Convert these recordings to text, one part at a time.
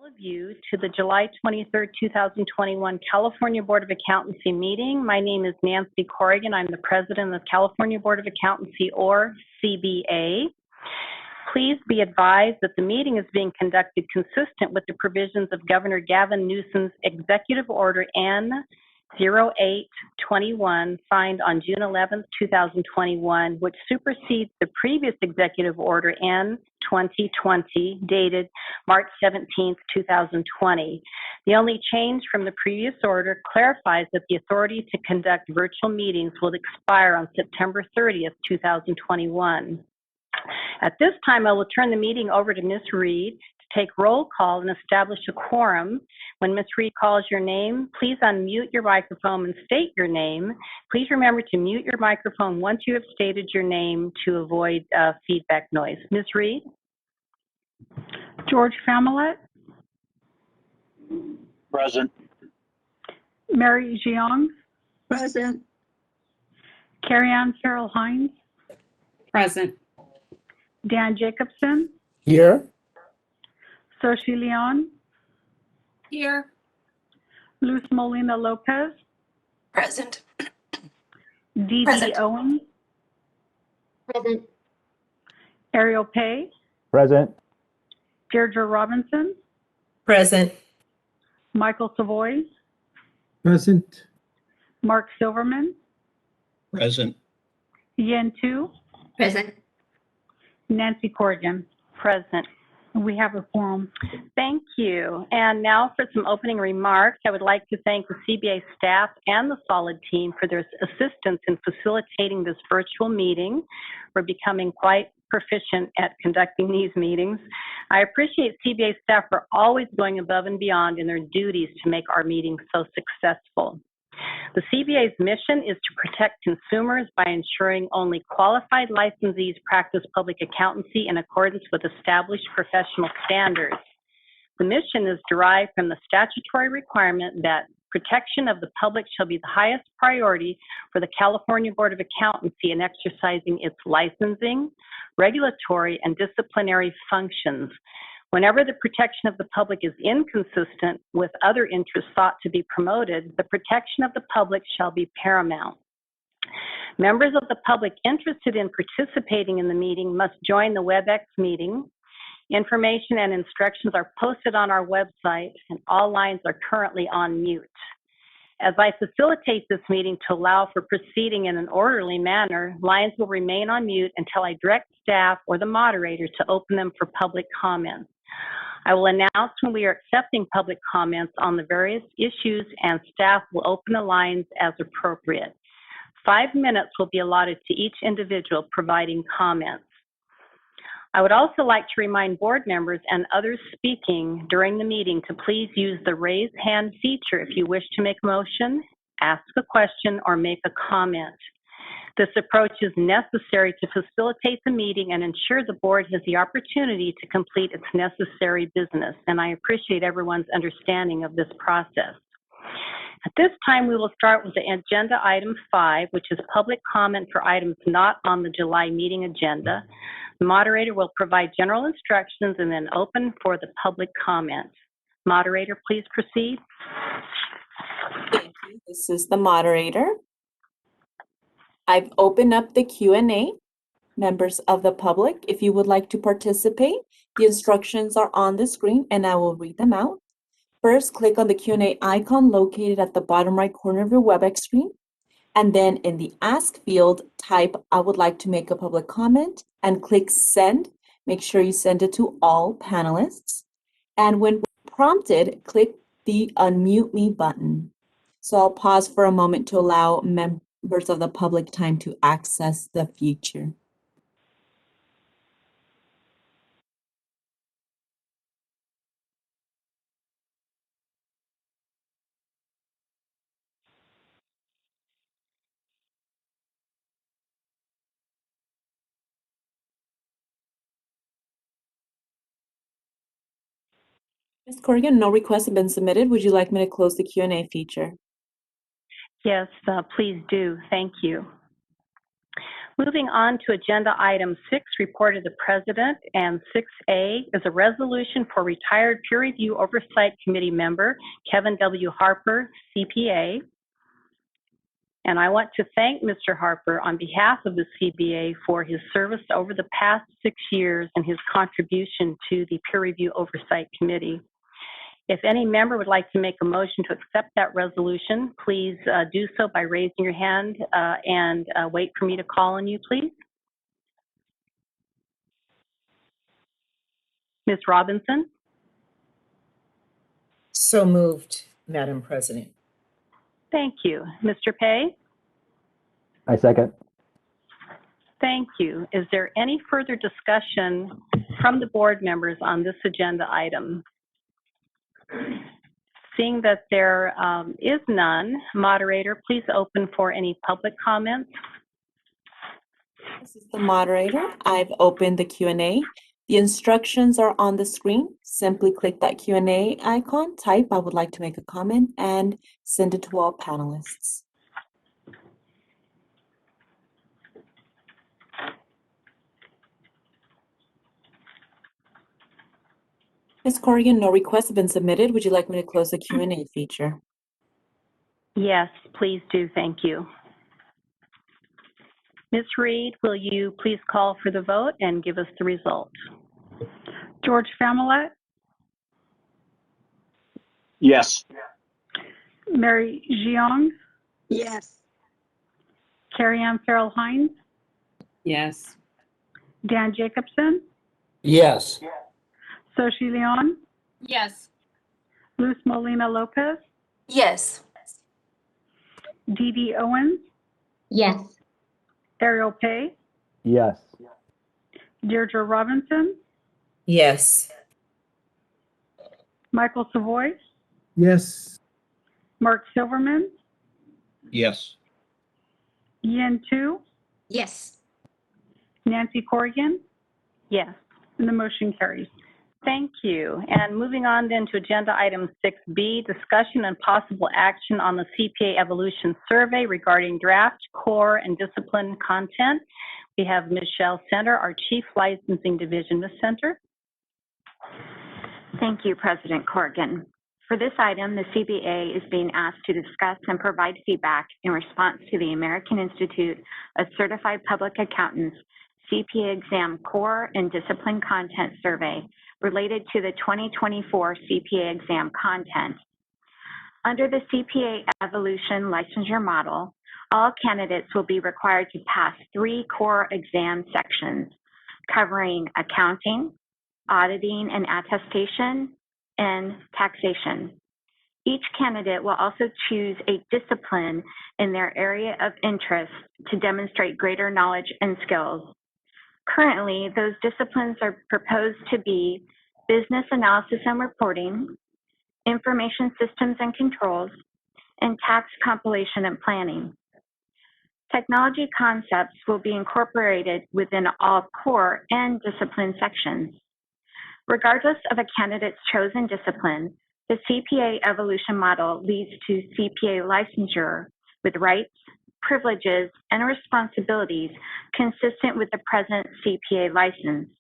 All of you to the July 23rd, 2021 California Board of Accountancy meeting. My name is Nancy Corrigan. I'm the president of California Board of Accountancy, or CBA. Please be advised that the meeting is being conducted consistent with the provisions of Governor Gavin Newsom's Executive Order N-0821, signed on June 11th, 2021, which supersedes the previous Executive Order N-2020, dated March 17th, 2020. The only change from the previous order clarifies that the authority to conduct virtual meetings will expire on September 30th, 2021. At this time, I will turn the meeting over to Ms. Reed to take roll call and establish a quorum. When Ms. Reed calls your name, please unmute your microphone and state your name. Please remember to mute your microphone once you have stated your name to avoid feedback noise. Ms. Reed? George Familet. Present. Mary Jiang. Present. Carrie Ann Farrell Hines. Present. Dan Jacobson. Here. Soshi Leon. Here. Luz Molina Lopez. Present. Dee Present. Owens. Present. Ariel Pay. Present. Deirdre Robinson. Present. Michael Savoy. Present. Mark Silverman. Present. Yen Tu. Present. Nancy Corrigan. Present. We have a quorum. Thank you. And now for some opening remarks, I would like to thank the CBA staff and the Solid team for their assistance in facilitating this virtual meeting. We're becoming quite proficient at conducting these meetings. I appreciate CBA staff for always going above and beyond in their duties to make our meetings so successful. The CBA's mission is to protect consumers by ensuring only qualified licensees practice public accountancy in accordance with established professional standards. The mission is derived from the statutory requirement that protection of the public shall be the highest priority for the California Board of Accountancy in exercising its licensing, regulatory, and disciplinary functions. Whenever the protection of the public is inconsistent with other interests sought to be promoted, the protection of the public shall be paramount. Members of the public interested in participating in the meeting must join the WebEx meeting. Information and instructions are posted on our website, and all lines are currently on mute. As I facilitate this meeting to allow for proceeding in an orderly manner, lines will remain on mute until I direct staff or the moderator to open them for public comments. I will announce when we are accepting public comments on the various issues, and staff will open the lines as appropriate. 5 minutes will be allotted to each individual providing comments. I would also like to remind board members and others speaking during the meeting to please use the raise hand feature if you wish to make a motion, ask a question, or make a comment. This approach is necessary to facilitate the meeting and ensure the board has the opportunity to complete its necessary business, and I appreciate everyone's understanding of this process. At this time, we will start with the agenda item 5, which is public comment for items not on the July meeting agenda. The moderator will provide general instructions and then open for the public comment. Moderator, please proceed. Thank you. This is the moderator. I've opened up the Q&A. Members of the public, if you would like to participate, the instructions are on the screen and I will read them out. First, click on the Q&A icon located at the bottom right corner of your WebEx screen. And then in the Ask field, type, I would like to make a public comment, and click Send. Make sure you send it to all panelists. And when prompted, click the Unmute Me button. So I'll pause for a moment to allow members of the public time to access the feature. Ms. Corrigan, no requests have been submitted. Would you like me to close the Q&A feature? Yes, please do. Thank you. Moving on to agenda item 6, report of the president, and 6A is a resolution for retired peer review oversight committee member Kevin W. Harper, CPA. And I want to thank Mr. Harper on behalf of the CBA for his service over the past 6 years and his contribution to the peer review oversight committee. If any member would like to make a motion to accept that resolution, please do so by raising your hand and wait for me to call on you, please. Ms. Robinson? So moved, Madam President. Thank you. Mr. Pei? I second. Thank you. Is there any further discussion from the board members on this agenda item? Seeing that there is none, moderator, please open for any public comments. This is the moderator. I've opened the Q&A. The instructions are on the screen. Simply click that Q&A icon, type "I would like to make a comment," and send it to all panelists. Ms. Corrigan, no requests have been submitted. Would you like me to close the Q&A feature? Yes, please do. Thank you. Ms. Reed, will you please call for the vote and give us the result? George Familet, Yes. Mary Jiang, Yes. Carrie Ann Farrell Hines, Yes. Dan Jacobson, Yes. Soshi Leon, Yes. Luz Molina Lopez, Yes. Dee Dee Owens, Yes. Ariel Pei, Yes. Deirdre Robinson, Yes. Michael Savoy, Yes. Mark Silverman, Yes. Yin Tu, Yes. Nancy Corrigan, Yes. and the motion carries. Thank you. And moving on then to agenda item 6B, discussion and possible action on the CPA Evolution Survey regarding draft, core, and discipline content. We have Michelle Center, our Chief Licensing Division. Ms. Center? Thank you, President Corrigan. For this item, the CBA is being asked to discuss and provide feedback in response to the American Institute of Certified Public Accountants CPA Exam Core and Discipline Content Survey related to the 2024 CPA exam content. Under the CPA Evolution licensure model, all candidates will be required to pass 3 core exam sections covering accounting, auditing and attestation, and taxation. Each candidate will also choose a discipline in their area of interest to demonstrate greater knowledge and skills. Currently, those disciplines are proposed to be business analysis and reporting, information systems and controls, and tax compilation and planning. Technology concepts will be incorporated within all core and discipline sections. Regardless of a candidate's chosen discipline, the CPA evolution model leads to CPA licensure with rights, privileges, and responsibilities consistent with the present CPA license.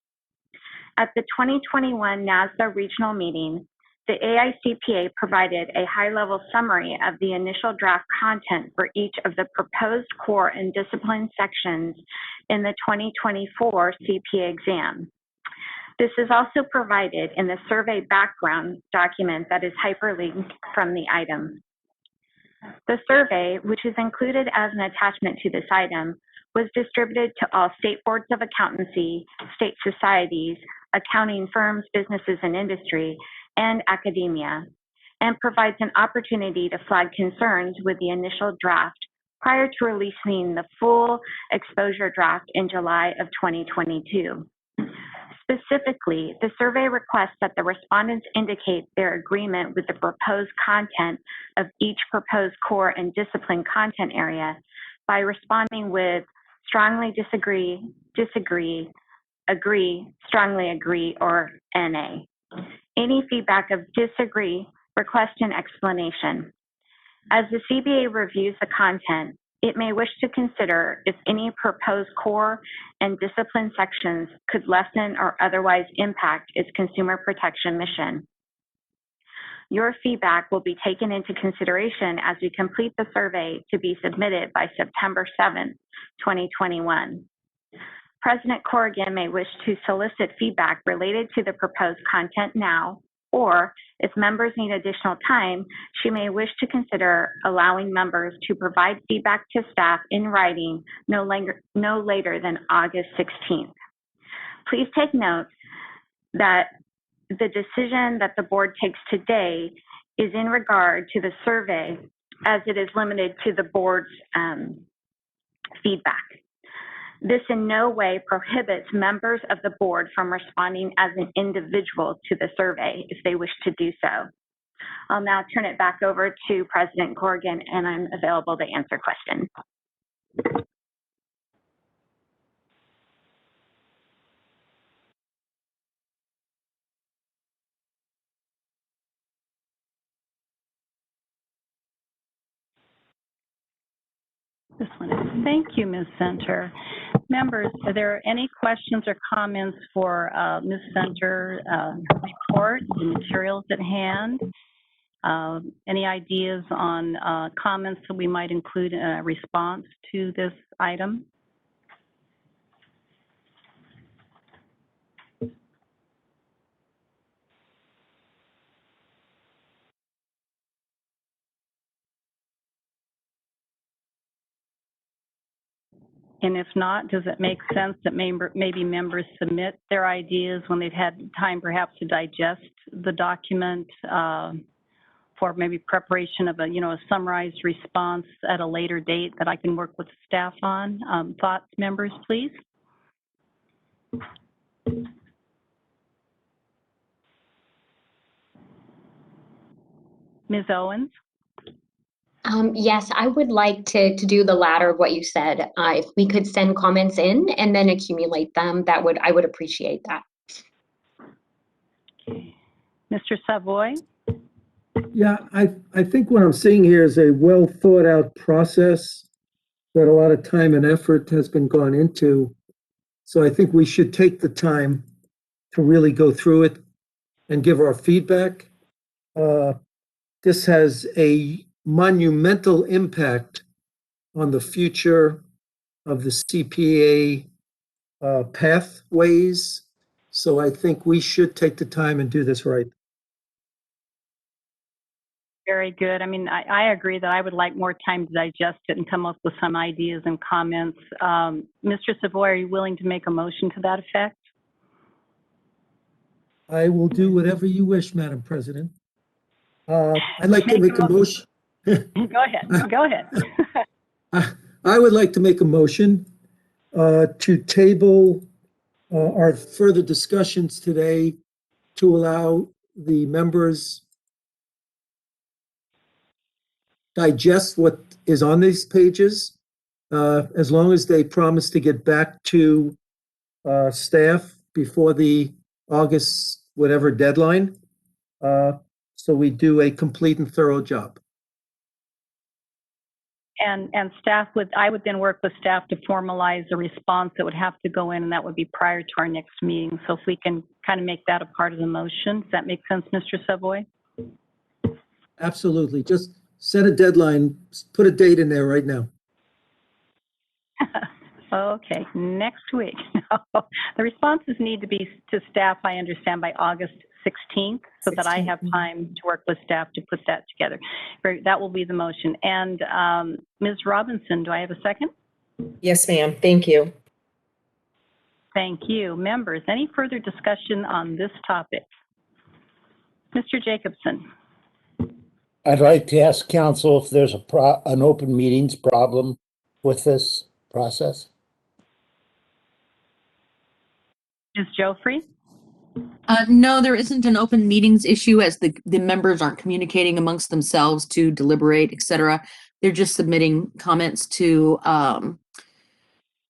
At the 2021 NASDA regional meeting, the AICPA provided a high-level summary of the initial draft content for each of the proposed core and discipline sections in the 2024 CPA exam. This is also provided in the survey background document that is hyperlinked from the item. The survey, which is included as an attachment to this item, was distributed to all state boards of accountancy, state societies, accounting firms, businesses and industry, and academia, and provides an opportunity to flag concerns with the initial draft prior to releasing the full exposure draft in July of 2022. Specifically, the survey requests that the respondents indicate their agreement with the proposed content of each proposed core and discipline content area by responding with strongly disagree, disagree, agree, strongly agree, or NA. Any feedback of disagree, request an explanation. As the CBA reviews the content, It may wish to consider if any proposed core and discipline sections could lessen or otherwise impact its consumer protection mission. Your feedback will be taken into consideration as we complete the survey to be submitted by September 7th, 2021. President Corrigan may wish to solicit feedback related to the proposed content now, or if members need additional time, she may wish to consider allowing members to provide feedback to staff in writing no later than August 16th. Please take note that the decision that the board takes today is in regard to the survey, as it is limited to the board's feedback. This in no way prohibits members of the board from responding as an individual to the survey if they wish to do so. I'll now turn it back over to President Corrigan, and I'm available to answer questions. This one is. Thank you, Ms. Center. Members, are there any questions or comments for Ms. Center, her report, the materials at hand? Any ideas on comments that we might include in a response to this item? And if not, does it make sense that maybe members submit their ideas when they've had time perhaps to digest the document for maybe preparation of a summarized response at a later date that I can work with staff on? Thoughts, members, please? Ms. Owens? Yes, I would like to do the latter of what you said. If we could send comments in and then accumulate them, I would appreciate that. Okay. Mr. Savoy? Yeah, I think what I'm seeing here is a well thought out process that a lot of time and effort has been gone into. So I think we should take the time to really go through it and give our feedback. This has a monumental impact on the future of the CPA pathways. So I think we should take the time and do this right. Very good. I mean, I agree that I would like more time to digest it and come up with some ideas and comments. Mr. Savoy, are you willing to make a motion to that effect? I will do whatever you wish, Madam President. I'd like to make a motion. Go ahead. Go ahead. I would like to make a motion to table our further discussions today to allow the members digest what is on these pages, as long as they promise to get back to staff before the August whatever deadline, so we do a complete and thorough job. And staff I would then work with staff to formalize a response that would have to go in, and that would be prior to our next meeting. So if we can kind of make that a part of the motion, does that make sense, Mr. Savoy? Absolutely. Just set a deadline, put a date in there right now. Okay, next week. The responses need to be to staff, I understand, by August 16th, so that I have time to work with staff to put that together. That will be the motion. And Ms. Robinson, do I have a second? Yes, ma'am. Thank you. Thank you. Members, any further discussion on this topic? Mr. Jacobson. I'd like to ask council if there's an open meetings problem with this process. Ms. Joffrey? No, there isn't an open meetings issue, as the members aren't communicating amongst themselves to deliberate, et cetera. They're just submitting comments to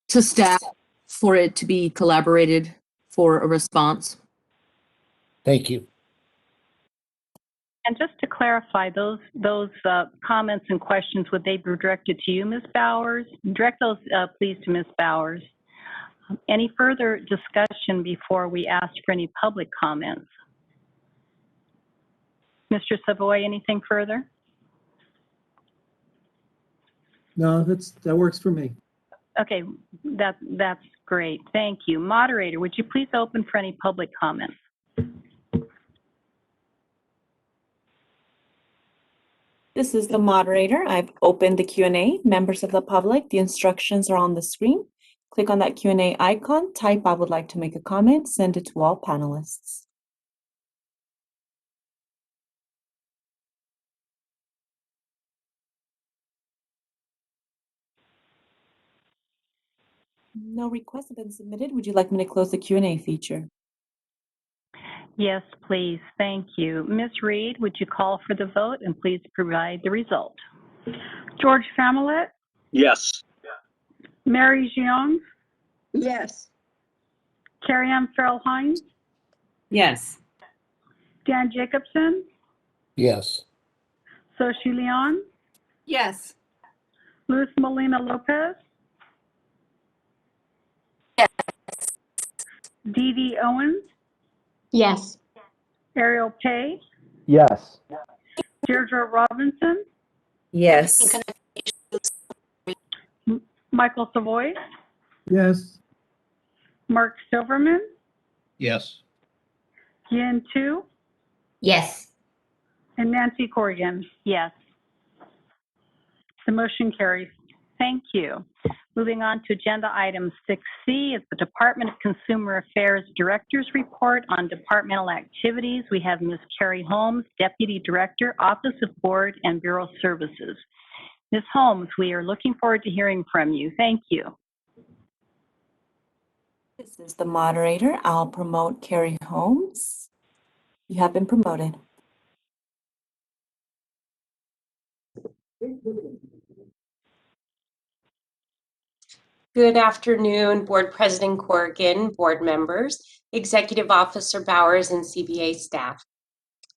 staff for it to be collaborated for a response. Thank you. And just to clarify, those comments and questions, would they be directed to you, Ms. Bowers? Direct those, please, to Ms. Bowers. Any further discussion before we ask for any public comments? Mr. Savoy, anything further? No, that works for me. Okay, that's great. Thank you. Moderator, would you please open for any public comments? This is the moderator. I've opened the Q&A. Members of the public, the instructions are on the screen. Click on that Q&A icon, type I would like to make a comment, send it to all panelists. No requests have been submitted. Would you like me to close the Q&A feature? Yes, please. Thank you. Ms. Reed, would you call for the vote and please provide the result? George Familet, Yes. Mary Jiang, Yes. Carrie Ann Farrell Hines, Yes. Dan Jacobson, Yes. Soshi Leon, Yes. Luz Molina Lopez, Dee Dee Owens, Yes. Ariel Pay, Yes. Deirdre Robinson, Yes. Michael Savoy, Yes. Mark Silverman, Yes. Yin Tu, Yes. and Nancy Corrigan. Yes. The motion carries. Thank you. Moving on to agenda item 6C is the Department of Consumer Affairs Director's Report on Departmental Activities. We have Ms. Carrie Holmes, Deputy Director, Office of Board and Bureau Services. Ms. Holmes, we are looking forward to hearing from you. Thank you. This is the moderator. I'll promote Carrie Holmes. You have been promoted. Good afternoon, Board President Corrigan, board members, Executive Officer Bowers, and CBA staff.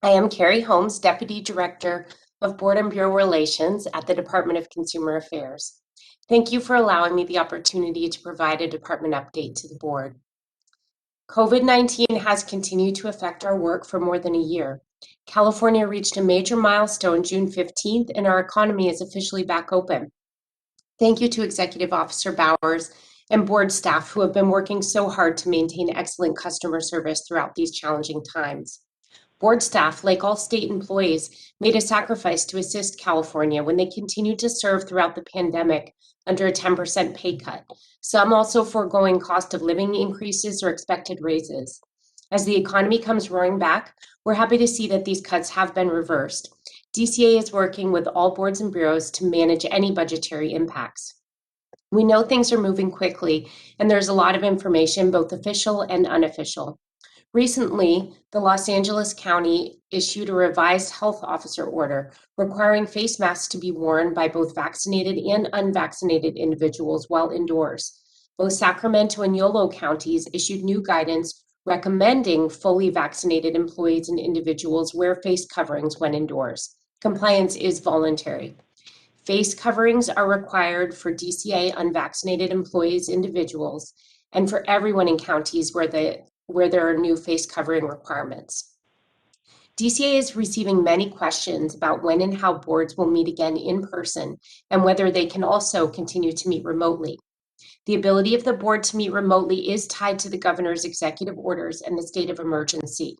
I am Carrie Holmes, Deputy Director of Board and Bureau Relations at the Department of Consumer Affairs. Thank you for allowing me the opportunity to provide a department update to the board. COVID-19 has continued to affect our work for more than a year. California reached a major milestone June 15th, and our economy is officially back open. Thank you to Executive Officer Bowers and board staff who have been working so hard to maintain excellent customer service throughout these challenging times. Board staff, like all state employees, made a sacrifice to assist California when they continued to serve throughout the pandemic under a 10% pay cut. Some also foregoing cost of living increases or expected raises. As the economy comes roaring back, we're happy to see that these cuts have been reversed. DCA is working with all boards and bureaus to manage any budgetary impacts. We know things are moving quickly, and there's a lot of information, both official and unofficial. Recently, the Los Angeles County issued a revised health officer order requiring face masks to be worn by both vaccinated and unvaccinated individuals while indoors. Both Sacramento and Yolo counties issued new guidance recommending fully vaccinated employees and individuals wear face coverings when indoors. Compliance is voluntary. Face coverings are required for DCA unvaccinated employees, individuals, and for everyone in counties where there are new face covering requirements. DCA is receiving many questions about when and how boards will meet again in person and whether they can also continue to meet remotely. The ability of the board to meet remotely is tied to the governor's executive orders and the state of emergency.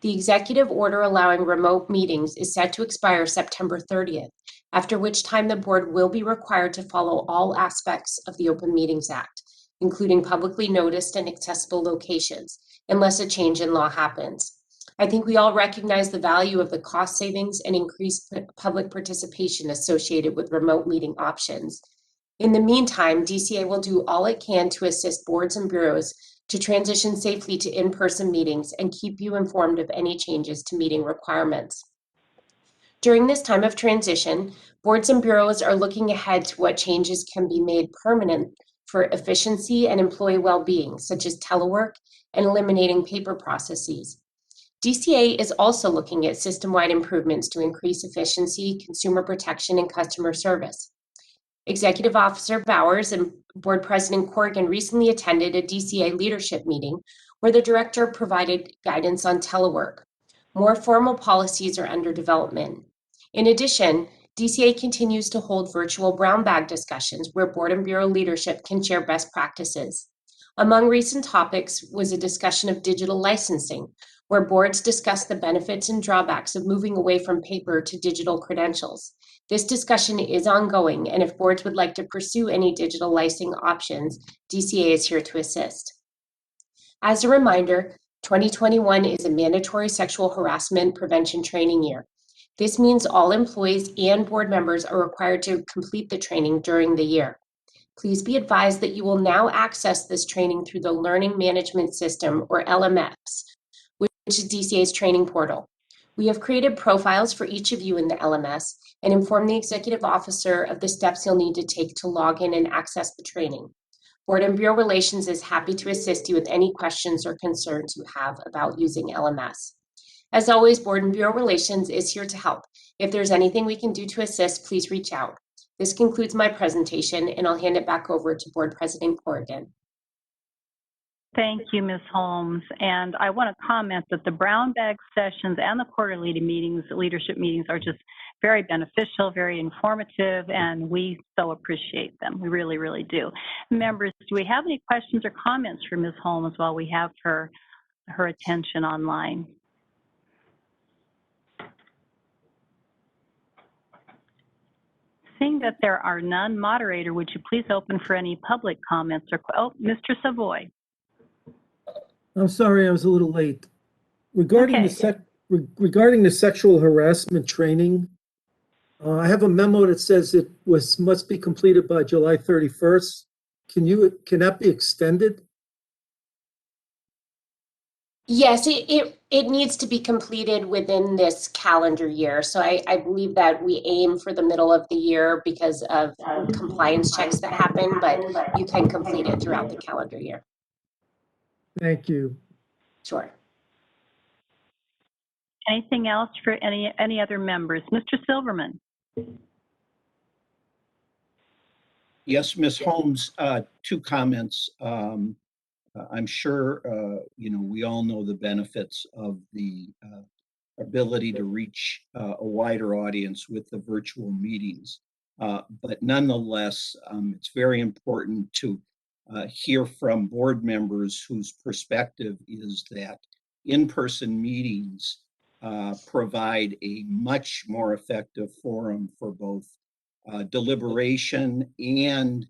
The executive order allowing remote meetings is set to expire September 30th, after which time the board will be required to follow all aspects of the Open Meetings Act, including publicly noticed and accessible locations, unless a change in law happens. I think we all recognize the value of the cost savings and increased public participation associated with remote meeting options. In the meantime, DCA will do all it can to assist boards and bureaus to transition safely to in-person meetings and keep you informed of any changes to meeting requirements. During this time of transition, boards and bureaus are looking ahead to what changes can be made permanent for efficiency and employee well-being, such as telework and eliminating paper processes. DCA is also looking at system-wide improvements to increase efficiency, consumer protection, and customer service. Executive Officer Bowers and Board President Corrigan recently attended a DCA leadership meeting where the director provided guidance on telework. More formal policies are under development. In addition, DCA continues to hold virtual brown bag discussions where board and bureau leadership can share best practices. Among recent topics was a discussion of digital licensing, where boards discussed the benefits and drawbacks of moving away from paper to digital credentials. This discussion is ongoing, and if boards would like to pursue any digital licensing options, DCA is here to assist. As a reminder, 2021 is a mandatory sexual harassment prevention training year. This means all employees and board members are required to complete the training during the year. Please be advised that you will now access this training through the Learning Management System, or LMS, which is DCA's training portal. We have created profiles for each of you in the LMS and informed the executive officer of the steps you'll need to take to log in and access the training. Board and Bureau Relations is happy to assist you with any questions or concerns you have about using LMS. As always, Board and Bureau Relations is here to help. If there's anything we can do to assist, please reach out. This concludes my presentation, and I'll hand it back over to Board President Corrigan. Thank you, Ms. Holmes. And I want to comment that the brown bag sessions and the quarterly meetings, leadership meetings, are just very beneficial, very informative, and we so appreciate them. We really, really do. Members, do we have any questions or comments for Ms. Holmes while we have her attention online? Seeing that there are none, moderator, would you please open for any public comments or, oh, Mr. Savoy. I'm sorry, I was a little late. Regarding the sexual harassment training, I have a memo that says it must be completed by July 31st. Can that be extended? Yes, it needs to be completed within this calendar year. So I believe that we aim for the middle of the year because of compliance checks that happen, but you can complete it throughout the calendar year. Thank you. Sure. Anything else for any other members? Mr. Silverman. Yes, Ms. Holmes, two comments. I'm sure, we all know the benefits of the ability to reach a wider audience with the virtual meetings. But nonetheless, it's very important to hear from board members whose perspective is that in-person meetings provide a much more effective forum for both deliberation and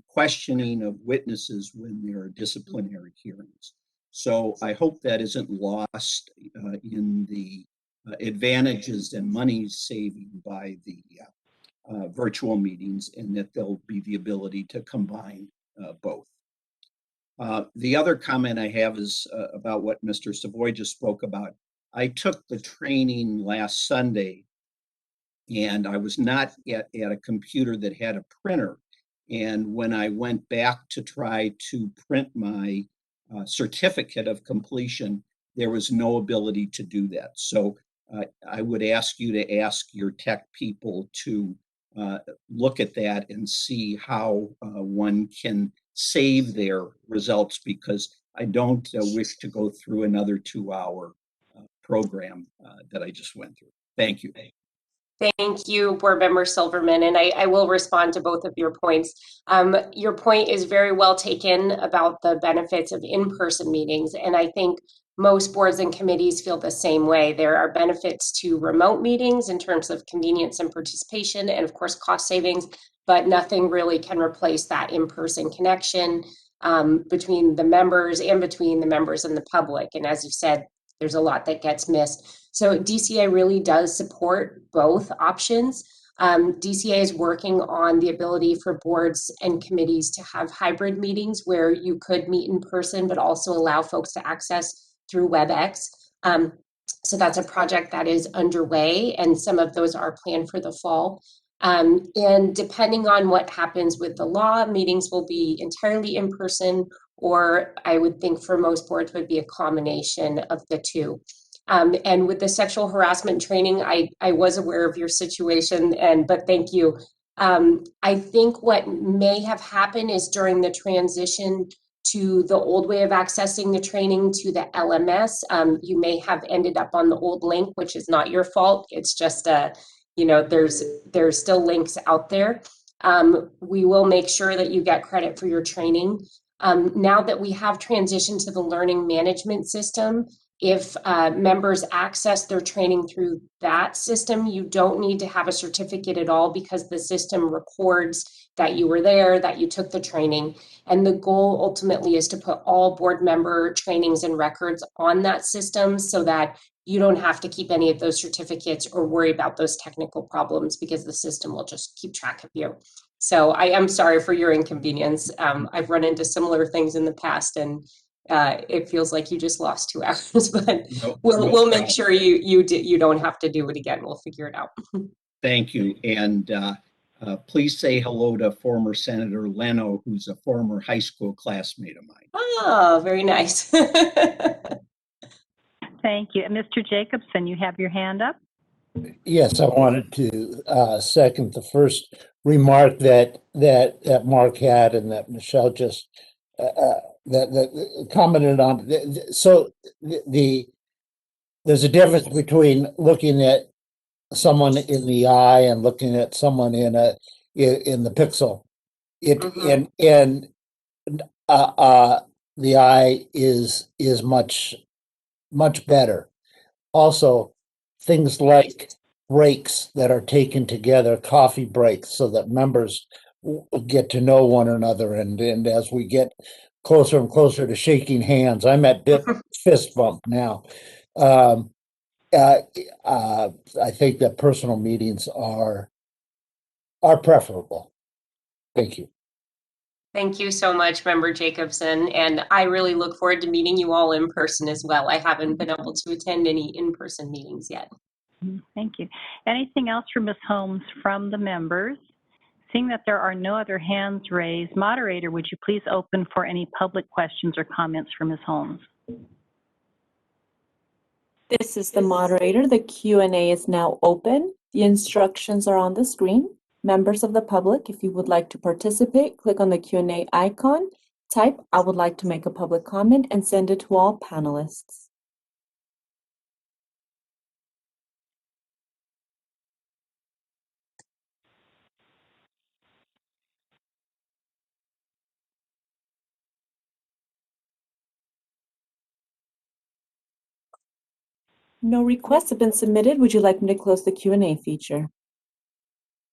questioning of witnesses when there are disciplinary hearings. So I hope that isn't lost in the advantages and money saving by the virtual meetings, and that there'll be the ability to combine both. The other comment I have is about what Mr. Savoy just spoke about. I took the training last Sunday, and I was not at a computer that had a printer. And when I went back to try to print my certificate of completion, there was no ability to do that. So I would ask you to ask your tech people to look at that and see how one can save their results, because I don't wish to go through another 2-hour program that I just went through. Thank you. Thank you, Board Member Silverman, and I will respond to both of your points. Your point is very well taken about the benefits of in-person meetings, and I think most boards and committees feel the same way. There are benefits to remote meetings in terms of convenience and participation, and of course cost savings, but nothing really can replace that in-person connection between the members and between the members and the public. And as you said, there's a lot that gets missed. So DCA really does support both options. DCA is working on the ability for boards and committees to have hybrid meetings where you could meet in person, but also allow folks to access through WebEx. So that's a project that is underway, and some of those are planned for the fall. And depending on what happens with the law, meetings will be entirely in person or I would think for most boards would be a combination of the two. And with the sexual harassment training, I was aware of your situation, but thank you. I think what may have happened is during the transition to the old way of accessing the training to the LMS, you may have ended up on the old link, which is not your fault. It's just there's still links out there. We will make sure that you get credit for your training. Now that we have transitioned to the learning management system, if members access their training through that system, you don't need to have a certificate at all because the system records that you were there, that you took the training. And the goal ultimately is to put all board member trainings and records on that system so that you don't have to keep any of those certificates or worry about those technical problems because the system will just keep track of you. So I am sorry for your inconvenience. I've run into similar things in the past, and it feels like you just lost 2 hours, but we'll make sure you don't have to do it again. We'll figure it out. Thank you. And please say hello to former Senator Leno, who's a former high school classmate of mine. Oh, very nice. Thank you. And Mr. Jacobson, you have your hand up? Yes, I wanted to second the first remark that Mark had and that Michelle just that commented on. So there's a difference between looking at someone in the eye and looking at someone in the pixel. And the eye is much better. Also, things like breaks that are taken together, coffee breaks, so that members get to know one another. And as we get closer and closer to shaking hands, I'm at fist bump now. I think that personal meetings are preferable. Thank you. Thank you so much, Member Jacobson. And I really look forward to meeting you all in person as well. I haven't been able to attend any in-person meetings yet. Thank you. Anything else for Ms. Holmes from the members? Seeing that there are no other hands raised, moderator, would you please open for any public questions or comments for Ms. Holmes? This is the moderator. The Q&A is now open. The instructions are on the screen. Members of the public, if you would like to participate, click on the Q&A icon, type "I would like to make a public comment" and send it to all panelists. No requests have been submitted. Would you like me to close the Q&A feature?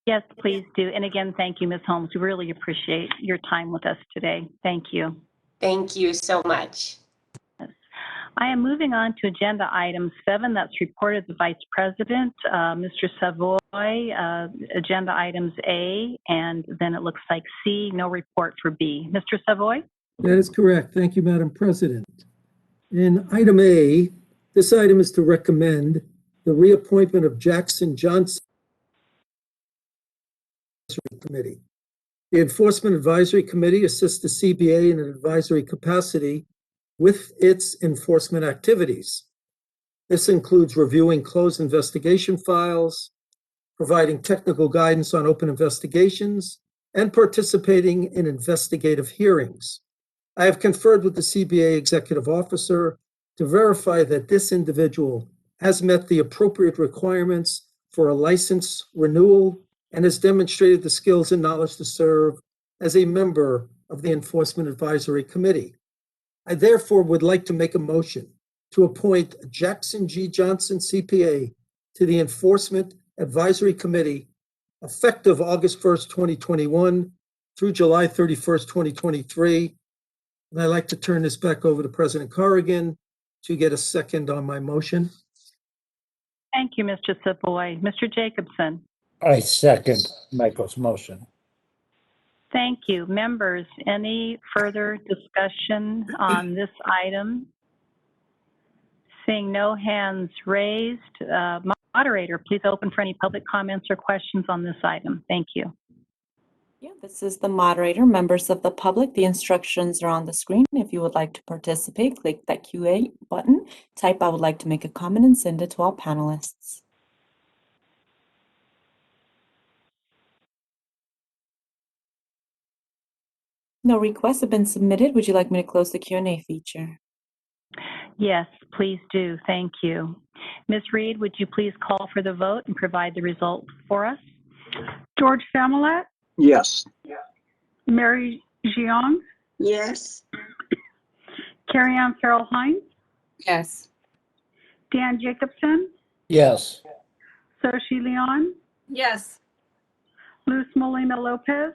Yes, please do. And again, thank you, Ms. Holmes. We really appreciate your time with us today. Thank you. Thank you so much. I am moving on to agenda item 7. That's reported the Vice President, Mr. Savoy, agenda items A, and then it looks like C, no report for B. Mr. Savoy? That is correct. Thank you, Madam President. In item A, this item is to recommend the reappointment of Jackson Johnson Committee. The Enforcement Advisory Committee assists the CBA in an advisory capacity with its enforcement activities. This includes reviewing closed investigation files, providing technical guidance on open investigations, and participating in investigative hearings. I have conferred with the CBA executive officer to verify that this individual has met the appropriate requirements for a license renewal and has demonstrated the skills and knowledge to serve as a member of the Enforcement Advisory Committee. I therefore would like to make a motion to appoint Jackson G. Johnson, CPA, to the Enforcement Advisory Committee effective August 1st, 2021 through July 31st, 2023. And I'd like to turn this back over to President Corrigan to get a second on my motion. Thank you, Mr. Savoy. Mr. Jacobson? I second Michael's motion. Thank you. Members, any further discussion on this item? Seeing no hands raised, moderator, please open for any public comments or questions on this item. Thank you. you. This is the moderator. Members of the public, the instructions are on the screen. If you would like to participate, click that QA button, type "I would like to make a comment" and send it to all panelists. No requests have been submitted. Would you like me to close the Q&A feature? Yes, please do. Thank you. Ms. Reed, would you please call for the vote and provide the results for us? George Familet, Yes. Mary Jiang, Yes. Carrie Ann Farrell Hines, Yes. Dan Jacobson, Yes. Soshi Leon, Yes. Luz Molina Lopez,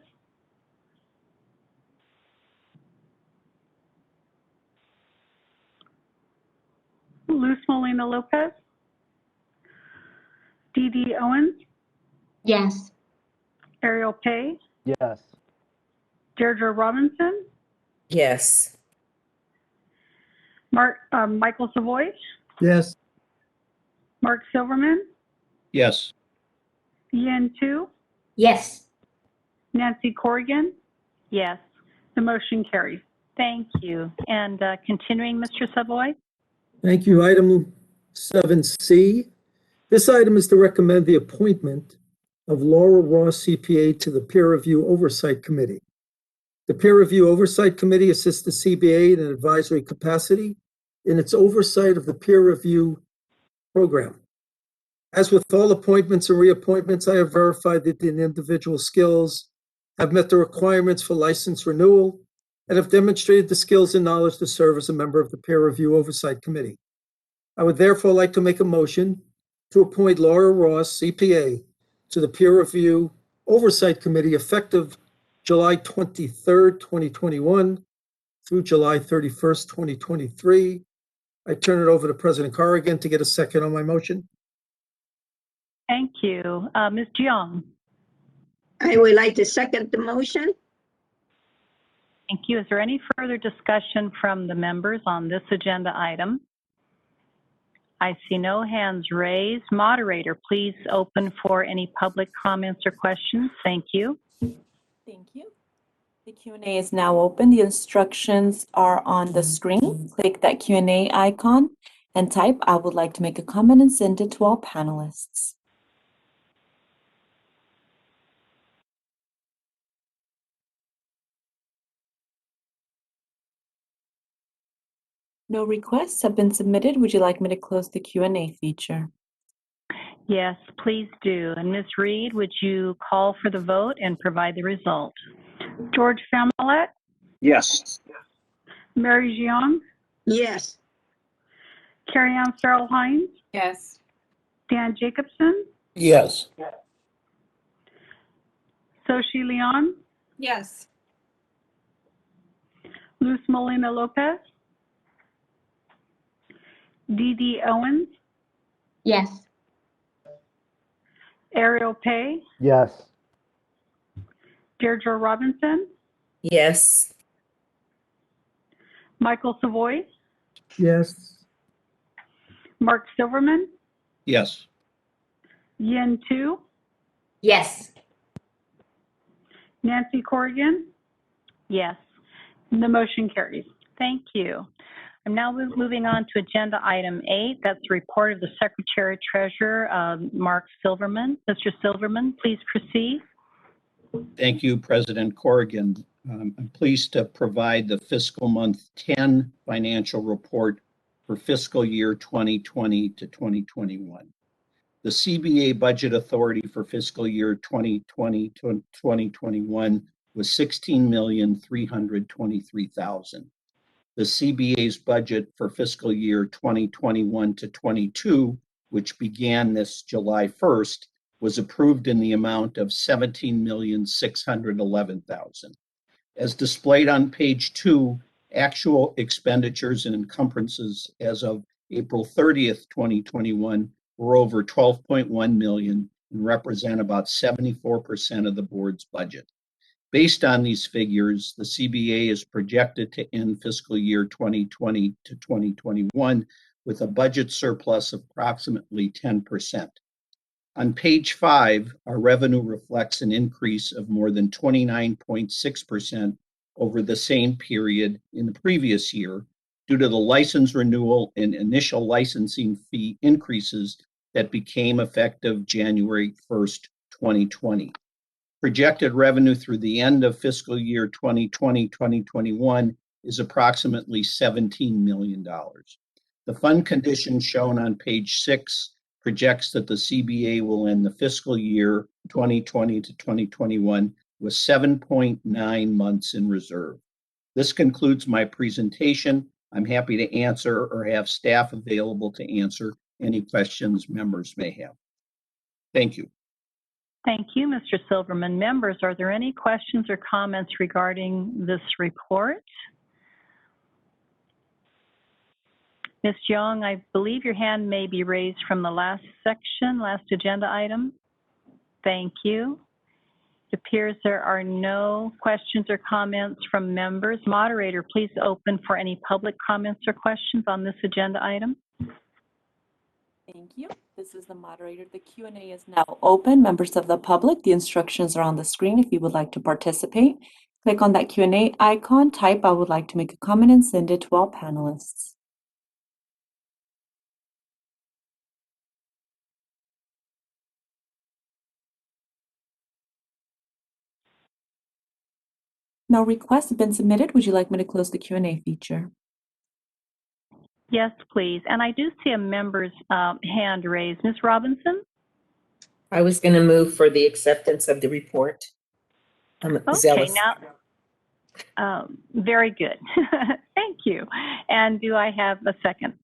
Dee Dee Owens, Yes. Ariel Pay, Yes. Deirdre Robinson, Yes. Michael Savoy, Yes. Mark Silverman, Yes. Yin Tu, Yes. Nancy Corrigan. Yes. The motion carries. Thank you. And continuing, Mr. Savoy? Thank you. Item 7C. This item is to recommend the appointment of Laura Ross, CPA, to the Peer Review Oversight Committee. The Peer Review Oversight Committee assists the CBA in an advisory capacity in its oversight of the peer review program. As with all appointments and reappointments, I have verified that the individual skills have met the requirements for license renewal and have demonstrated the skills and knowledge to serve as a member of the Peer Review Oversight Committee. I would therefore like to make a motion to appoint Laura Ross, CPA, to the Peer Review Oversight Committee effective July 23rd, 2021 through July 31st, 2023. I turn it over to President Corrigan to get a second on my motion. Thank you. Ms. Jiang? I would like to second the motion. Thank you. Is there any further discussion from the members on this agenda item? I see no hands raised. Moderator, please open for any public comments or questions. Thank you. Thank you. The Q&A is now open. The instructions are on the screen. Click that Q&A icon and type "I would like to make a comment" and send it to all panelists. No requests have been submitted. Would you like me to close the Q&A feature? Yes, please do. And Ms. Reed, would you call for the vote and provide the result? George Familet, Yes. Mary Jiang, Yes. Carrie Ann Farrell Hines, Yes. Dan Jacobson, Yes. Soshi Leon, Yes. Luz Molina Lopez, Dee Dee Owens, Yes. Ariel Pay, Yes. Deirdre Robinson, Yes. Michael Savoy, Yes. Mark Silverman, Yes. Yin Tu, Yes. Nancy Corrigan. Yes. The motion carries. Thank you. I'm now moving on to agenda item 8. That's the report of the Secretary Treasurer, Mark Silverman. Mr. Silverman, please proceed. Thank you, President Corrigan. I'm pleased to provide the fiscal month 10 financial report for fiscal year 2020 to 2021. The CBA Budget Authority for fiscal year 2020 to 2021 was $16,323,000. The CBA's budget for fiscal year 2021 to 22, which began this July 1st, was approved in the amount of $17,611,000. As displayed on page 2, actual expenditures and encumbrances as of April 30th, 2021 were over 12.1 million and represent about 74% of the board's budget. Based on these figures, the CBA is projected to end fiscal year 2020 to 2021 with a budget surplus of approximately 10%. On page 5, our revenue reflects an increase of more than 29.6% over the same period in the previous year due to the license renewal and initial licensing fee increases that became effective January 1st, 2020. Projected revenue through the end of fiscal year 2020-2021 is approximately $17 million. The fund condition shown on page 6 projects that the CBA will end the fiscal year 2020 to 2021 with 7.9 months in reserve. This concludes my presentation. I'm happy to answer or have staff available to answer any questions members may have. Thank you. Thank you, Mr. Silverman. Members, are there any questions or comments regarding this report? Ms. Young, I believe your hand may be raised from the last section, last agenda item. Thank you. It appears there are no questions or comments from members. Moderator, please open for any public comments or questions on this agenda item. Thank you. This is the moderator. The Q&A is now open. Members of the public, the instructions are on the screen if you would like to participate. Click on that Q&A icon, type "I would like to make a comment" and send it to all panelists. No requests have been submitted. Would you like me to close the Q&A feature? Yes, please. And I do see a member's hand raised. Ms. Robinson? I was going to move for the acceptance of the report. I'm Okay, zealous. now, very good. Thank you. And do I have a second?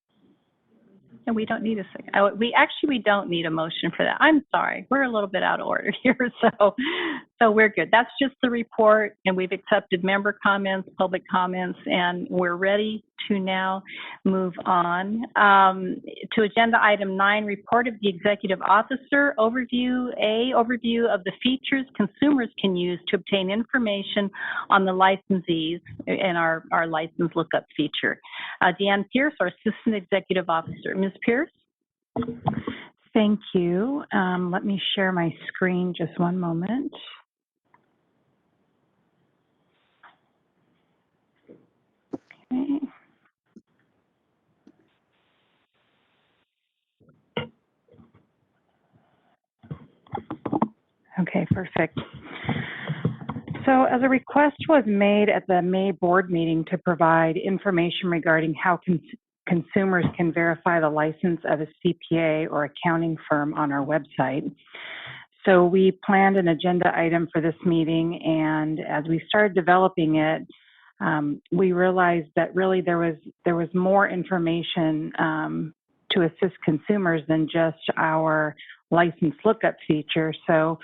And we don't need a second. Oh, we don't need a motion for that. I'm sorry. We're a little bit out of order here, so we're good. That's just the report, and we've accepted member comments, public comments, and we're ready to now move on to agenda item 9, report of the executive officer, overview of the features consumers can use to obtain information on the licensees in our license lookup feature. Deanne Pierce, our assistant executive officer. Ms. Pierce? Thank you. Let me share my screen just one moment. Okay. Okay, perfect. So as a request was made at the May board meeting to provide information regarding how consumers can verify the license of a CPA or accounting firm on our website. So we planned an agenda item for this meeting, and as we started developing it, we realized that really there was more information to assist consumers than just our license lookup feature. So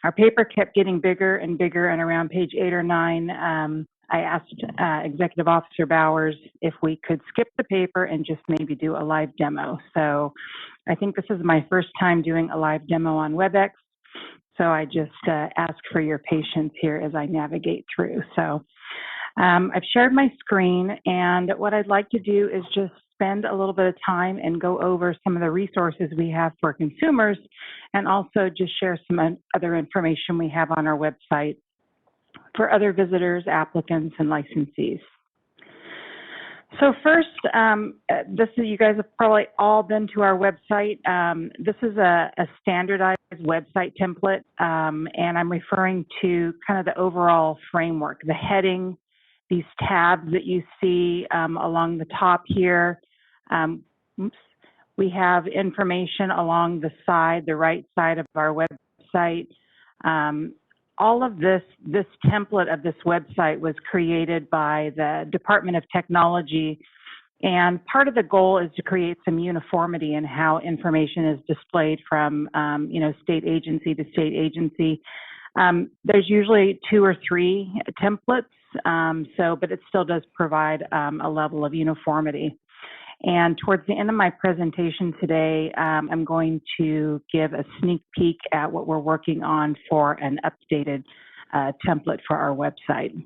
our paper kept getting bigger and bigger, and around page 8 or 9, I asked Executive Officer Bowers if we could skip the paper and just maybe do a live demo. So I think this is my first time doing a live demo on WebEx, so I just ask for your patience here as I navigate through. So I've shared my screen, and what I'd like to do is just spend a little bit of time and go over some of the resources we have for consumers, and also just share some other information we have on our website for other visitors, applicants, and licensees. So first, you guys have probably all been to our website. This is a standardized website template, and I'm referring to kind of the overall framework, the heading, these tabs that you see along the top here. We have information along the side, the right side of our website. All of this template of this website was created by the Department of Technology, and part of the goal is to create some uniformity in how information is displayed from state agency to state agency. There's usually 2 or 3 templates, but it still does provide a level of uniformity. And towards the end of my presentation today, I'm going to give a sneak peek at what we're working on for an updated template for our website.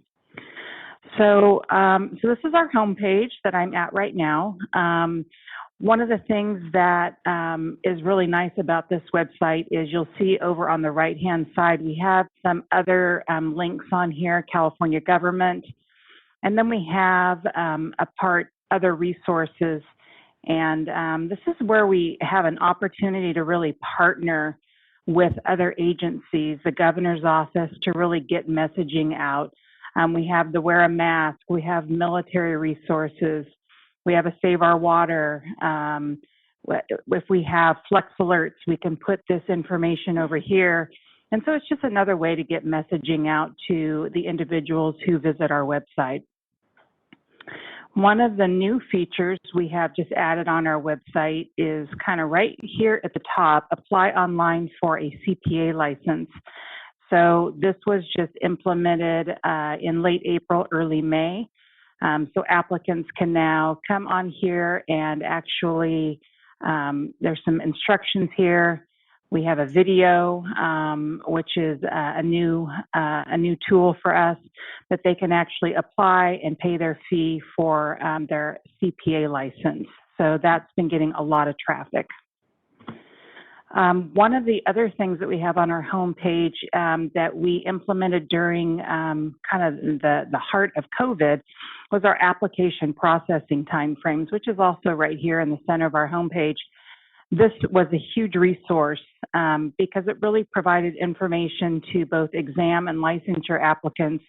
So this is our homepage that I'm at right now. One of the things that is really nice about this website is you'll see over on the right-hand side, we have some other links on here, California government, and then we have a part, other resources. And this is where we have an opportunity to really partner with other agencies, the governor's office, to really get messaging out. We have the Wear a Mask, we have military resources, we have a Save Our Water. If we have Flex Alerts, we can put this information over here. And so it's just another way to get messaging out to the individuals who visit our website. One of the new features we have just added on our website is kind of right here at the top, apply online for a CPA license. So this was just implemented in late April, early May. So applicants can now come on here and actually, there's some instructions here. We have a video, which is a new tool for us that they can actually apply and pay their fee for their CPA license. So that's been getting a lot of traffic. One of the other things that we have on our homepage that we implemented during kind of the heart of COVID was our application processing timeframes, which is also right here in the center of our homepage. This was a huge resource because it really provided information to both exam and licensure applicants,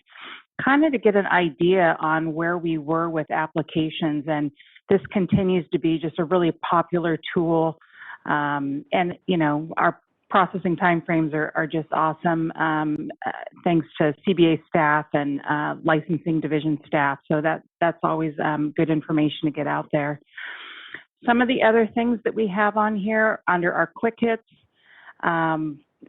kind of to get an idea on where we were with applications. And this continues to be just a really popular tool. And, you know, our processing timeframes are just awesome, thanks to CBA staff and licensing division staff. So that's always good information to get out there. Some of the other things that we have on here under our quick hits,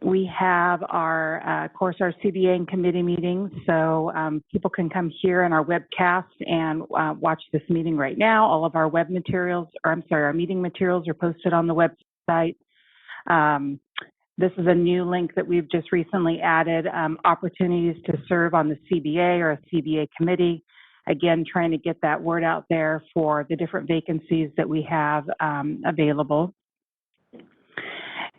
we have our, of course, our CBA and committee meetings. So people can come here in our webcast and watch this meeting right now. All of our web materials, or I'm sorry, our meeting materials are posted on the website. This is a new link that we've just recently added, opportunities to serve on the CBA or a CBA committee. Again, trying to get that word out there for the different vacancies that we have available.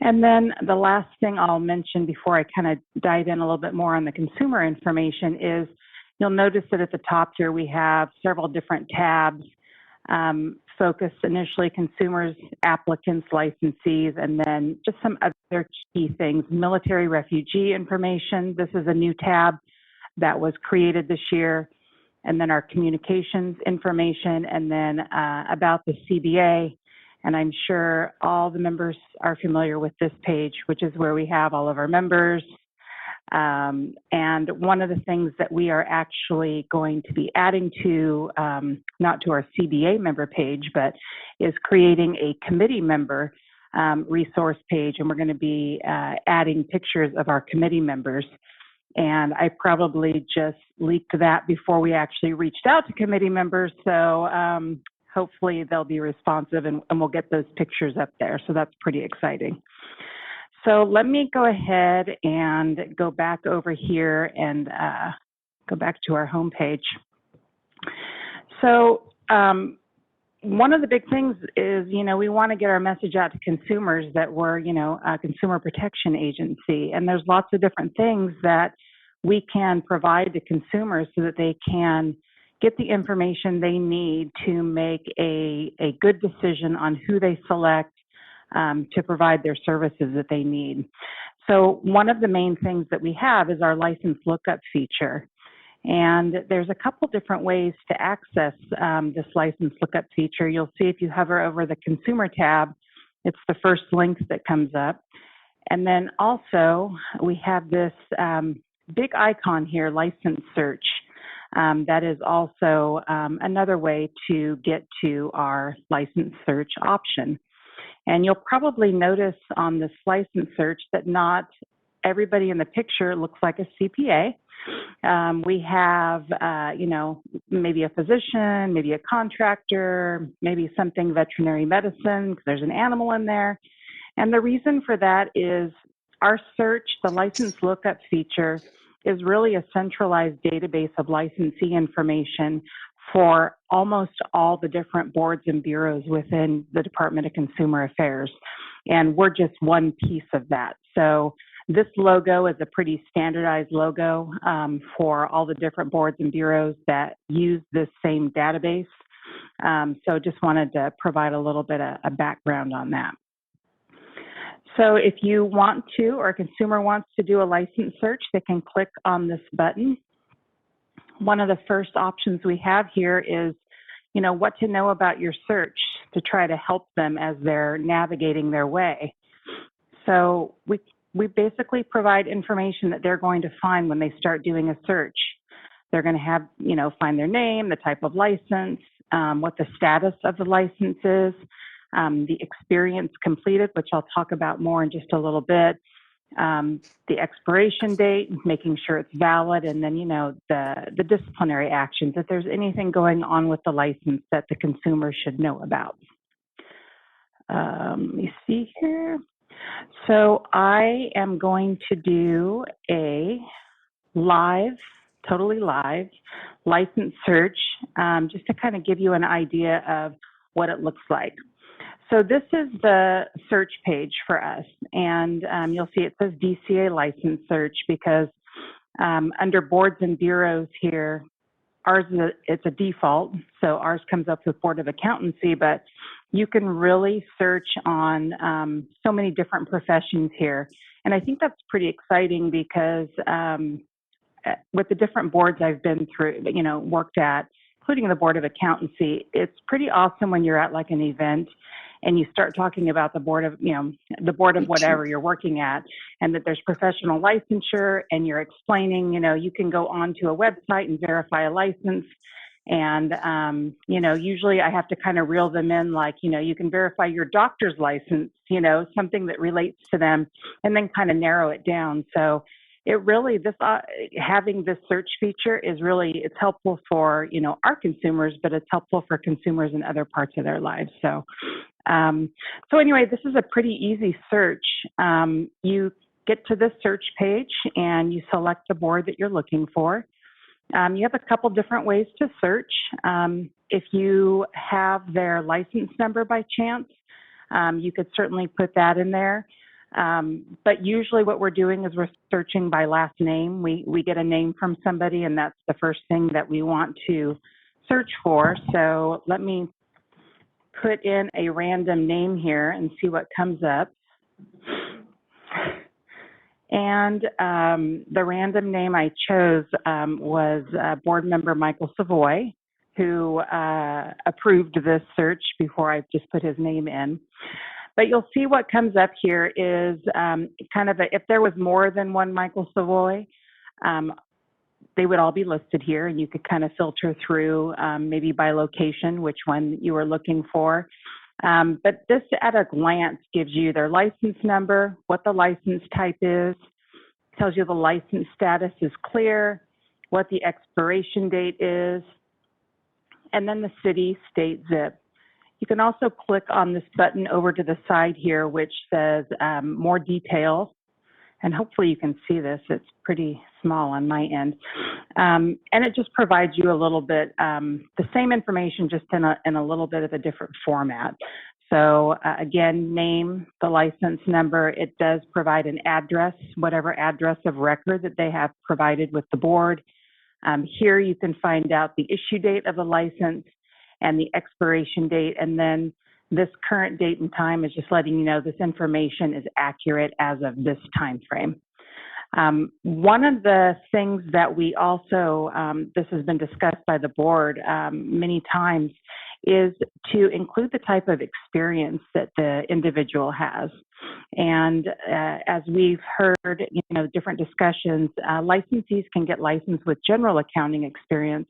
And then the last thing I'll mention before I kind of dive in a little bit more on the consumer information is you'll notice that at the top here we have several different tabs focused initially consumers, applicants, licensees, and then just some other key things. Military refugee information. This is a new tab that was created this year. And then our communications information, and then about the CBA. And I'm sure all the members are familiar with this page, which is where we have all of our members. And one of the things that we are actually going to be adding to, not to our CBA member page, but is creating a committee member resource page. And we're going to be adding pictures of our committee members. And I probably just leaked that before we actually reached out to committee members. So hopefully they'll be responsive and we'll get those pictures up there. So that's pretty exciting. So let me go ahead and go back over here and go back to our homepage. So one of the big things is, you know, we want to get our message out to consumers that we're, you know, a consumer protection agency. And there's lots of different things that we can provide to consumers so that they can get the information they need to make a good decision on who they select to provide their services that they need. So one of the main things that we have is our license lookup feature. And there's a couple different ways to access this license lookup feature. You'll see if you hover over the consumer tab, it's the first link that comes up. And then also we have this big icon here, license search. That is also another way to get to our license search option. And you'll probably notice on this license search that not everybody in the picture looks like a CPA. We have, you know, maybe a physician, maybe a contractor, maybe something veterinary medicine, because there's an animal in there. And the reason for that is our search, the license lookup feature, is really a centralized database of licensee information for almost all the different boards and bureaus within the Department of Consumer Affairs. And we're just one piece of that. So this logo is a pretty standardized logo for all the different boards and bureaus that use this same database. So just wanted to provide a little bit of a background on that. So if you want to, or a consumer wants to do a license search, they can click on this button. One of the first options we have here is, you know, what to know about your search to try to help them as they're navigating their way. So we basically provide information that they're going to find when they start doing a search. They're going to have, you know, find their name, the type of license, what the status of the license is, the experience completed, which I'll talk about more in just a little bit, the expiration date, making sure it's valid, and then, you know, the disciplinary actions, if there's anything going on with the license that the consumer should know about. Let me see here. So I am going to do a live, totally live license search, just to kind of give you an idea of what it looks like. So this is the search page for us, and you'll see it says DCA license search because under boards and bureaus here, ours it's a default, so ours comes up with Board of Accountancy, but you can really search on so many different professions here, and I think that's pretty exciting because with the different boards I've been through, you know, worked at, including the Board of Accountancy, it's pretty awesome when you're at like an event and you start talking about the board of, you know, the board of whatever you're working at, and that there's professional licensure, and you're explaining, you know, you can go onto a website and verify a license. And, you know, usually I have to kind of reel them in, like, you know, you can verify your doctor's license, you know, something that relates to them, and then kind of narrow it down. So it really, this having this search feature is really, it's helpful for, you know, our consumers, but it's helpful for consumers in other parts of their lives. So, so anyway, this is a pretty easy search. You get to this search page and you select the board that you're looking for. You have a couple different ways to search. If you have their license number by chance, you could certainly put that in there. But usually what we're doing is we're searching by last name. We get a name from somebody, and that's the first thing that we want to search for. So let me put in a random name here and see what comes up. And the random name I chose was board member Michael Savoy, who approved this search before I just put his name in. But you'll see what comes up here is kind of if there was more than one Michael Savoy, they would all be listed here, and you could kind of filter through maybe by location, which one you were looking for. But this at a glance gives you their license number, what the license type is, tells you the license status is clear, what the expiration date is, and then the city, state, zip. You can also click on this button over to the side here, which says more detail. And hopefully you can see this. It's pretty small on my end. And it just provides you a little bit, the same information, just in a little bit of a different format. So again, name, the license number. It does provide an address, whatever address of record that they have provided with the board. Here you can find out the issue date of the license and the expiration date, and then this current date and time is just letting you know this information is accurate as of this time frame. One of the things that we also, this has been discussed by the board many times, is to include the type of experience that the individual has. And as we've heard, you know, different discussions, licensees can get licensed with general accounting experience,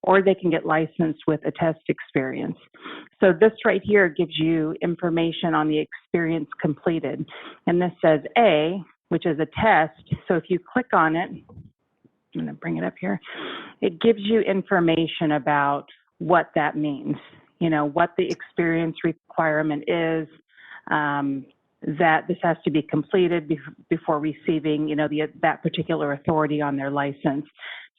or they can get licensed with a test experience. So this right here gives you information on the experience completed. And this says A, which is a test. So if you click on it, I'm going to bring it up here, it gives you information about what that means, you know, what the experience requirement is, that this has to be completed before receiving, you know, that particular authority on their license.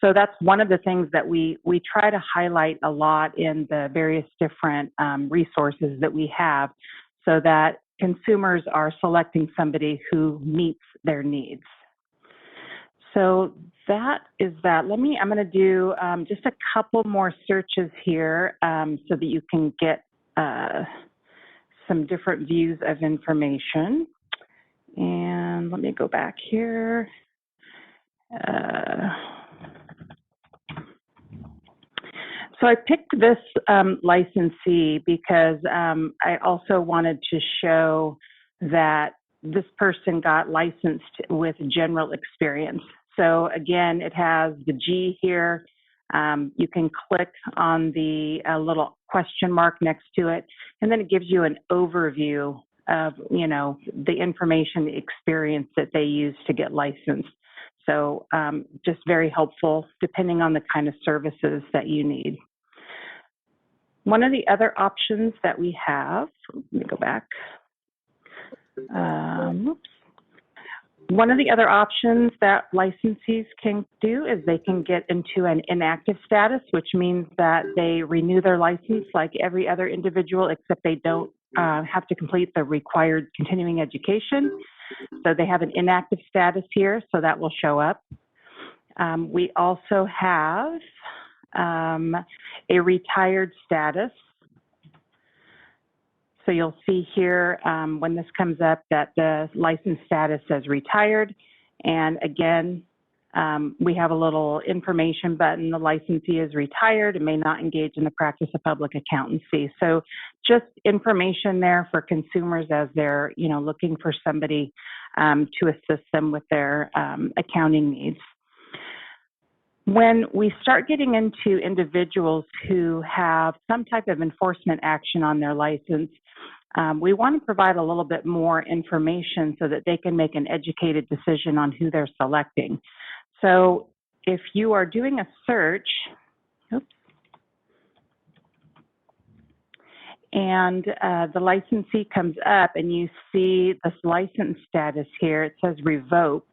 So that's one of the things that we try to highlight a lot in the various different resources that we have, so that consumers are selecting somebody who meets their needs. So that is that. I'm going to do just a couple more searches here so that you can get some different views of information. And let me go back here. So I picked this licensee because I also wanted to show that this person got licensed with general experience. So again, it has the G here. You can click on the little question mark next to it, and then it gives you an overview of, you know, the information, the experience that they use to get licensed. So just very helpful depending on the kind of services that you need. One of the other options that we have, let me go back. One of the other options that licensees can do is they can get into an inactive status, which means that they renew their license like every other individual, except they don't have to complete the required continuing education. So they have an inactive status here, so that will show up. We also have a retired status. So you'll see here when this comes up that the license status says retired. And again, we have a little information button. The licensee is retired and may not engage in the practice of public accountancy. So just information there for consumers as they're, you know, looking for somebody to assist them with their accounting needs. When we start getting into individuals who have some type of enforcement action on their license, we want to provide a little bit more information so that they can make an educated decision on who they're selecting. So if you are doing a search, and the licensee comes up and you see this license status here, it says revoked.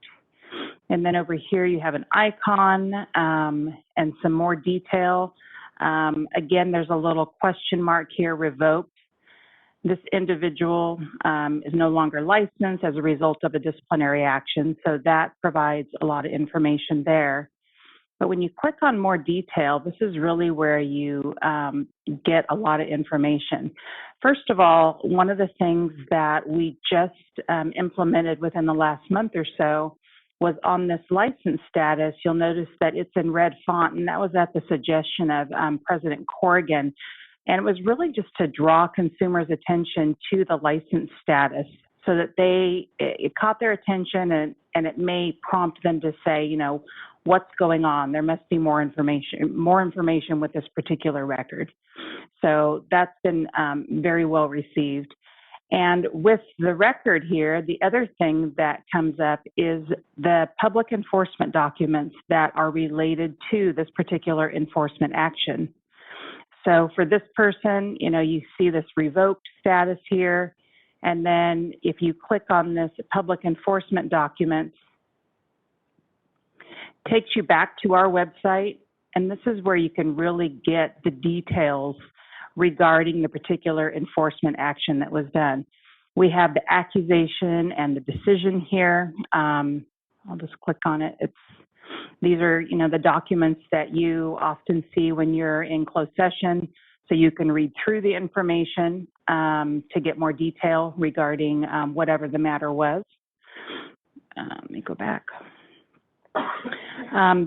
And then over here you have an icon and some more detail. Again, there's a little question mark here, revoked. This individual is no longer licensed as a result of a disciplinary action, so that provides a lot of information there. But when you click on more detail, this is really where you get a lot of information. First of all, one of the things that we just implemented within the last month or so was on this license status. You'll notice that it's in red font, and that was at the suggestion of President Corrigan. And it was really just to draw consumers' attention to the license status so that it caught their attention, and it may prompt them to say, you know, what's going on? There must be more information with this particular record. So that's been very well received. And with the record here, the other thing that comes up is the public enforcement documents that are related to this particular enforcement action. So for this person, you know, you see this revoked status here. And then if you click on this public enforcement documents, it takes you back to our website. And this is where you can really get the details regarding the particular enforcement action that was done. We have the accusation and the decision here. I'll just click on it. These are, you know, the documents that you often see when you're in closed session, so you can read through the information to get more detail regarding whatever the matter was. Let me go back.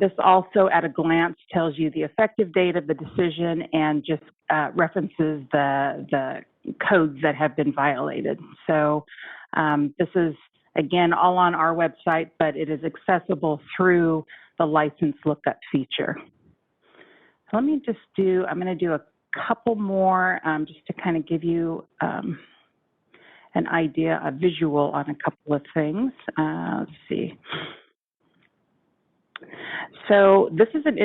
This also, at a glance, tells you the effective date of the decision and just references the codes that have been violated. So this is, again, all on our website, but it is accessible through the license lookup feature. So let me just I'm going to do a couple more just to kind of give you an idea, a visual on a couple of things. Let's see. So this is an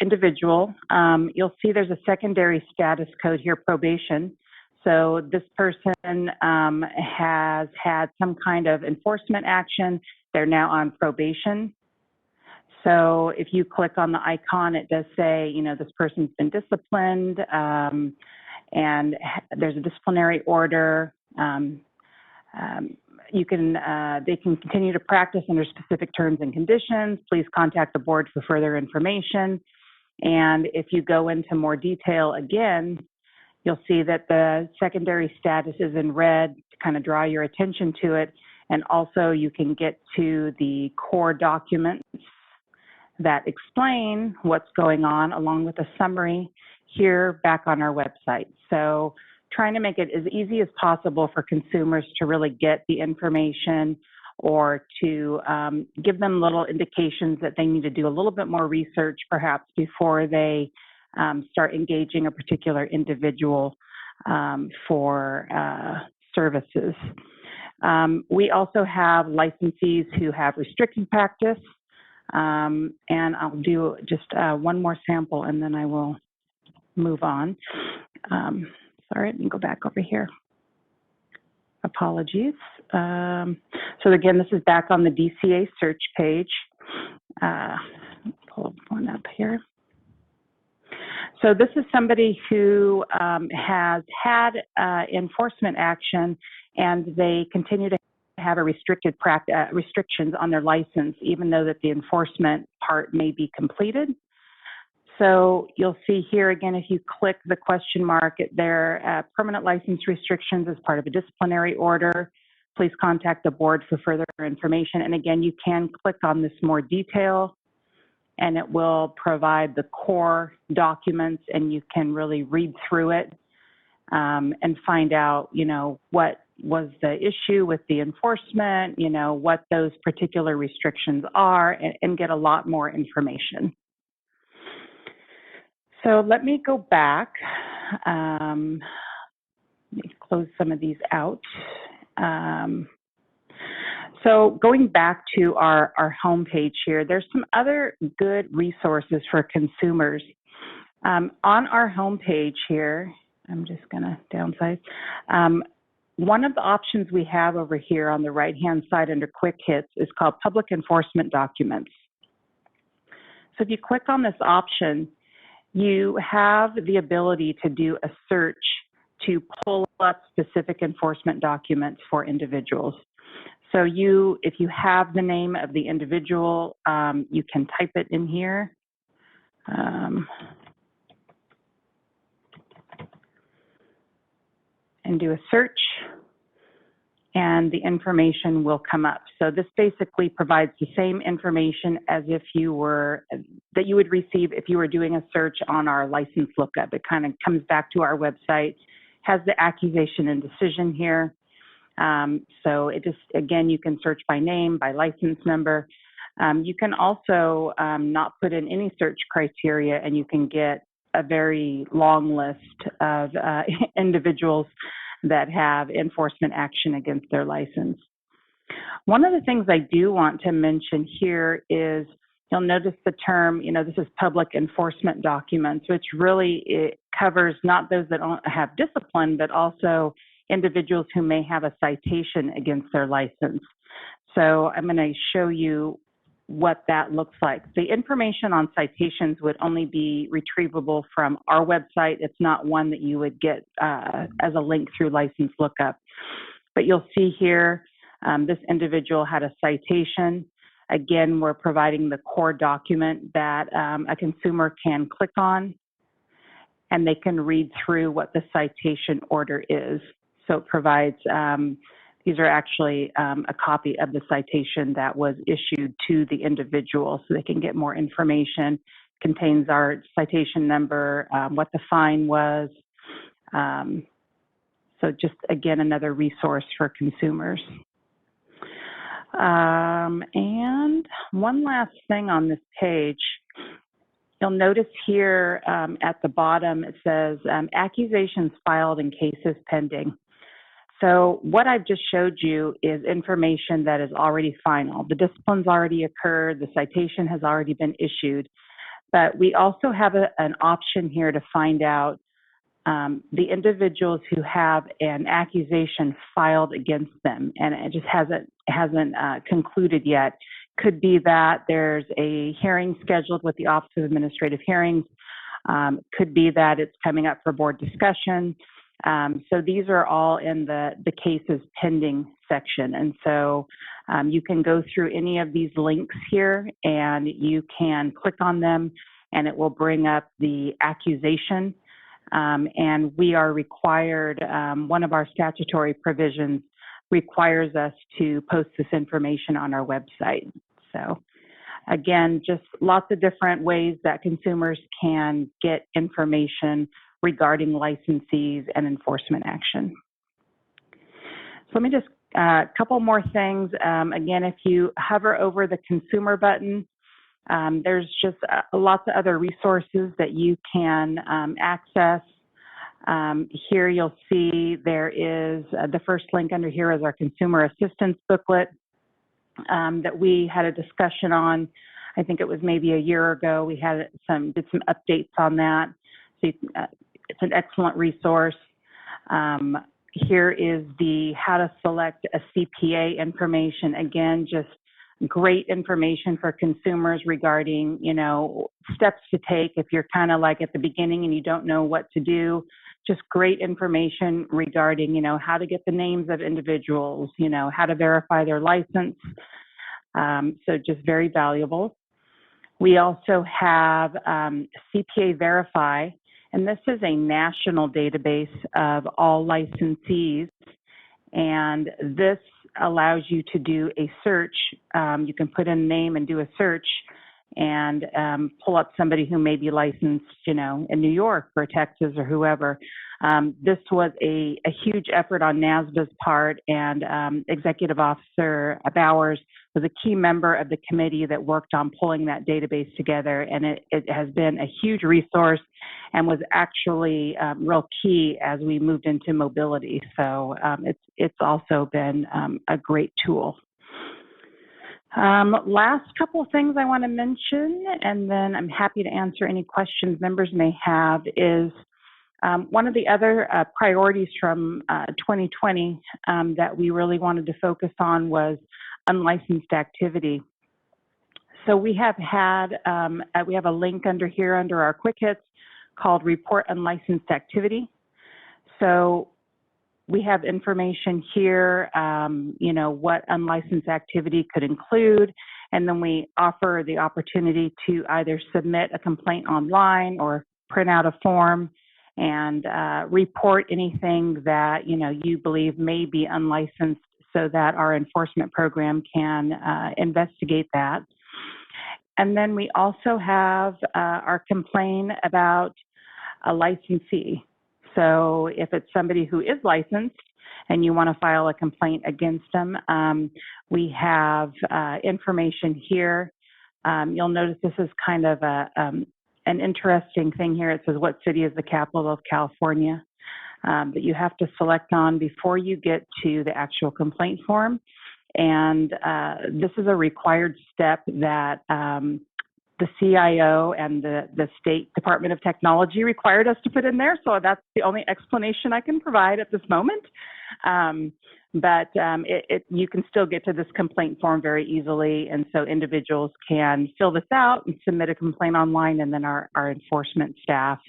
individual. You'll see there's a secondary status code here, probation. So this person has had some kind of enforcement action. They're now on probation. So if you click on the icon, it does say, you know, this person's been disciplined, and there's a disciplinary order. They can continue to practice under specific terms and conditions. Please contact the board for further information. And if you go into more detail again, you'll see that the secondary status is in red to kind of draw your attention to it. And also you can get to the core documents that explain what's going on, along with a summary here back on our website. So trying to make it as easy as possible for consumers to really get the information, or to give them little indications that they need to do a little bit more research perhaps before they start engaging a particular individual for services. We also have licensees who have restricted practice, and I'll do just one more sample and then I will move on. Sorry, let me go back over here. Apologies. So again, this is back on the DCA search page. Pull one up here. So this is somebody who has had enforcement action, and they continue to have a restrictions on their license, even though that the enforcement part may be completed. So you'll see here again, if you click the question mark at their permanent license restrictions as part of a disciplinary order, please contact the board for further information. And again, you can click on this more detail, and it will provide the core documents, and you can really read through it and find out, you know, what was the issue with the enforcement, you know, what those particular restrictions are, and get a lot more information. So let me go back. Let me close some of these out. So going back to our homepage here, there's some other good resources for consumers. On our homepage here, I'm just going to downsize. One of the options we have over here on the right-hand side under Quick Hits is called Public Enforcement Documents. So if you click on this option, you have the ability to do a search to pull up specific enforcement documents for individuals. So if you have the name of the individual, you can type it in here. And do a search, and the information will come up. So this basically provides the same information as if that you would receive if you were doing a search on our license lookup. It kind of comes back to our website, has the accusation and decision here. So it just, again, you can search by name, by license number. You can also not put in any search criteria, and you can get a very long list of individuals that have enforcement action against their license. One of the things I do want to mention here is, you'll notice the term, you know, this is public enforcement documents, which really it covers not those that don't have discipline, but also individuals who may have a citation against their license. So I'm going to show you what that looks like. The information on citations would only be retrievable from our website. It's not one that you would get as a link through license lookup. But you'll see here, this individual had a citation. Again, we're providing the core document that a consumer can click on, and they can read through what the citation order is. So it provides, these are actually a copy of the citation that was issued to the individual, so they can get more information. Contains our citation number, what the fine was. So just, again, another resource for consumers. And one last thing on this page, you'll notice here at the bottom, it says accusations filed and cases pending. So what I've just showed you is information that is already final. The discipline's already occurred, the citation has already been issued, but we also have an option here to find out the individuals who have an accusation filed against them, and it just hasn't concluded yet. Could be that there's a hearing scheduled with the Office of Administrative Hearings. Could be that it's coming up for board discussion. So these are all in the cases pending section. And so you can go through any of these links here and you can click on them and it will bring up the accusation. And we are required, one of our statutory provisions requires us to post this information on our website. So again, just lots of different ways that consumers can get information regarding licensees and enforcement action. So let me just, a couple more things. Again, if you hover over the consumer button, there's just lots of other resources that you can access. Here you'll see there is, the first link under here is our consumer assistance booklet that we had a discussion on. I think it was maybe a year ago. We had did some updates on that. So it's an excellent resource. Here is the how to select a CPA information. Again, just great information for consumers regarding, you know, steps to take if you're kind of like at the beginning and you don't know what to do. Just great information regarding, you know, how to get the names of individuals, you know, how to verify their license. So just very valuable. We also have CPA Verify, and this is a national database of all licensees. And this allows you to do a search. You can put in a name and do a search and pull up somebody who may be licensed, you know, in New York or Texas or whoever. This was a huge effort on NASBA's part, and Executive Officer Bowers was a key member of the committee that worked on pulling that database together, and it has been a huge resource and was actually real key as we moved into mobility. So it's also been a great tool. Last couple of things I want to mention, and then I'm happy to answer any questions members may have, is one of the other priorities from 2020 that we really wanted to focus on was unlicensed activity. So we have had, we have a link under here under our quick hits called Report Unlicensed Activity. So we have information here, you know, what unlicensed activity could include, and then we offer the opportunity to either submit a complaint online or print out a form and report anything that, you know, you believe may be unlicensed so that our enforcement program can investigate that. And then we also have our complaint about a licensee. So if it's somebody who is licensed and you want to file a complaint against them, we have information here. You'll notice this is kind of an interesting thing here. It says, what city is the capital of California? That you have to select on before you get to the actual complaint form. And this is a required step that the CIO and the State Department of Technology required us to put in there. So that's the only explanation I can provide at this moment. But you can still get to this complaint form very easily. And so individuals can fill this out and submit a complaint online, and then our enforcement staff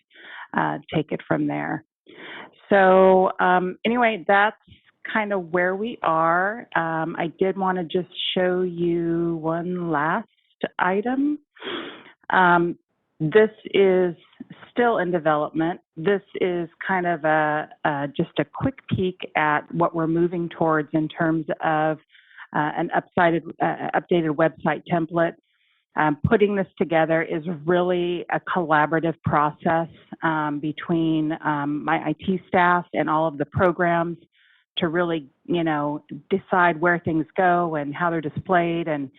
take it from there. So anyway, that's kind of where we are. I did want to just show you one last item. This is still in development. This is kind of just a quick peek at what we're moving towards in terms of an updated website template. Putting this together is really a collaborative process between my IT staff and all of the programs to really, you know, decide where things go and how they're displayed, and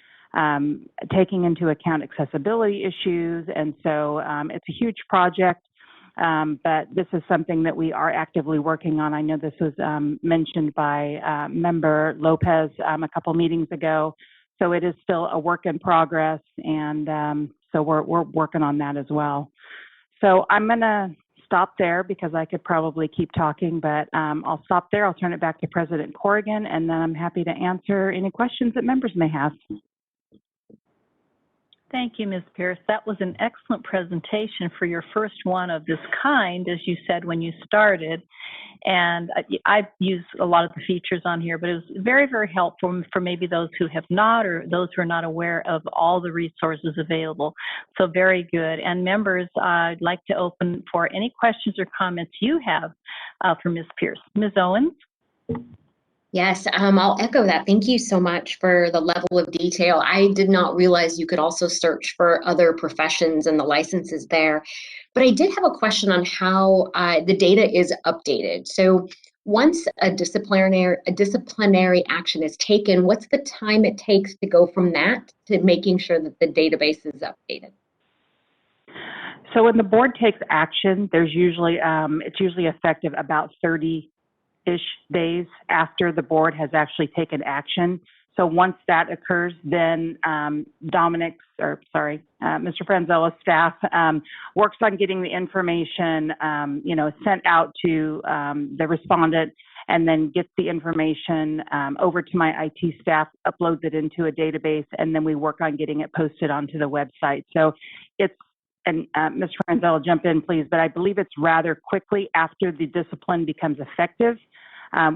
taking into account accessibility issues. And so it's a huge project, but this is something that we are actively working on. I know this was mentioned by Member Lopez a couple meetings ago. So it is still a work in progress, and so we're working on that as well. So I'm going to stop there because I could probably keep talking, but I'll stop there. I'll turn it back to President Corrigan, and then I'm happy to answer any questions that members may have. Thank you, Ms. Pierce. That was an excellent presentation for your first one of this kind, as you said when you started. And I've used a lot of the features on here, but it was very, very helpful for maybe those who have not or those who are not aware of all the resources available. So very good. And members, I'd like to open for any questions or comments you have for Ms. Pierce. Ms. Owens? Yes, I'll echo that. Thank you so much for the level of detail. I did not realize you could also search for other professions and the licenses there. But I did have a question on how the data is updated. So once a disciplinary action is taken, what's the time it takes to go from that to making sure that the database is updated? So when the board takes action, there's usually it's usually effective about 30-ish days after the board has actually taken action. So once that occurs, then Mr. Franzella's staff works on getting the information, sent out to the respondent, and then gets the information over to my IT staff, uploads it into a database, and then we work on getting it posted onto the website. So it's, and Mr. Franzella, jump in, please, but I believe it's rather quickly after the discipline becomes effective.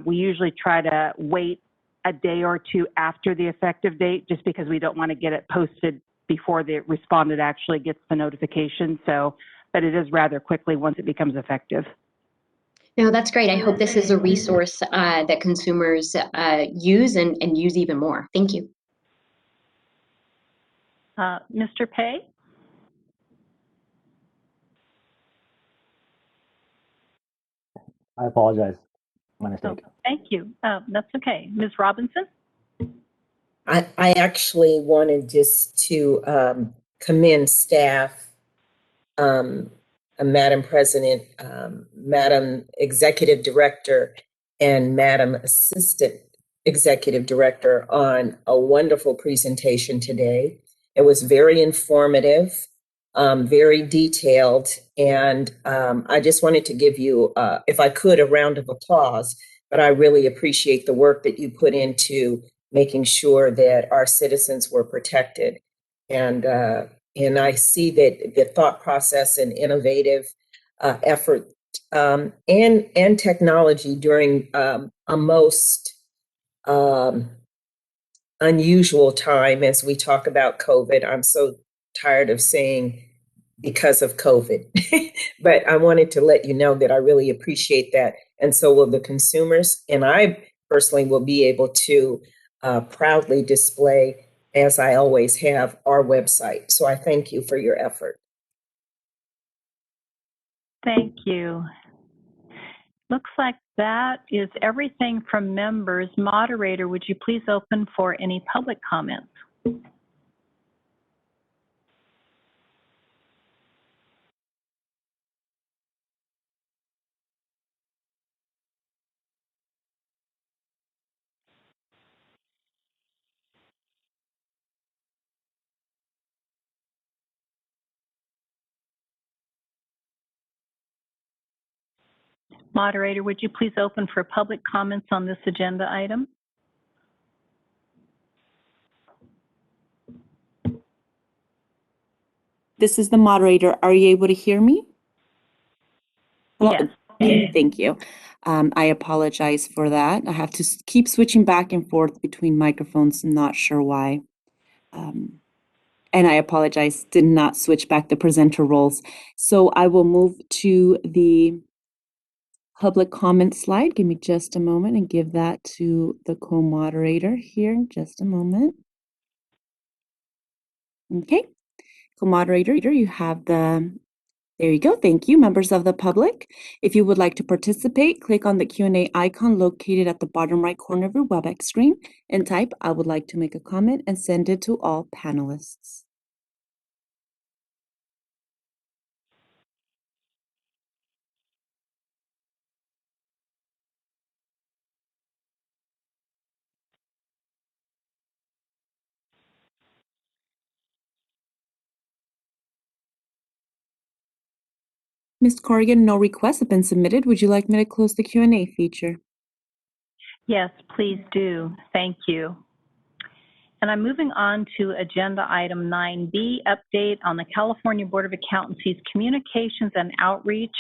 We usually try to wait a day or two after the effective date, just because we don't want to get it posted before the respondent actually gets the notification. So, but it is rather quickly once it becomes effective. No, that's great. I hope this is a resource that consumers use and use even more. Thank you. Mr. Pei? I apologize. My mistake. Thank you. That's okay. Ms. Robinson? I actually wanted just to commend staff, Madam President, Madam Executive Director, and Madam Assistant Executive Director on a wonderful presentation today. It was very informative, very detailed, and I just wanted to give you, if I could, a round of applause, but I really appreciate the work that you put into making sure that our citizens were protected. And I see that the thought process and innovative effort and technology during a most unusual time as we talk about COVID. I'm so tired of saying because of COVID, but I wanted to let you know that I really appreciate that. And so will the consumers. And I personally will be able to proudly display, as I always have, our website. So I thank you for your effort. Thank you. Looks like that is everything from members. Moderator, would you please open for any public comments? Moderator, would you please open for public comments on this agenda item? This is the moderator. Are you able to hear me? Hello? Yes. Okay, thank you. I apologize for that. I have to keep switching back and forth between microphones. I'm not sure why. And I apologize, did not switch back the presenter roles. So I will move to the public comment slide. Give me just a moment and give that to the co-moderator here in just a moment. Okay, co-moderator, you have there you go. Thank you, members of the public. If you would like to participate, click on the Q&A icon located at the bottom right corner of your WebEx screen and type, "I would like to make a comment," and send it to all panelists. Ms. Corrigan, no requests have been submitted. Would you like me to close the Q&A feature? Yes, please do. Thank you. And I'm moving on to agenda item 9B, update on the California Board of Accountancy's communications and outreach.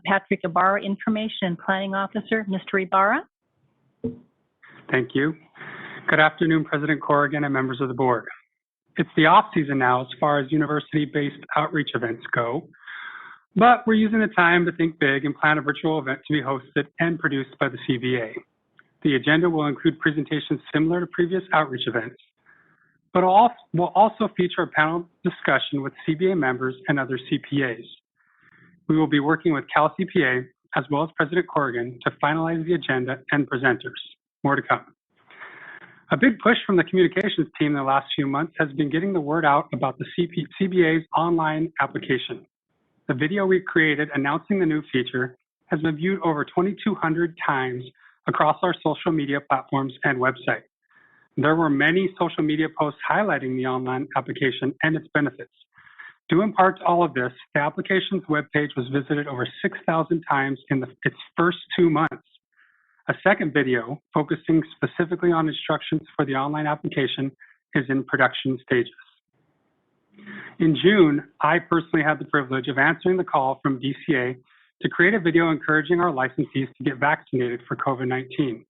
Patrick Ibarra, Information and Planning Officer. Mr. Ibarra. Thank you. Good afternoon, President Corrigan and members of the board. It's the off-season now as far as university-based outreach events go, but we're using the time to think big and plan a virtual event to be hosted and produced by the CBA. The agenda will include presentations similar to previous outreach events, but will also feature a panel discussion with CBA members and other CPAs. We will be working with Cal CPA as well as President Corrigan to finalize the agenda and presenters. More to come. A big push from the communications team in the last few months has been getting the word out about the CBA's online application. The video we created announcing the new feature has been viewed over 2,200 times across our social media platforms and website. There were many social media posts highlighting the online application and its benefits. Due in part to all of this, the application's webpage was visited over 6,000 times in its first 2 months. A second video focusing specifically on instructions for the online application is in production stages. In June, I personally had the privilege of answering the call from DCA to create a video encouraging our licensees to get vaccinated for COVID-19.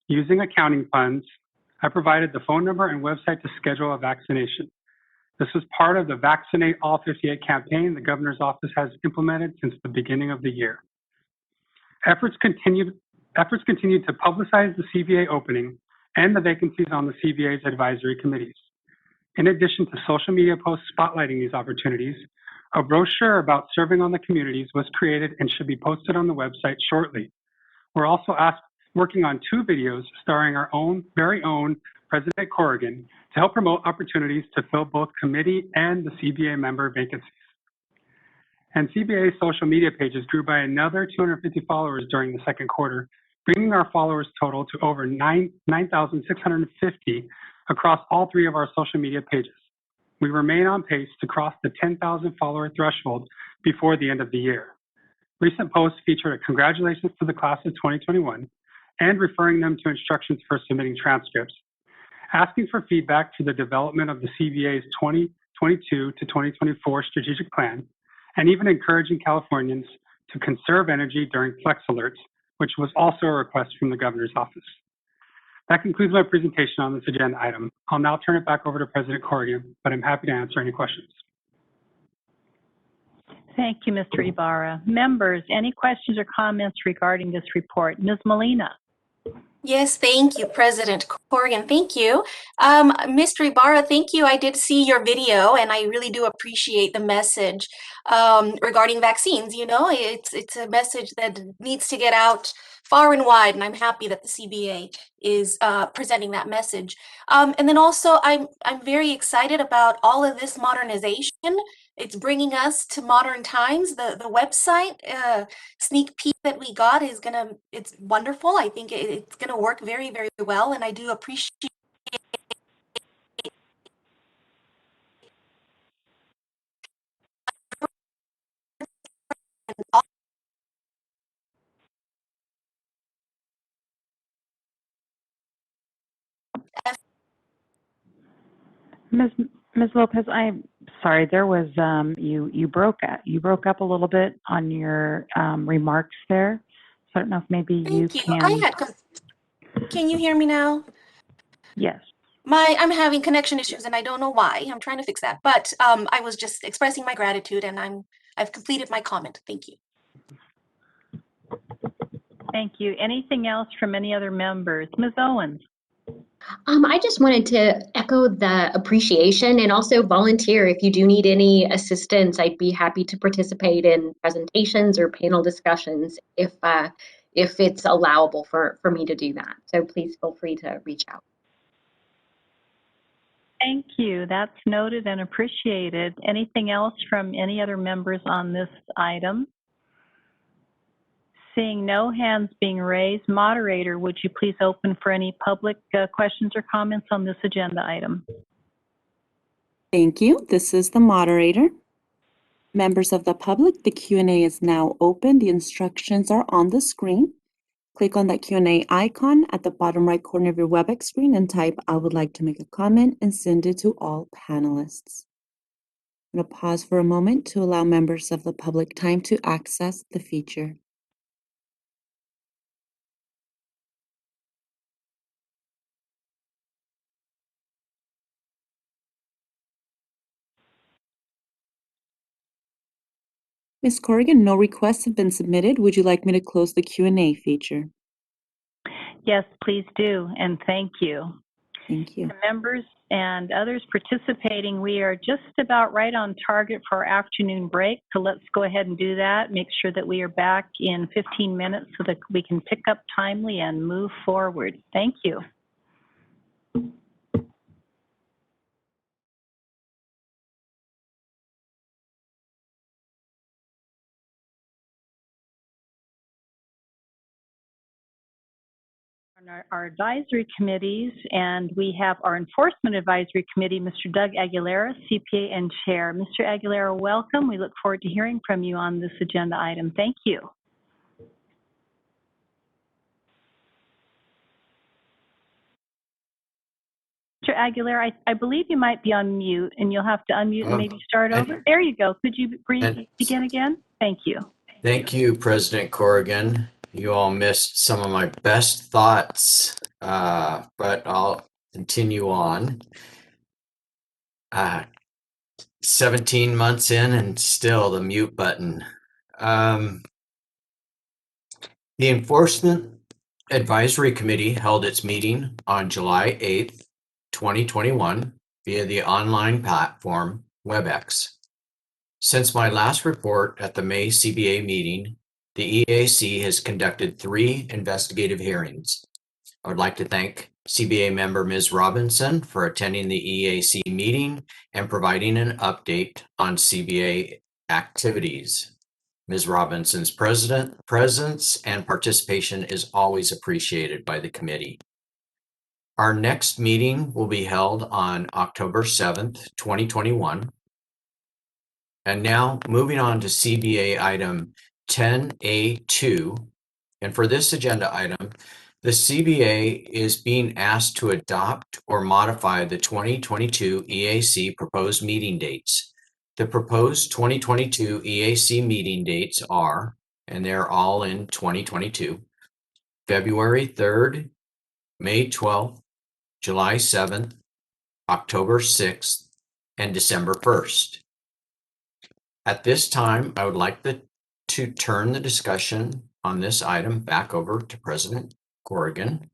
Using accounting funds, I provided the phone number and website to schedule a vaccination. This was part of the Vaccinate All 58 campaign the governor's office has implemented since the beginning of the year. Efforts continued to publicize the CBA opening and the vacancies on the CBA's advisory committees. In addition to social media posts spotlighting these opportunities, a brochure about serving on the communities was created and should be posted on the website shortly. We're also working on 2 videos starring our very own President Corrigan to help promote opportunities to fill both committee and the CBA member vacancies. And CBA's social media pages grew by another 250 followers during the second quarter, bringing our followers total to over 9,650 across all 3 of our social media pages. We remain on pace to cross the 10,000 follower threshold before the end of the year. Recent posts featured a congratulations to the class of 2021 and referring them to instructions for submitting transcripts, asking for feedback to the development of the CBA's 2022 to 2024 strategic plan, and even encouraging Californians to conserve energy during flex alerts, which was also a request from the governor's office. That concludes my presentation on this agenda item. I'll now turn it back over to President Corrigan, but I'm happy to answer any questions. Thank you, Mr. Ibarra. Members, any questions or comments regarding this report? Ms. Molina. Yes, thank you, President Corrigan. Thank you. Mr. Ibarra, thank you. I did see your video and I really do appreciate the message regarding vaccines. You know, it's a message that needs to get out far and wide, and I'm happy that the CBA is presenting that message. And then also, I'm very excited about all of this modernization. It's bringing us to modern times. The website sneak peek that we got it's wonderful. I think it's gonna work very, very well, and I do appreciate all Ms. Lopez, I'm sorry, there was, you broke up a little bit on your remarks there. So I don't know if maybe you Thank you. can. Can you hear me now? Yes. I'm having connection issues and I don't know why. I'm trying to fix that. But I was just expressing my gratitude and I've completed my comment. Thank you. Thank you. Anything else from any other members? Ms. Owens. I just wanted to echo the appreciation and also volunteer. If you do need any assistance, I'd be happy to participate in presentations or panel discussions if it's allowable for me to do that. So please feel free to reach out. Thank you. That's noted and appreciated. Anything else from any other members on this item? Seeing no hands being raised, moderator, would you please open for any public questions or comments on this agenda item? Thank you. This is the moderator. Members of the public, the Q&A is now open. The instructions are on the screen. click on that Q&A icon at the bottom right corner of your WebEx screen and type, "I would like to make a comment," and send it to all panelists. I'm going to pause for a moment to allow members of the public time to access the feature. Ms. Corrigan, no requests have been submitted. Would you like me to close the Q&A feature? Yes, please do, and thank you. Thank you. To members and others participating, we are just about right on target for our afternoon break, so let's go ahead and do that. Make sure that we are back in 15 minutes so that we can pick up timely and move forward. Thank you. Our advisory committees, and we have our Enforcement Advisory Committee, Mr. Doug Aguilera, CPA and Chair. Mr. Aguilera, welcome. We look forward to hearing from you on this agenda item. Thank you. Mr. Aguilera, I believe you might be on mute, and you'll have to unmute and maybe start over. There you go. Could you begin again? Thank you. Thank you, President Corrigan. You all missed some of my best thoughts, but I'll continue on. 17 months in and still the mute button. The Enforcement Advisory Committee held its meeting on July 8th, 2021 via the online platform WebEx. Since my last report at the May CBA meeting, the EAC has conducted 3 investigative hearings. I would like to thank CBA member Ms. Robinson for attending the EAC meeting and providing an update on CBA activities. Ms. Robinson's presence and participation is always appreciated by the committee. Our next meeting will be held on October 7th, 2021. And now moving on to CBA item 10A2. And for this agenda item, the CBA is being asked to adopt or modify the 2022 EAC proposed meeting dates. The proposed 2022 EAC meeting dates are, and they're all in 2022, February 3rd, May 12th, July 7th, October 6th, and December 1st. At this time, I would like to turn the discussion on this item back over to President Corrigan,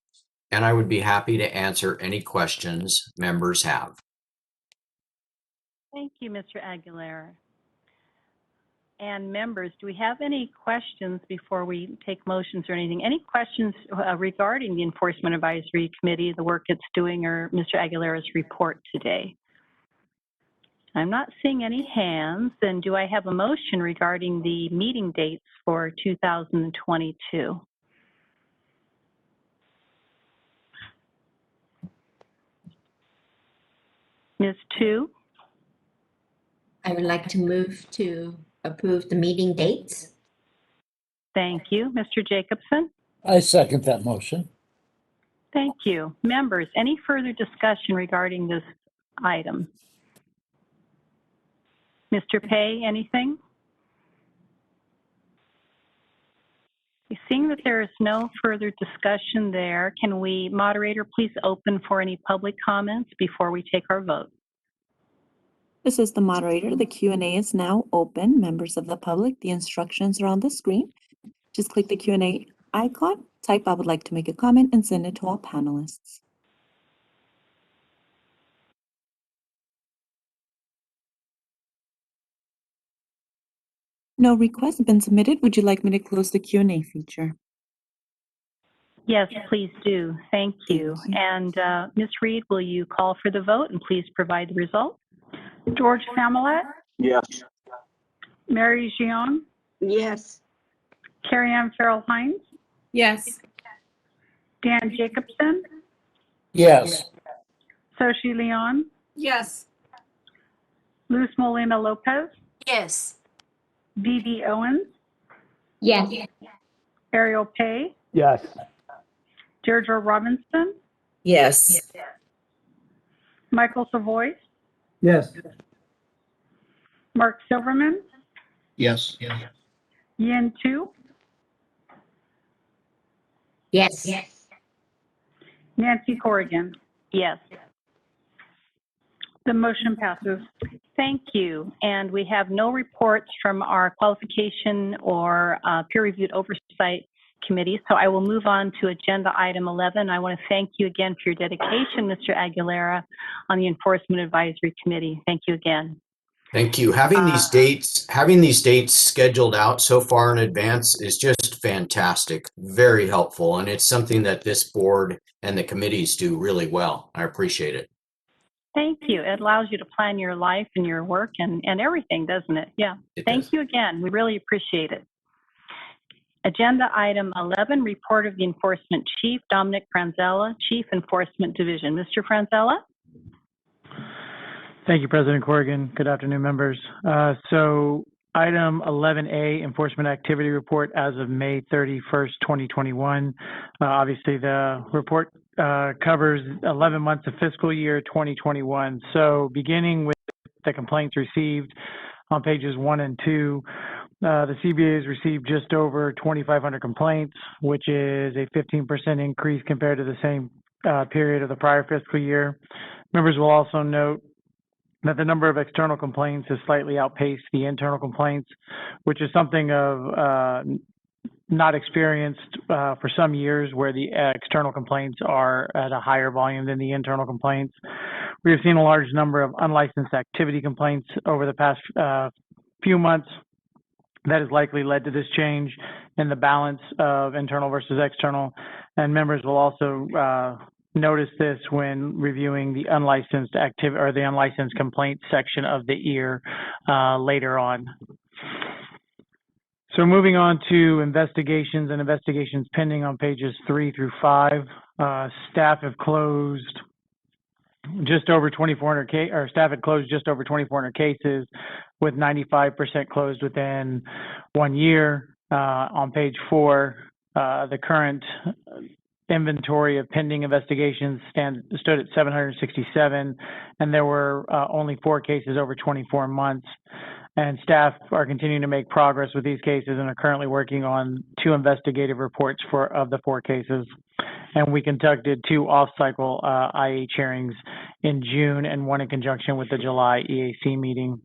and I would be happy to answer any questions members have. Thank you, Mr. Aguilera. And members, do we have any questions before we take motions or anything? Any questions regarding the Enforcement Advisory Committee, the work it's doing, or Mr. Aguilera's report today? I'm not seeing any hands. Then do I have a motion regarding the meeting dates for 2022? Ms. Tu? I would like to move to approve the meeting dates. Thank you. Mr. Jacobson? I second that motion. Thank you. Members, any further discussion regarding this item? Mr. Pei, anything? Seeing that there is no further discussion there, can we, moderator, please open for any public comments before we take our vote? This is the moderator. The Q&A is now open. Members of the public, the instructions are on the screen. Just click the Q&A icon, type "I would like to make a comment," and send it to all panelists. No requests have been submitted. Would you like me to close the Q&A feature? Yes, please do. Thank you. And Ms. Reed, will you call for the vote and please provide the result? George Samalet, Yes. Mary Jiang, Yes. Carrie Ann Farrell-Hines, Yes. Dan Jacobson, Yes. Soshi Leon, Yes. Luz Molina Lopez, Yes. Dee Dee Owens, Yes. Ariel Pei, Yes. Deirdre Robinson, Yes. Michael Savoy, Yes. Mark Silverman, Yes. Yin Tu, Yes. Nancy Corrigan. Yes. The motion passes. Thank you. And we have no reports from our qualification or peer-reviewed oversight committee. So I will move on to agenda item 11. I want to thank you again for your dedication, Mr. Aguilera, on the Enforcement Advisory Committee. Thank you again. Thank you. Having these dates scheduled out so far in advance is just fantastic, very helpful, and it's something that this board and the committees do really well. I appreciate it. Thank you. It allows you to plan your life and your work and everything, doesn't it? Yeah. Thank you again. We really appreciate it. Agenda item 11, report of the Enforcement Chief, Dominic Franzella, Chief Enforcement Division. Mr. Franzella? Thank you, President Corrigan. Good afternoon, members. So item 11A, Enforcement Activity Report as of May 31st, 2021. Obviously, the report covers 11 months of fiscal year 2021. So beginning with the complaints received on pages 1 and 2, the CBA has received just over 2,500 complaints, which is a 15% increase compared to the same period of the prior fiscal year. Members will also note that the number of external complaints has slightly outpaced the internal complaints, which is something of not experienced for some years, where the external complaints are at a higher volume than the internal complaints. We have seen a large number of unlicensed activity complaints over the past few months. That has likely led to this change in the balance of internal versus external, and members will also notice this when reviewing the unlicensed activity or the unlicensed complaint section of the EAR later on. So moving on to investigations and investigations pending on pages 3 through 5, staff have closed just over 2,400 or staff had closed just over 2,400 cases, with 95% closed within 1 year. On page 4, the current inventory of pending investigations stood at 767, and there were only 4 cases over 24 months. And staff are continuing to make progress with these cases and are currently working on 2 investigative reports of the 4 cases. And we conducted 2 off-cycle IH hearings in June and 1 in conjunction with the July EAC meeting.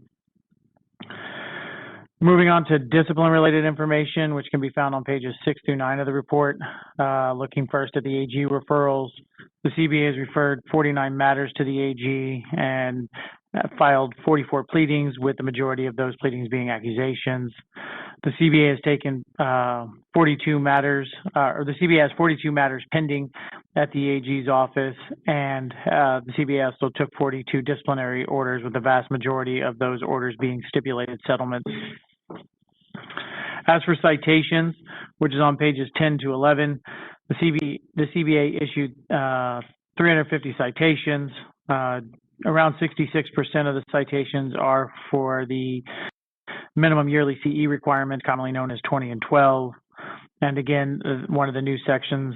Moving on to discipline-related information, which can be found on pages 6 through 9 of the report. Looking first at the AG referrals, the CBA has referred 49 matters to the AG and filed 44 pleadings, with the majority of those pleadings being accusations. The CBA has taken 42 matters, or the CBA has 42 matters pending at the AG's office, and the CBA also took 42 disciplinary orders, with the vast majority of those orders being stipulated settlements. As for citations, which is on pages 10 to 11, the CBA issued 350 citations. Around 66% of the citations are for the minimum yearly CE requirement, commonly known as 20 and 12. And again, one of the new sections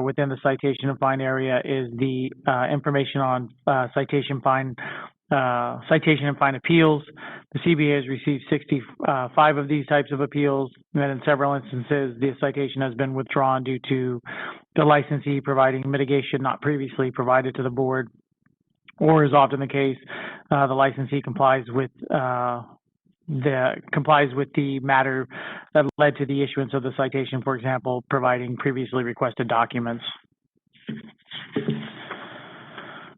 within the citation and fine area is the information on citation and fine appeals. The CBA has received 65 of these types of appeals, and in several instances, the citation has been withdrawn due to the licensee providing mitigation not previously provided to the board, or is often the case, the licensee complies with the matter that led to the issuance of the citation, for example, providing previously requested documents.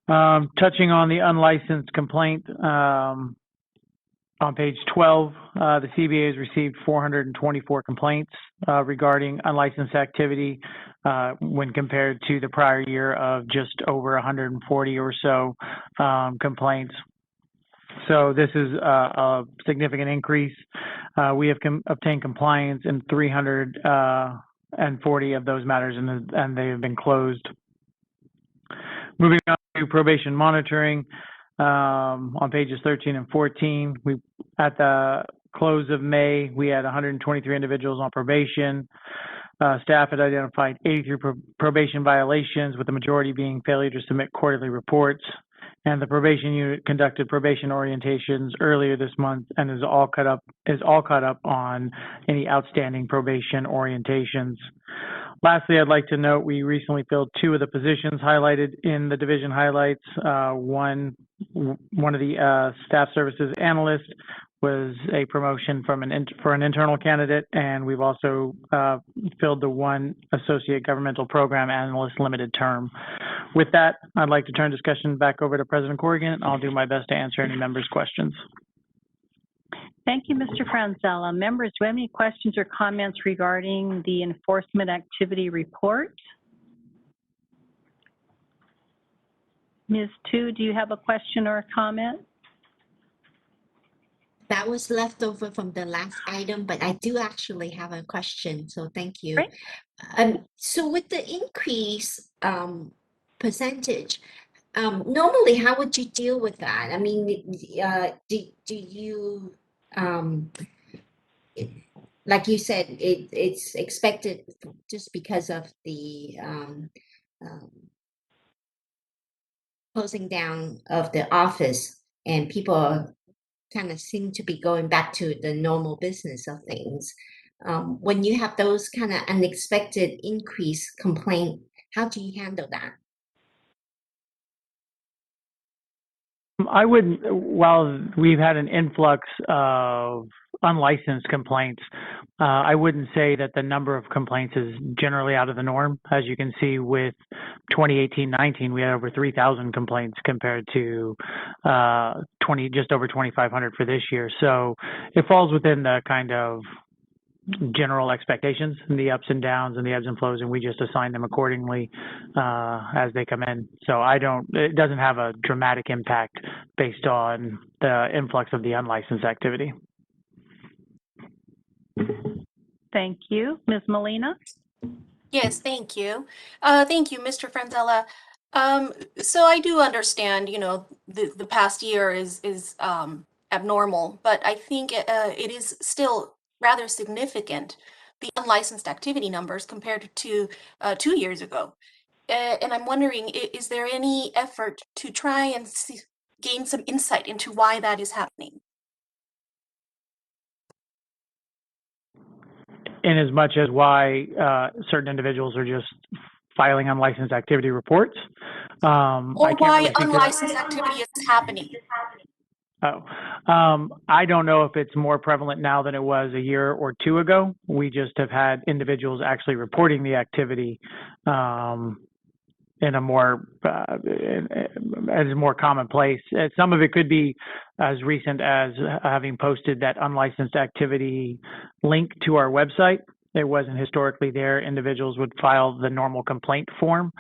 Touching on the unlicensed complaint, on page 12, the CBA has received 424 complaints regarding unlicensed activity when compared to the prior year of just over 140 or so complaints. So this is a significant increase. We have obtained compliance in 340 of those matters, and they have been closed. Moving on to probation monitoring, on pages 13 and 14, at the close of May, we had 123 individuals on probation. Staff had identified 83 probation violations, with the majority being failure to submit quarterly reports. And the probation unit conducted probation orientations earlier this month and is all caught up on any outstanding probation orientations. Lastly, I'd like to note we recently filled 2 of the positions highlighted in the division highlights. One of the staff services analyst was a promotion for an internal candidate, and we've also filled the 1 associate governmental program analyst limited term. With that, I'd like to turn discussion back over to President Corrigan. I'll do my best to answer any members' questions. Thank you, Mr. Franzella. Members, do you have any questions or comments regarding the enforcement activity report? Ms. Tu, do you have a question or a comment? That was left over from the last item, but I do actually have a question, so thank you. Great. So with the increase percentage, normally how would you deal with that? I mean, do you, like you said, it's expected just because of the closing down of the office, and people are kind of seem to be going back to the normal business of things. When you have those kind of unexpected increase complaint, how do you handle that? I would, while we've had an influx of unlicensed complaints, I wouldn't say that the number of complaints is generally out of the norm. As you can see with 2018-19, we had over 3,000 complaints compared to just over 2,500 for this year. So it falls within the kind of general expectations and the ups and downs and the ebbs and flows, and we just assign them accordingly as they come in. So it doesn't have a dramatic impact based on the influx of the unlicensed activity. Thank you. Ms. Molina? Yes, thank you. Thank you, Mr. Franzella. So I do understand, the past year is abnormal, but I think it is still rather significant, the unlicensed activity numbers compared to 2 years ago. And I'm wondering, is there any effort to try and gain some insight into why that is happening? In as much as why certain individuals are just filing unlicensed activity reports. Or why unlicensed activity is happening. I don't know if it's more prevalent now than it was a year or 2 ago. We just have had individuals actually reporting the activity in a more as more commonplace. Some of it could be as recent as having posted that unlicensed activity link to our website. It wasn't historically there. Individuals would file the normal complaint form.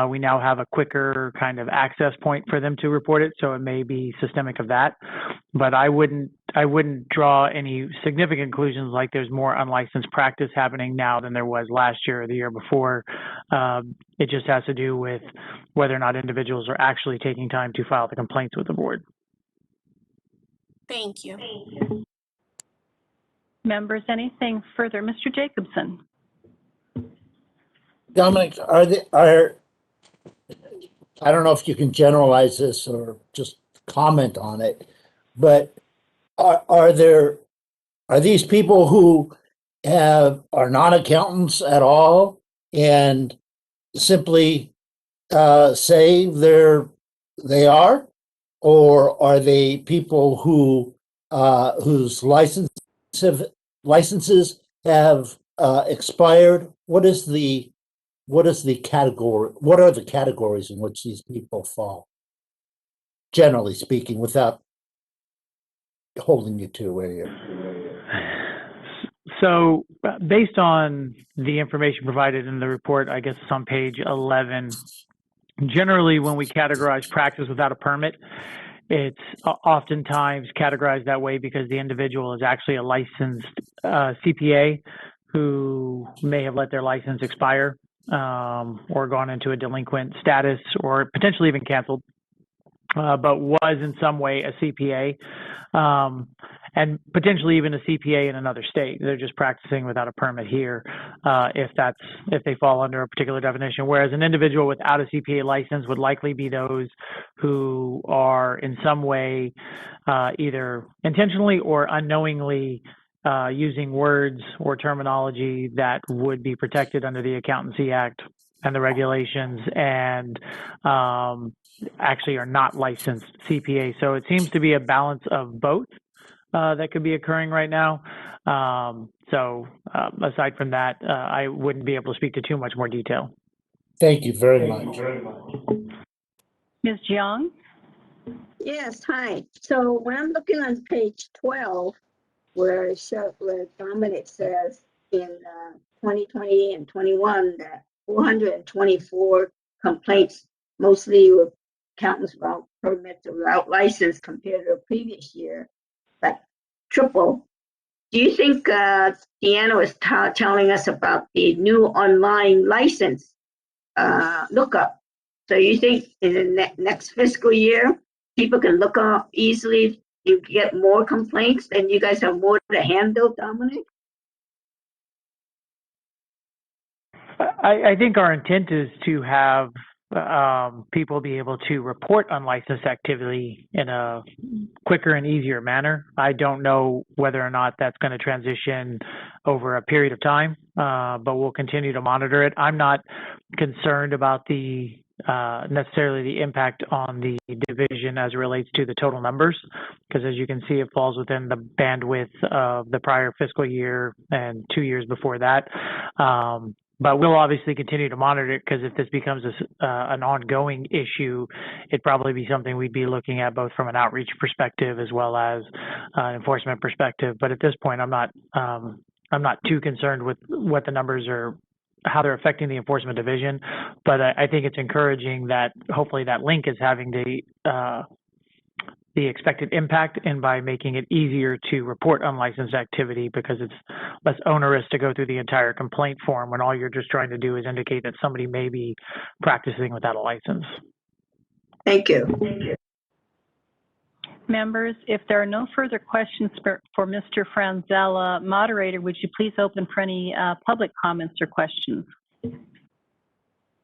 We now have a quicker kind of access point for them to report it, so it may be systemic of that. But I wouldn't draw any significant conclusions like there's more unlicensed practice happening now than there was last year or the year before. It just has to do with whether or not individuals are actually taking time to file the complaints with the board. Thank you. Members, anything further? Mr. Jacobson? Dominic, I don't know if you can generalize this or just comment on it, but are these people who are not accountants at all and simply say they are, or are they people whose licenses have expired? What is the category? What are the categories in which these people fall? Generally speaking, without holding you to where you're. So based on the information provided in the report, I guess it's on page 11, generally when we categorize practice without a permit, it's oftentimes categorized that way because the individual is actually a licensed CPA who may have let their license expire or gone into a delinquent status or potentially even canceled. but was in some way a CPA, and potentially even a CPA in another state. They're just practicing without a permit here, if they fall under a particular definition. Whereas an individual without a CPA license would likely be those who are in some way either intentionally or unknowingly using words or terminology that would be protected under the Accountancy Act and the regulations, and actually are not licensed CPA. So it seems to be a balance of both that could be occurring right now. Aside from that, I wouldn't be able to speak to too much more detail. Thank you very much. Ms. Jiang? Yes, hi. So when I'm looking on page 12, where Dominic says in 2020 and 21 that 424 complaints, mostly with accountants without permits or without license compared to the previous year, like triple. Do you think Deanna was telling us about the new online license lookup? So you think in the next fiscal year, people can look up easily, you get more complaints, and you guys have more to handle, Dominic? I think our intent is to have people be able to report unlicensed activity in a quicker and easier manner. I don't know whether or not that's going to transition over a period of time, but we'll continue to monitor it. I'm not concerned about necessarily the impact on the division as it relates to the total numbers, because as you can see, it falls within the bandwidth of the prior fiscal year and 2 years before that. But we'll obviously continue to monitor it, because if this becomes an ongoing issue, it'd probably be something we'd be looking at both from an outreach perspective as well as an enforcement perspective. But at this point, I'm not too concerned with what the numbers are, how they're affecting the enforcement division. But I think it's encouraging that hopefully that link is having the expected impact, and by making it easier to report unlicensed activity, because it's less onerous to go through the entire complaint form when all you're just trying to do is indicate that somebody may be practicing without a license. Thank you. Members, if there are no further questions for Mr. Franzella, moderator, would you please open for any public comments or questions?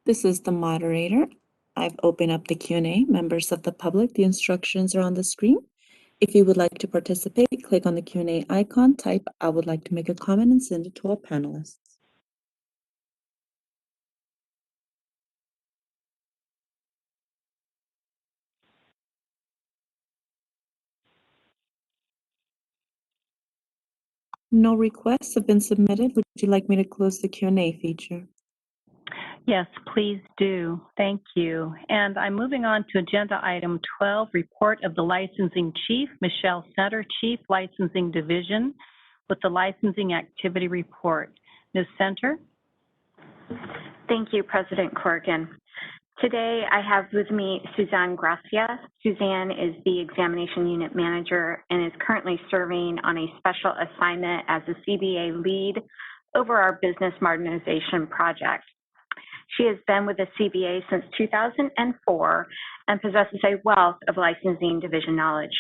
This is the moderator. I've opened up the Q&A. Members of the public, the instructions are on the screen. If you would like to participate, click on the Q&A icon, type "I would like to make a comment," and send it to all panelists. No requests have been submitted. Would you like me to close the Q&A feature? Yes, please do. Thank you. And I'm moving on to agenda item 12, report of the licensing chief, Michelle Center, Chief Licensing Division, with the licensing activity report. Ms. Center? Thank you, President Corrigan. Today, I have with me Suzanne Gracia. Suzanne is the examination unit manager and is currently serving on a special assignment as a CBA lead over our business modernization project. She has been with the CBA since 2004 and possesses a wealth of licensing division knowledge.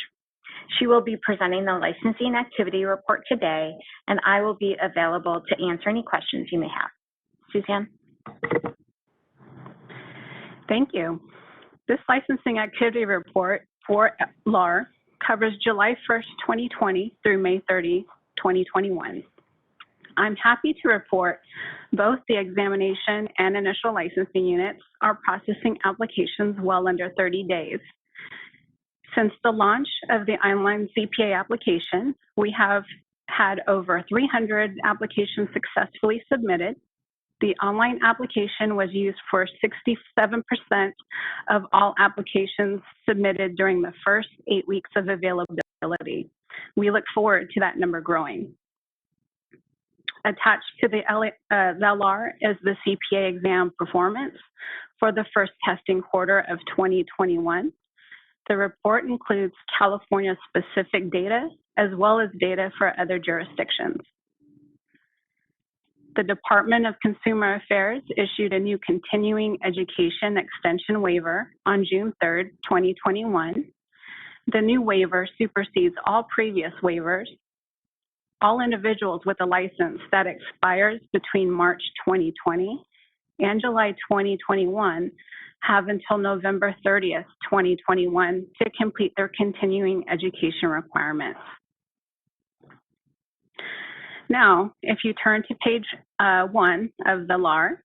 She will be presenting the licensing activity report today, and I will be available to answer any questions you may have. Suzanne? Thank you. This licensing activity report for LAR covers July 1st, 2020 through May 30, 2021. I'm happy to report both the examination and initial licensing units are processing applications well under 30 days. Since the launch of the online CPA application, we have had over 300 applications successfully submitted. The online application was used for 67% of all applications submitted during the first 8 weeks of availability. We look forward to that number growing. Attached to the LR is the CPA exam performance for the first testing quarter of 2021. The report includes California-specific data as well as data for other jurisdictions. The Department of Consumer Affairs issued a new continuing education extension waiver on June 3rd, 2021. The new waiver supersedes all previous waivers. All individuals with a license that expires between March 2020 and July 2021 have until November 30th, 2021 to complete their continuing education requirements. Now, if you turn to page 1 of the LAR,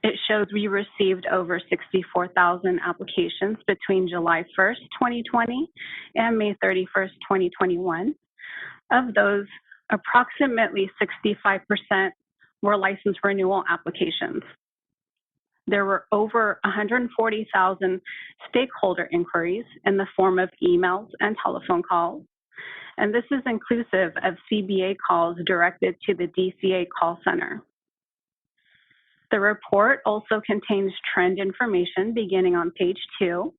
it shows we received over 64,000 applications between July 1st, 2020 and May 31st, 2021. Of those, approximately 65% were license renewal applications. There were over 140,000 stakeholder inquiries in the form of emails and telephone calls, and this is inclusive of CBA calls directed to the DCA call center. The report also contains trend information beginning on page 2.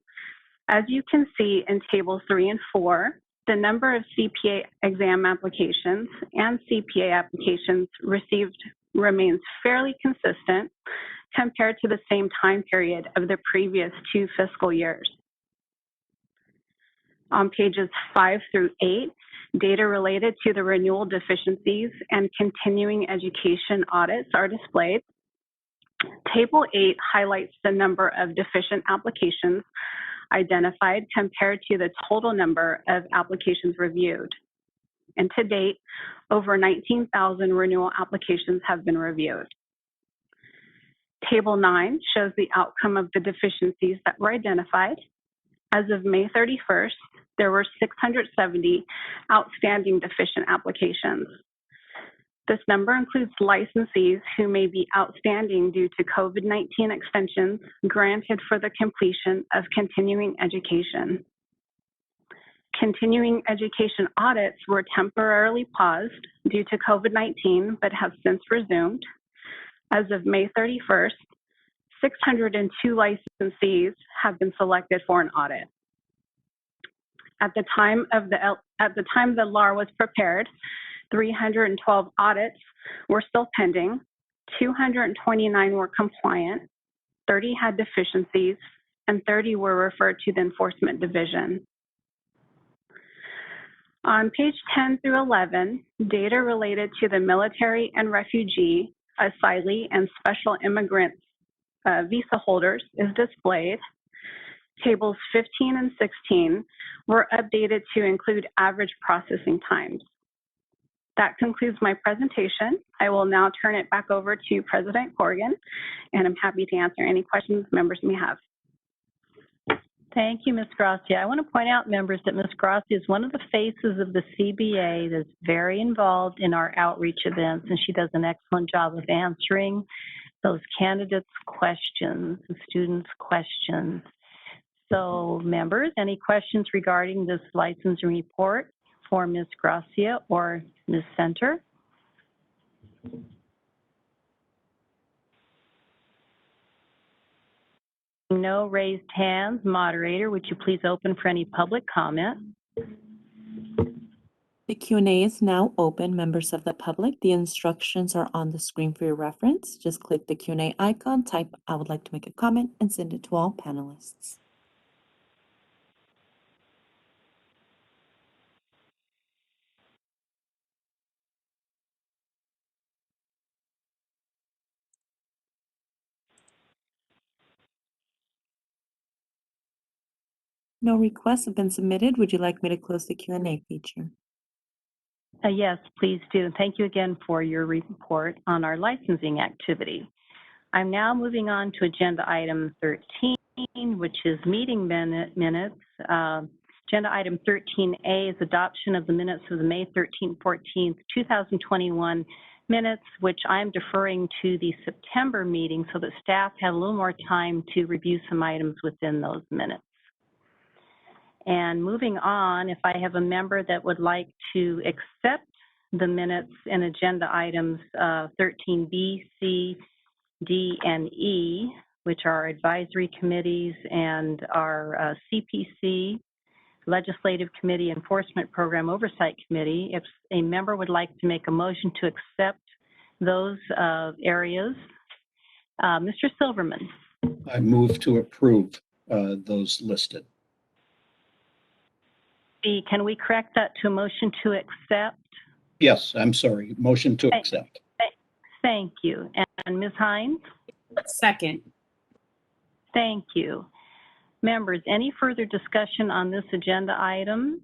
As you can see in tables 3 and 4, the number of CPA exam applications and CPA applications received remains fairly consistent compared to the same time period of the previous 2 fiscal years. On pages 5 through 8, data related to the renewal deficiencies and continuing education audits are displayed. Table 8 highlights the number of deficient applications identified compared to the total number of applications reviewed. And to date, over 19,000 renewal applications have been reviewed. Table 9 shows the outcome of the deficiencies that were identified. As of May 31st, there were 670 outstanding deficient applications. This number includes licensees who may be outstanding due to COVID-19 extensions granted for the completion of continuing education. Continuing education audits were temporarily paused due to COVID-19, but have since resumed. As of May 31st, 602 licensees have been selected for an audit. At the time the LAR was prepared, 312 audits were still pending, 229 were compliant, 30 had deficiencies, and 30 were referred to the Enforcement Division. On page 10 through 11, data related to the military and refugee, asylee, and special immigrant visa holders is displayed. Tables 15 and 16 were updated to include average processing times. That concludes my presentation. I will now turn it back over to President Corrigan, and I'm happy to answer any questions members may have. Thank you, Ms. Gracia. I want to point out, members, that Ms. Gracia is one of the faces of the CBA that's very involved in our outreach events, and she does an excellent job of answering those candidates' questions, the students' questions. So, members, any questions regarding this licensing report for Ms. Gracia or Ms. Center? No raised hands. Moderator, would you please open for any public comment? The Q&A is now open, members of the public. The instructions are on the screen for your reference. Just click the Q&A icon, type "I would like to make a comment," and send it to all panelists. No requests have been submitted. Would you like me to close the Q&A feature? Yes, please do. Thank you again for your report on our licensing activity. I'm now moving on to agenda item 13, which is meeting minutes. Agenda item 13A is adoption of the minutes of the May 13th, 14th, 2021 minutes, which I'm deferring to the September meeting so that staff have a little more time to review some items within those minutes. And moving on, if I have a member that would like to accept the minutes in agenda items 13B, C, D, and E, which are advisory committees and our CPC, Legislative Committee Enforcement Program Oversight Committee, if a member would like to make a motion to accept those areas. Mr. Silverman. I move to approve those listed. Can we correct that to a motion to accept? Yes, I'm sorry. Motion to accept. Thank you. And Ms. Hines? Second. Thank you. Members, any further discussion on this agenda item?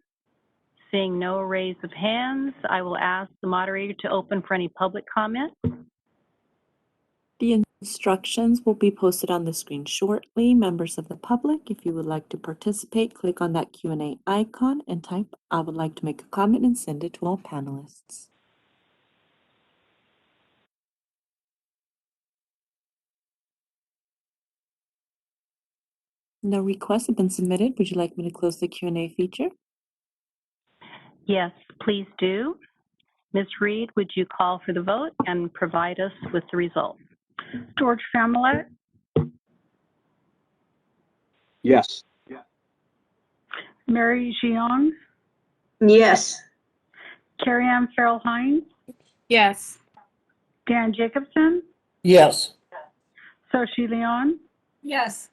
Seeing no raise of hands, I will ask the moderator to open for any public comment. The instructions will be posted on the screen shortly. Members of the public, if you would like to participate, click on that Q&A icon and type, "I would like to make a comment," and send it to all panelists. No requests have been submitted. Would you like me to close the Q&A feature? Yes, please do. Ms. Reed, would you call for the vote and provide us with the results? George Familet, Yes. Mary Jiang, Yes. Carrie Ann Farrell Hines, Yes. Dan Jacobson, Yes. Soshi Leon, Yes.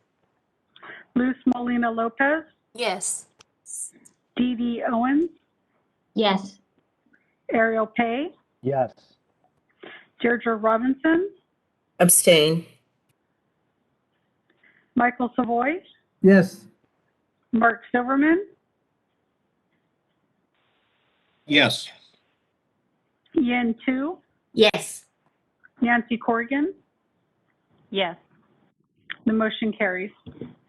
Luz Molina Lopez, Yes. Dee Dee Owens, Yes. Ariel Pay, Yes. Deirdre Robinson, Abstain. Michael Savoy, Yes. Mark Silverman, Yes. Yin Tu, Yes. Nancy Corrigan. Yes. The motion carries.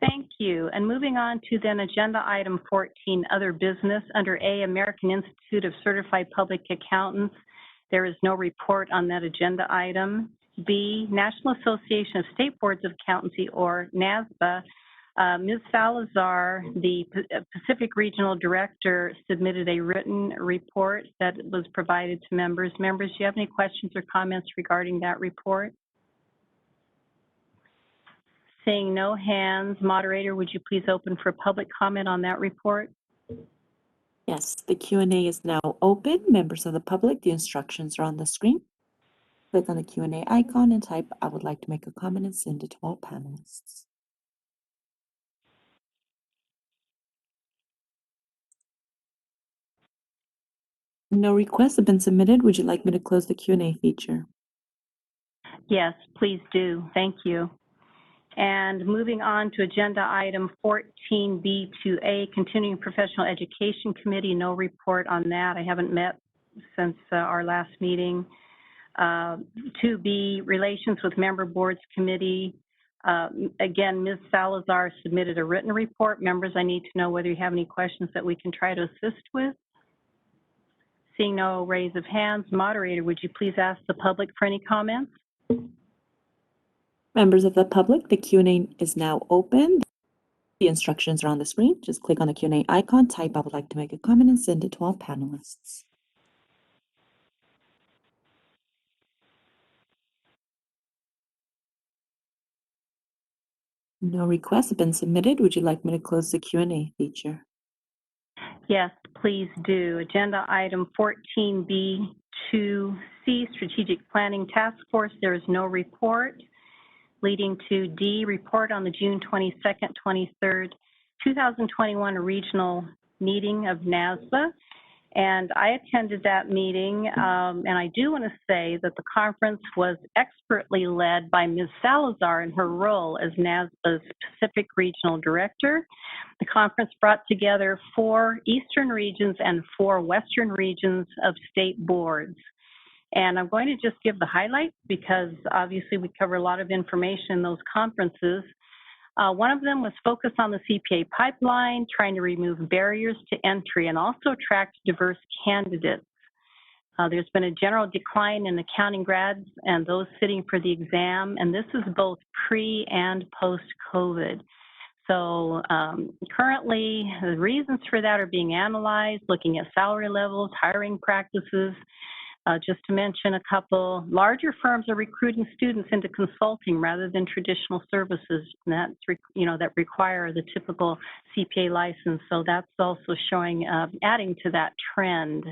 Thank you. And moving on to then agenda item 14, other business. Under A, American Institute of Certified Public Accountants. There is no report on that agenda item. B, National Association of State Boards of Accountancy, or NASBA. Ms. Salazar, the Pacific Regional Director, submitted a written report that was provided to members. Members, do you have any questions or comments regarding that report? Seeing no hands, moderator, would you please open for public comment on that report? Yes, the Q&A is now open. Members of the public, the instructions are on the screen. Click on the Q&A icon and type, "I would like to make a comment," and send it to all panelists. No requests have been submitted. Would you like me to close the Q&A feature? Yes, please do. Thank you. And moving on to agenda item 14B2A, Continuing Professional Education Committee, no report on that. I haven't met since our last meeting. 2B, Relations with Member Boards Committee. Again, Ms. Salazar submitted a written report. Members, I need to know whether you have any questions that we can try to assist with. Seeing no raise of hands, moderator, would you please ask the public for any comments? Members of the public, the Q&A is now open. The instructions are on the screen. Just click on the Q&A icon, type, "I would like to make a comment," and send it to all panelists. No requests have been submitted. Would you like me to close the Q&A feature? Yes, please do. Agenda item 14B2C, Strategic Planning Task Force. There is no report. Leading to D, report on the June 22nd, 23rd, 2021 regional meeting of NASBA. And I attended that meeting, and I do want to say that the conference was expertly led by Ms. Salazar in her role as NASBA's Pacific Regional Director. The conference brought together 4 Eastern regions and 4 Western regions of state boards. And I'm going to just give the highlights because obviously we cover a lot of information in those conferences. One of them was focused on the CPA pipeline, trying to remove barriers to entry and also attract diverse candidates. There's been a general decline in accounting grads and those sitting for the exam, and this is both pre and post-COVID. So currently, the reasons for that are being analyzed, looking at salary levels, hiring practices. Just to mention a couple, larger firms are recruiting students into consulting rather than traditional services, and that's, that require the typical CPA license. So that's also showing, adding to that trend.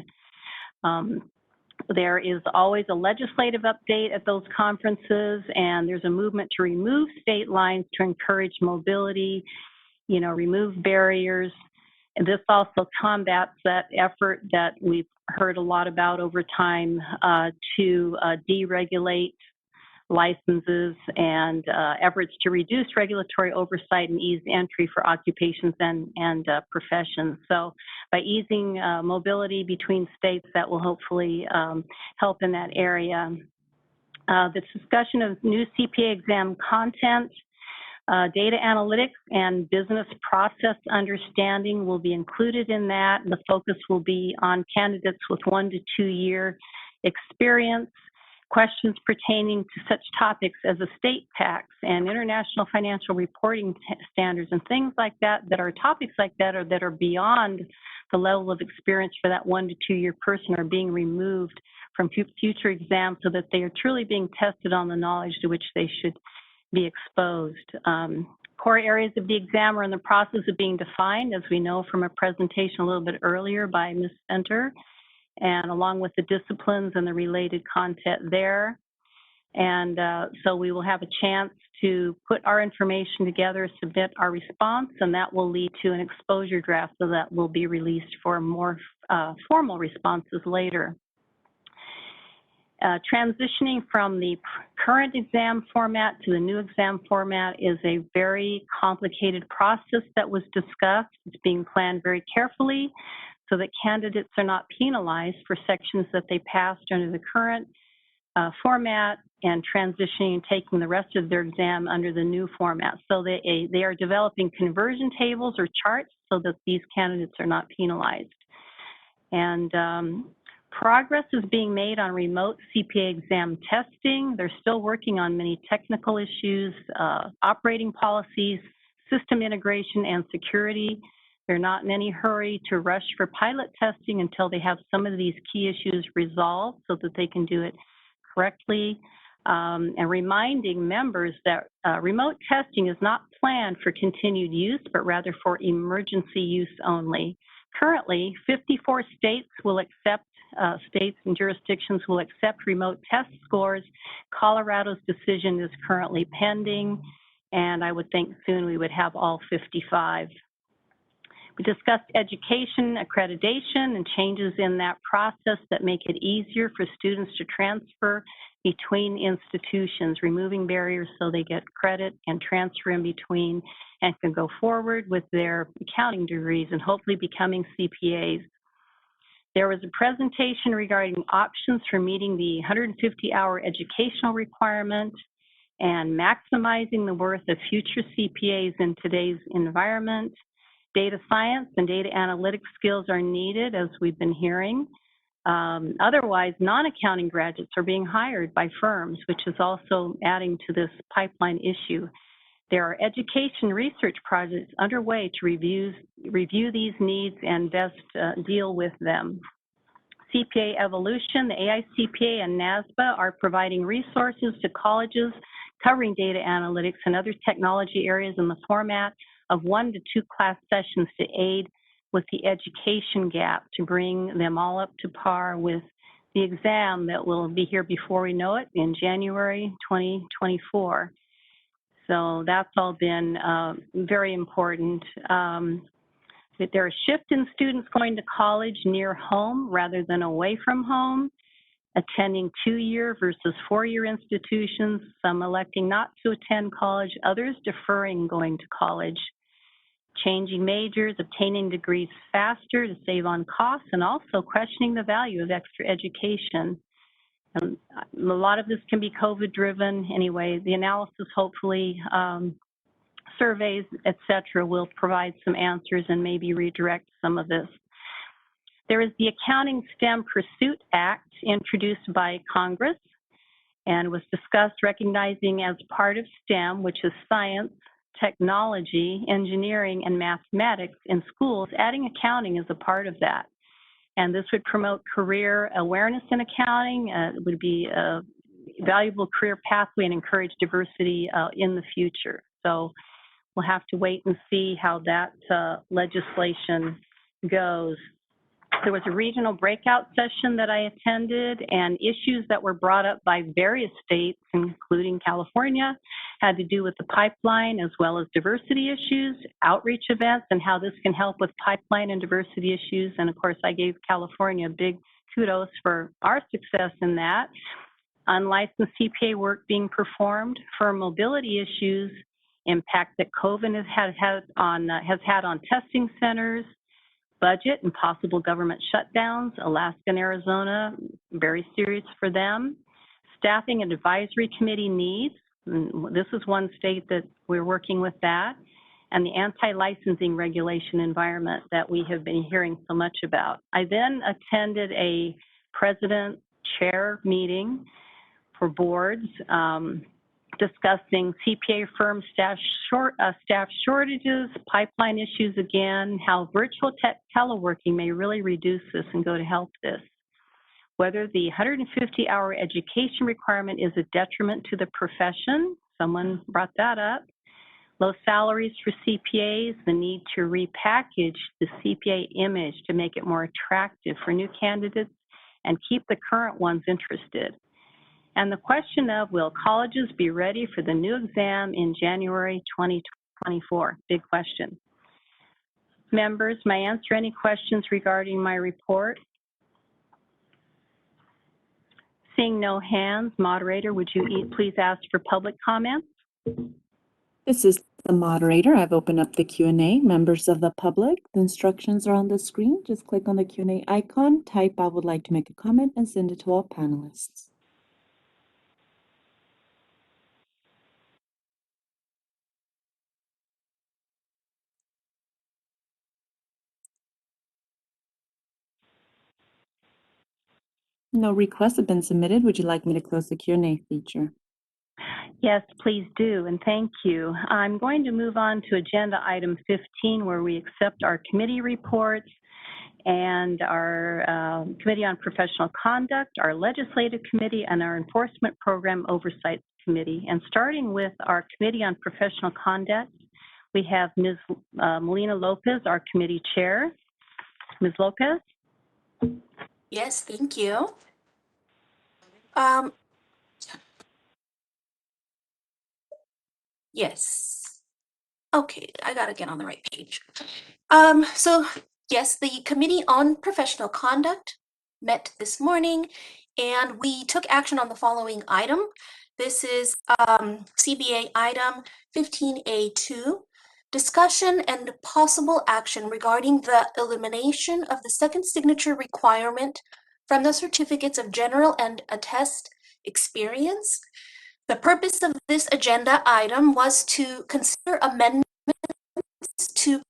There is always a legislative update at those conferences, and there's a movement to remove state lines to encourage mobility, remove barriers. And this also combats that effort that we've heard a lot about over time to deregulate licenses and efforts to reduce regulatory oversight and ease entry for occupations and professions. So by easing mobility between states, that will hopefully help in that area. The discussion of new CPA exam content, data analytics and business process understanding will be included in that. The focus will be on candidates with 1 to 2 year experience, questions pertaining to such topics as estate tax and international financial reporting standards and things like that, that are topics like that or that are beyond the level of experience for that 1 to 2 year person are being removed from future exams so that they are truly being tested on the knowledge to which they should be exposed. Core areas of the exam are in the process of being defined, as we know from a presentation a little bit earlier by Ms. Center, and along with the disciplines and the related content there. And so we will have a chance to put our information together, submit our response, and that will lead to an exposure draft, so that will be released for more formal responses later. Transitioning from the current exam format to the new exam format is a very complicated process that was discussed. It's being planned very carefully so that candidates are not penalized for sections that they passed under the current format and transitioning and taking the rest of their exam under the new format. So they are developing conversion tables or charts so that these candidates are not penalized. And progress is being made on remote CPA exam testing. They're still working on many technical issues, operating policies, system integration, and security. They're not in any hurry to rush for pilot testing until they have some of these key issues resolved so that they can do it correctly. And reminding members that remote testing is not planned for continued use, but rather for emergency use only. Currently, 54 states will accept, states and jurisdictions will accept remote test scores. Colorado's decision is currently pending, and I would think soon we would have all 55. We discussed education, accreditation, and changes in that process that make it easier for students to transfer between institutions, removing barriers so they get credit and transfer in between and can go forward with their accounting degrees and hopefully becoming CPAs. There was a presentation regarding options for meeting the 150-hour educational requirement and maximizing the worth of future CPAs in today's environment. Data science and data analytics skills are needed, as we've been hearing. Otherwise, non-accounting graduates are being hired by firms, which is also adding to this pipeline issue. There are education research projects underway to review these needs and best deal with them. CPA Evolution, the AICPA and NASBA are providing resources to colleges covering data analytics and other technology areas in the format of 1 to 2 class sessions to aid with the education gap, to bring them all up to par with the exam that will be here before we know it in January 2024. So that's all been very important. That there is a shift in students going to college near home rather than away from home, attending 2-year versus 4-year institutions, some electing not to attend college, others deferring going to college, changing majors, obtaining degrees faster to save on costs, and also questioning the value of extra education. A lot of this can be COVID-driven. Anyway, the analysis, hopefully, surveys, et cetera, will provide some answers and maybe redirect some of this. There is the Accounting STEM Pursuit Act introduced by Congress and was discussed recognizing as part of STEM, which is science, technology, engineering, and mathematics in schools, adding accounting as a part of that. And this would promote career awareness in accounting. It would be a valuable career pathway and encourage diversity in the future. So we'll have to wait and see how that legislation goes. There was a regional breakout session that I attended, and issues that were brought up by various states, including California, had to do with the pipeline as well as diversity issues, outreach events, and how this can help with pipeline and diversity issues. And of course, I gave California big kudos for our success in that. Unlicensed CPA work being performed for mobility issues, impact that COVID has had on testing centers, budget and possible government shutdowns. Alaska and Arizona, very serious for them. Staffing and advisory committee needs. This is one state that we're working with that. And the anti-licensing regulation environment that we have been hearing so much about. I then attended a president-chair meeting for boards discussing CPA firm staff shortages, pipeline issues again, how virtual teleworking may really reduce this and go to help this. Whether the 150-hour education requirement is a detriment to the profession, someone brought that up. Low salaries for CPAs, the need to repackage the CPA image to make it more attractive for new candidates and keep the current ones interested. And the question of, will colleges be ready for the new exam in January 2024? Big question. Members, may I answer any questions regarding my report? Seeing no hands, moderator, would you please ask for public comments? This is the moderator. I've opened up the Q&A. Members of the public, the instructions are on the screen. Just click on the Q&A icon, type I would like to make a comment, and send it to all panelists. No requests have been submitted. Would you like me to close the Q&A feature? Yes, please do, and thank you. I'm going to move on to agenda item 15, where we accept our committee reports and our Committee on Professional Conduct, our Legislative Committee, and our Enforcement Program Oversight Committee. And starting with our Committee on Professional Conduct, we have Ms. Melina Lopez, our committee chair. Ms. Lopez? Yes, thank you. Yes. Okay, I gotta get on the right page. So yes, the Committee on Professional Conduct met this morning, and we took action on the following item. This is CBA item 15A2, discussion and possible action regarding the elimination of the second signature requirement from the certificates of general and attest experience. The purpose of this agenda item was to consider amendments to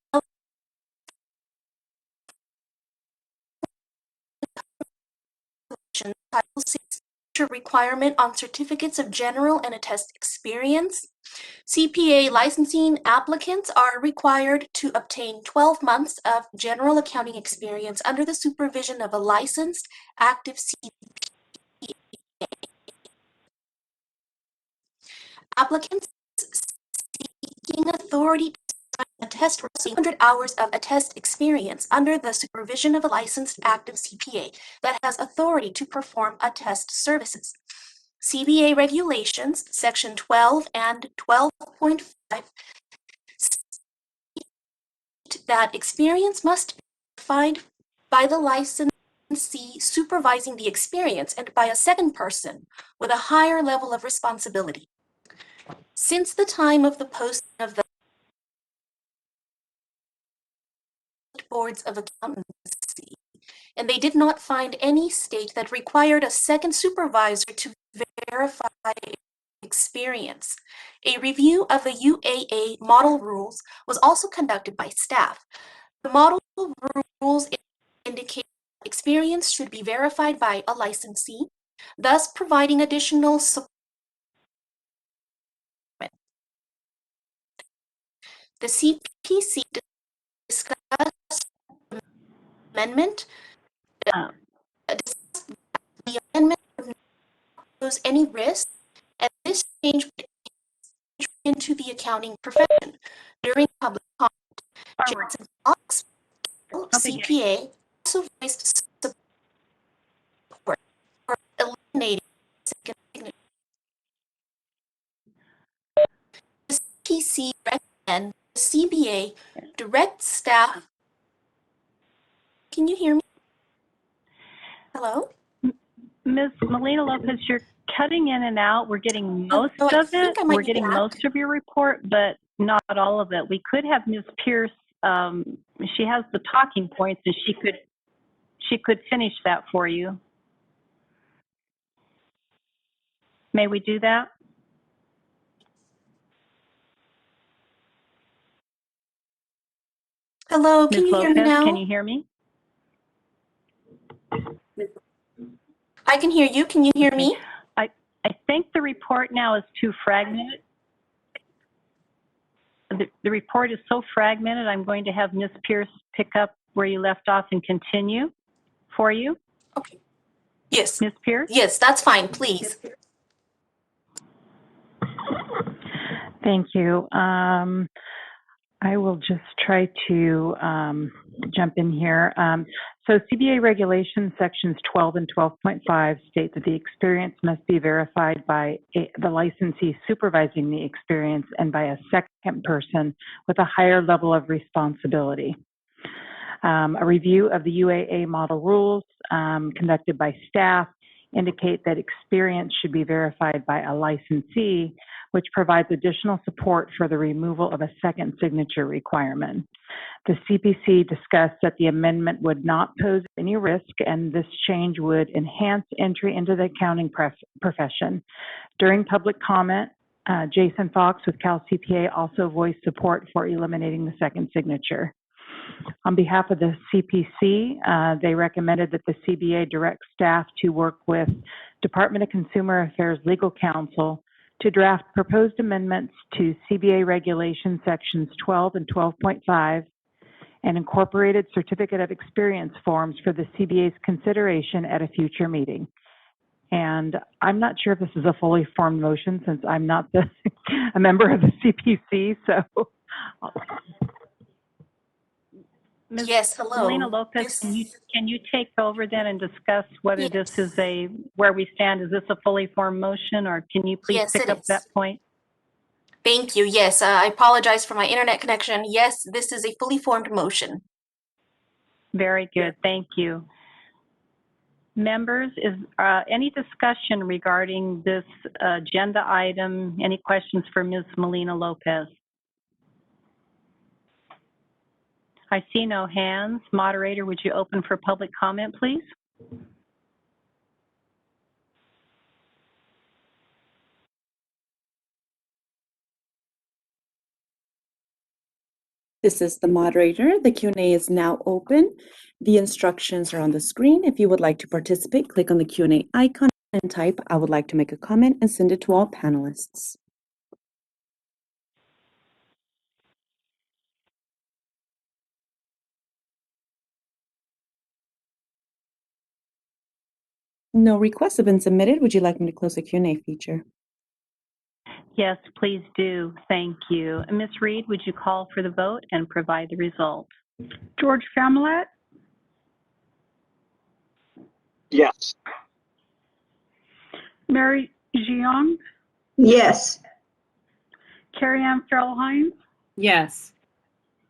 Title 6 requirement on certificates of general and attest experience. CPA licensing applicants are required to obtain 12 months of general accounting experience under the supervision of a licensed active CPA. Applicants seeking authority to attest 100 hours of attest experience under the supervision of a licensed active CPA that has authority to perform attest services. CBA regulations, section 12 and 12.5, state that experience must be verified by the licensee supervising the experience and by a second person with a higher level of responsibility. Since the time of the posting of the boards of accountancy, and they did not find any state that required a second supervisor to verify experience. A review of the UAA model rules was also conducted by staff. The model rules indicate experience should be verified by a licensee, thus providing additional support. The CPC discussed amendment. The amendment would not pose any risk, and this change would enter into the accounting profession. During public comment, Johnson Fox, CPA, also voiced support for eliminating second signature. The CPC recommend the CBA direct staff. Can you hear me? Hello? Ms. Melina Lopez, you're cutting in and out. We're getting most I of think it. I might We're be getting back. most of your report, but not all of it. We could have Ms. Pierce. She has the talking points, and she could finish that for you. May we do that? Hello, can Ms. you hear me Lopez, now? can you hear me? I can hear you. Can you hear me? I think the report now is too fragmented. The report is so fragmented, I'm going to have Ms. Pierce pick up where you left off and continue for you. Okay. Yes. Ms. Pierce? Yes, that's fine, please. Thank you. I will just try to jump in here. So CBA regulations sections 12 and 12.5 state that the experience must be verified by the licensee supervising the experience and by a second person with a higher level of responsibility. A review of the UAA model rules conducted by staff indicate that experience should be verified by a licensee, which provides additional support for the removal of a second signature requirement. The CPC discussed that the amendment would not pose any risk, and this change would enhance entry into the accounting profession. During public comment, Jason Fox with Cal CPA also voiced support for eliminating the second signature. On behalf of the CPC, they recommended that the CBA direct staff to work with Department of Consumer Affairs Legal Counsel to draft proposed amendments to CBA regulation sections 12 and 12.5 and incorporated certificate of experience forms for the CBA's consideration at a future meeting. And I'm not sure if this is a fully formed motion since I'm not a member of the CPC, so. Ms. Yes, hello. Melina Lopez, can you take over then and discuss whether this is where we stand? Is this a fully formed motion, or can you please Yes, pick it up is. that point? Thank you. Yes, I apologize for my internet connection. Yes, this is a fully formed motion. Very good. Thank you. Members, is any discussion regarding this agenda item? Any questions for Ms. Melina Lopez? I see no hands. Moderator, would you open for public comment, please? This is the moderator. The Q&A is now open. The instructions are on the screen. If you would like to participate, click on the Q&A icon and type, "I would like to make a comment," and send it to all panelists. No requests have been submitted. Would you like me to close the Q&A feature? Yes, please do. Thank you. And Ms. Reed, would you call for the vote and provide the result? George Familet, Yes. Mary Jiang, Yes. Carrie Ann Farrell Hines, Yes.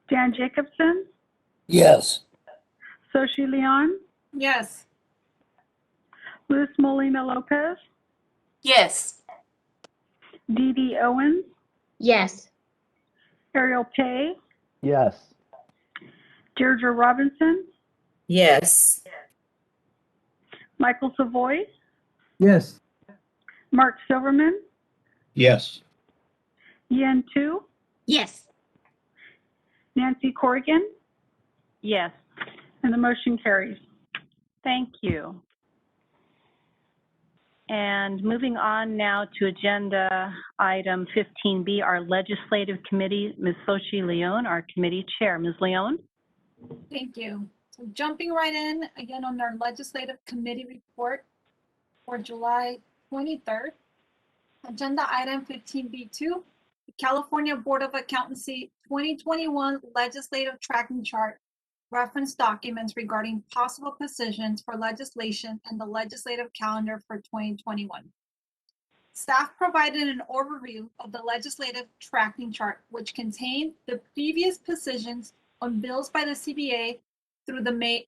Dan Jacobson, Yes. Soshi Leon, Yes. Luz Molina Lopez, Yes. Dee Dee Owens, Yes. Ariel Pay, Yes. Deirdre Robinson, Yes. Michael Savoy, Yes. Mark Silverman, Yes. Yen Tu, Yes. Nancy Corrigan, Yes. and the motion carries. Thank you. And moving on now to agenda item 15B, our legislative committee, Ms. Soshi Leon, our committee chair. Ms. Leon? Thank you. So jumping right in, again on our legislative committee report for July 23rd. Agenda item 15B2, the California Board of Accountancy 2021 Legislative Tracking Chart reference documents regarding possible positions for legislation and the legislative calendar for 2021. Staff provided an overview of the legislative tracking chart, which contained the previous positions on bills by the CBA through the May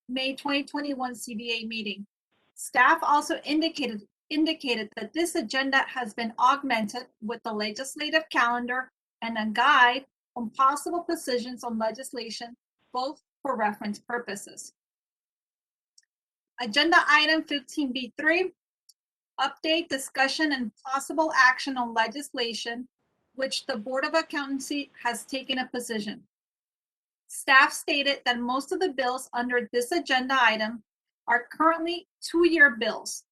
2021 CBA meeting. Staff also indicated that this agenda has been augmented with the legislative calendar and a guide on possible positions on legislation, both for reference purposes. Agenda item 15B3, update, discussion, and possible action on legislation, which the Board of Accountancy has taken a position. Staff stated that most of the bills under this agenda item are currently two-year bills,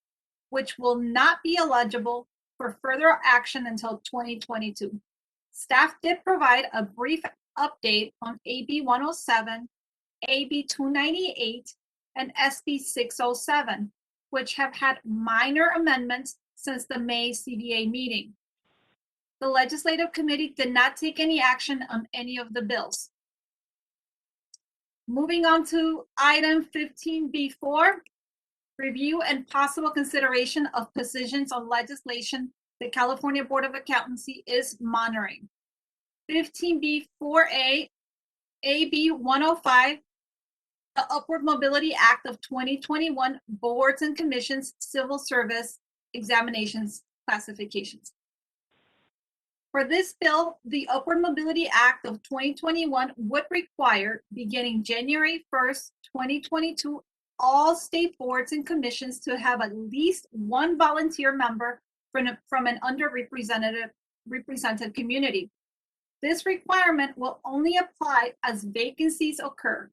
which will not be eligible for further action until 2022. Staff did provide a brief update on AB 107, AB 298, and SB 607, which have had minor amendments since the May CBA meeting. The Legislative Committee did not take any action on any of the bills. Moving on to item 15B4, review and possible consideration of positions on legislation the California Board of Accountancy is monitoring. 15B4A, AB 105, the Upward Mobility Act of 2021, Boards and Commissions, Civil Service Examinations Classifications. For this bill, the Upward Mobility Act of 2021 would require, beginning January 1st, 2022, all state boards and commissions to have at least one volunteer member from an underrepresented community. This requirement will only apply as vacancies occur.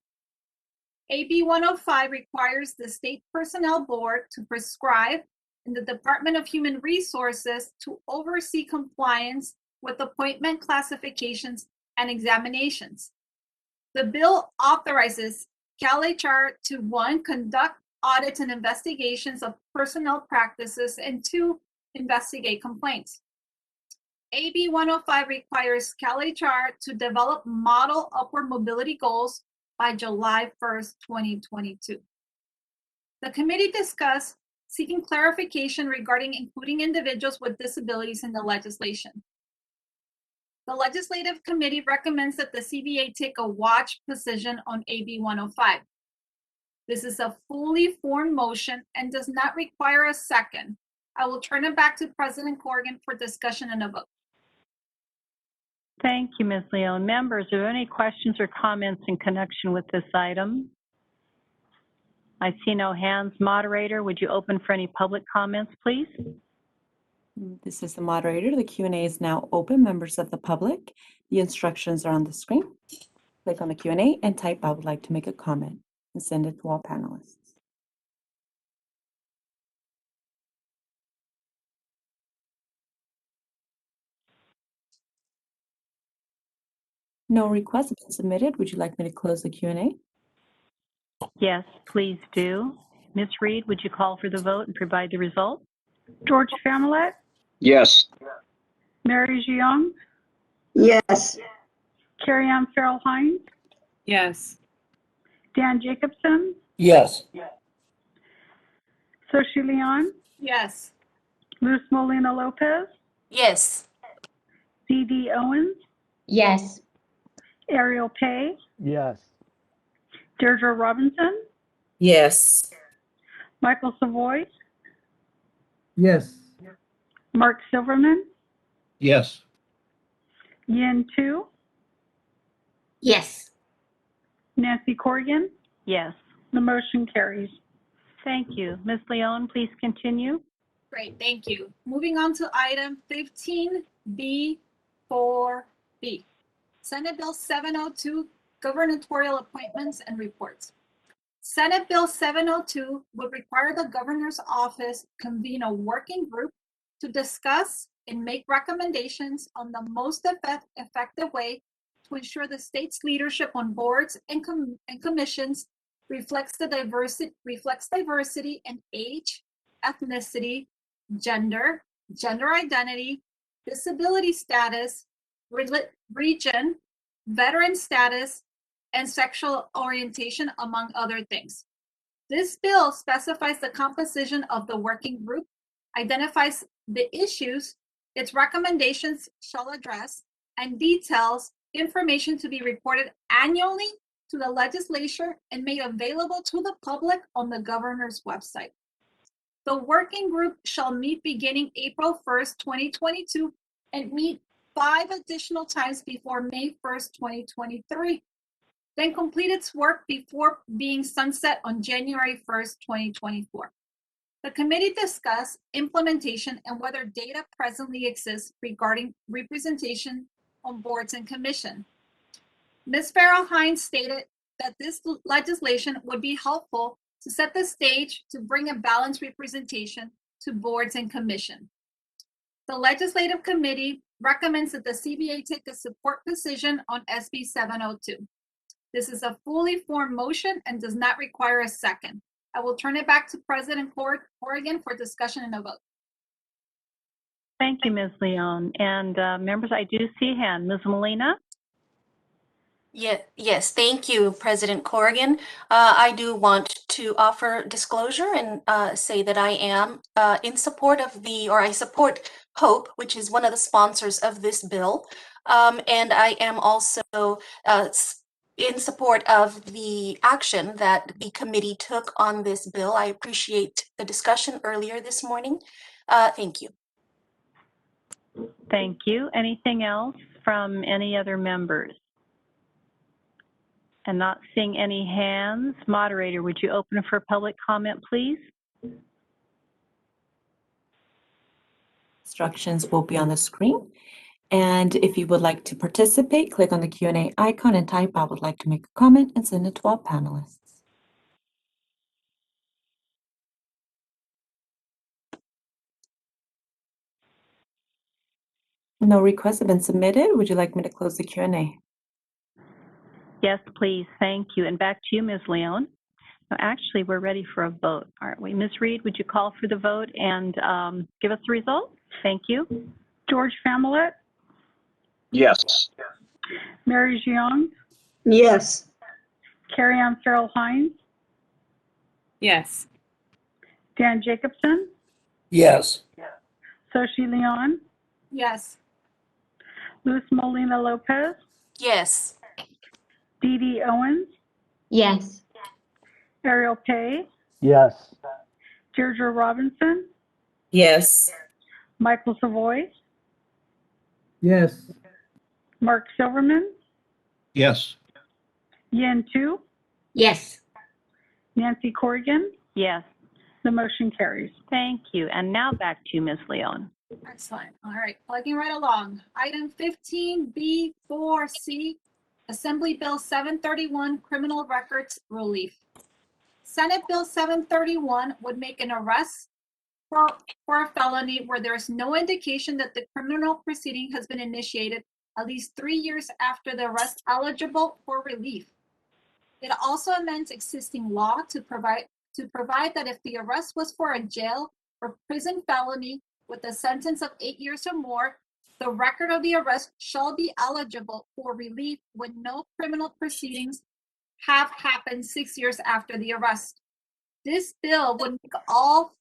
AB 105 requires the State Personnel Board to prescribe and the Department of Human Resources to oversee compliance with appointment classifications and examinations. The bill authorizes CalHR to 1, conduct audits and investigations of personnel practices, and 2, investigate complaints. AB 105 requires CalHR to develop model upward mobility goals by July 1st, 2022. The committee discussed seeking clarification regarding including individuals with disabilities in the legislation. The Legislative Committee recommends that the CBA take a watch position on AB 105. This is a fully formed motion and does not require a second. I will turn it back to President Corrigan for discussion and a vote. Thank you, Ms. Leon. Members, are there any questions or comments in connection with this item? I see no hands. Moderator, would you open for any public comments, please? This is the moderator. The Q&A is now open. Members of the public, the instructions are on the screen. Click on the Q&A and type "I would like to make a comment" and send it to all panelists. No requests have been submitted. Would you like me to close the Q&A? Yes, please do. Ms. Reed, would you call for the vote and provide the result? George Familet, Yes. Mary Jiang, Yes. Carrie Ann Farrell Hines, Yes. Dan Jacobson, Yes. Soshi Leon, Yes. Luz Molina Lopez, Yes. Dee Owens, Yes. Ariel Pay, Yes. Deirdre Robinson, Yes. Michael Savoy, Yes. Mark Silverman, Yes. Yin Tu, Yes. Nancy Corrigan. Yes. The motion carries. Thank you. Ms. Leon, please continue. Great, thank you. Moving on to item 15B4B. Senate Bill 702, gubernatorial appointments and reports. Senate Bill 702 would require the governor's office convene a working group to discuss and make recommendations on the most effective way to ensure the state's leadership on boards and commissions reflects diversity in age, ethnicity, gender identity, disability status, region, veteran status, and sexual orientation, among other things. This bill specifies the composition of the working group, identifies the issues its recommendations shall address, and details information to be reported annually to the legislature and made available to the public on the governor's website. The working group shall meet beginning April 1st, 2022, and meet 5 additional times before May 1st, 2023. Then complete its work before being sunset on January 1st, 2024. The committee discussed implementation and whether data presently exists regarding representation on boards and commission. Ms. Farrell-Hines stated that this legislation would be helpful to set the stage to bring a balanced representation to boards and commission. The Legislative Committee recommends that the CBA take a support position on SB 702. This is a fully formed motion and does not require a second. I will turn it back to President Corrigan for discussion and a vote. Thank you, Ms. Leon. And members, I do see a hand. Ms. Molina? Yes, thank you, President Corrigan. I do want to offer disclosure and say that I am in support of I support HOPE, which is one of the sponsors of this bill. And I am also in support of the action that the committee took on this bill. I appreciate the discussion earlier this morning. Thank you. Thank you. Anything else from any other members? And not seeing any hands. Moderator, would you open for public comment, please? Instructions will be on the screen. And if you would like to participate, click on the Q&A icon and type, I would like to make a comment, and send it to all panelists. No requests have been submitted. Would you like me to close the Q&A? Yes, please. Thank you. And back to you, Ms. Leon. No, actually, we're ready for a vote, aren't we? Ms. Reed, would you call for the vote and give us the result? Thank you. George Familet, Yes. Mary Jiang, Yes. Carrie Ann Farrell-Hines, Yes. Dan Jacobson, Yes. Soshi Leon, Yes. Luz Molina Lopez, Yes. Dee Dee Owens, Yes. Ariel Pay, Yes. Deirdre Robinson, Yes. Michael Savoy, Yes. Mark Silverman, Yes. Yin Tu, Yes. Nancy Corrigan. Yes. The motion carries. Thank you. And now back to you, Ms. Leon. Excellent. All right, plugging right along. Item 15B4C, Assembly Bill 731, Criminal Records Relief. Senate Bill 731 would make an arrest for a felony where there is no indication that the criminal proceeding has been initiated at least 3 years after the arrest eligible for relief. It also amends existing law to provide that if the arrest was for a jail or prison felony with a sentence of 8 years or more, the record of the arrest shall be eligible for relief when no criminal proceedings have happened 6 years after the arrest. This bill would make all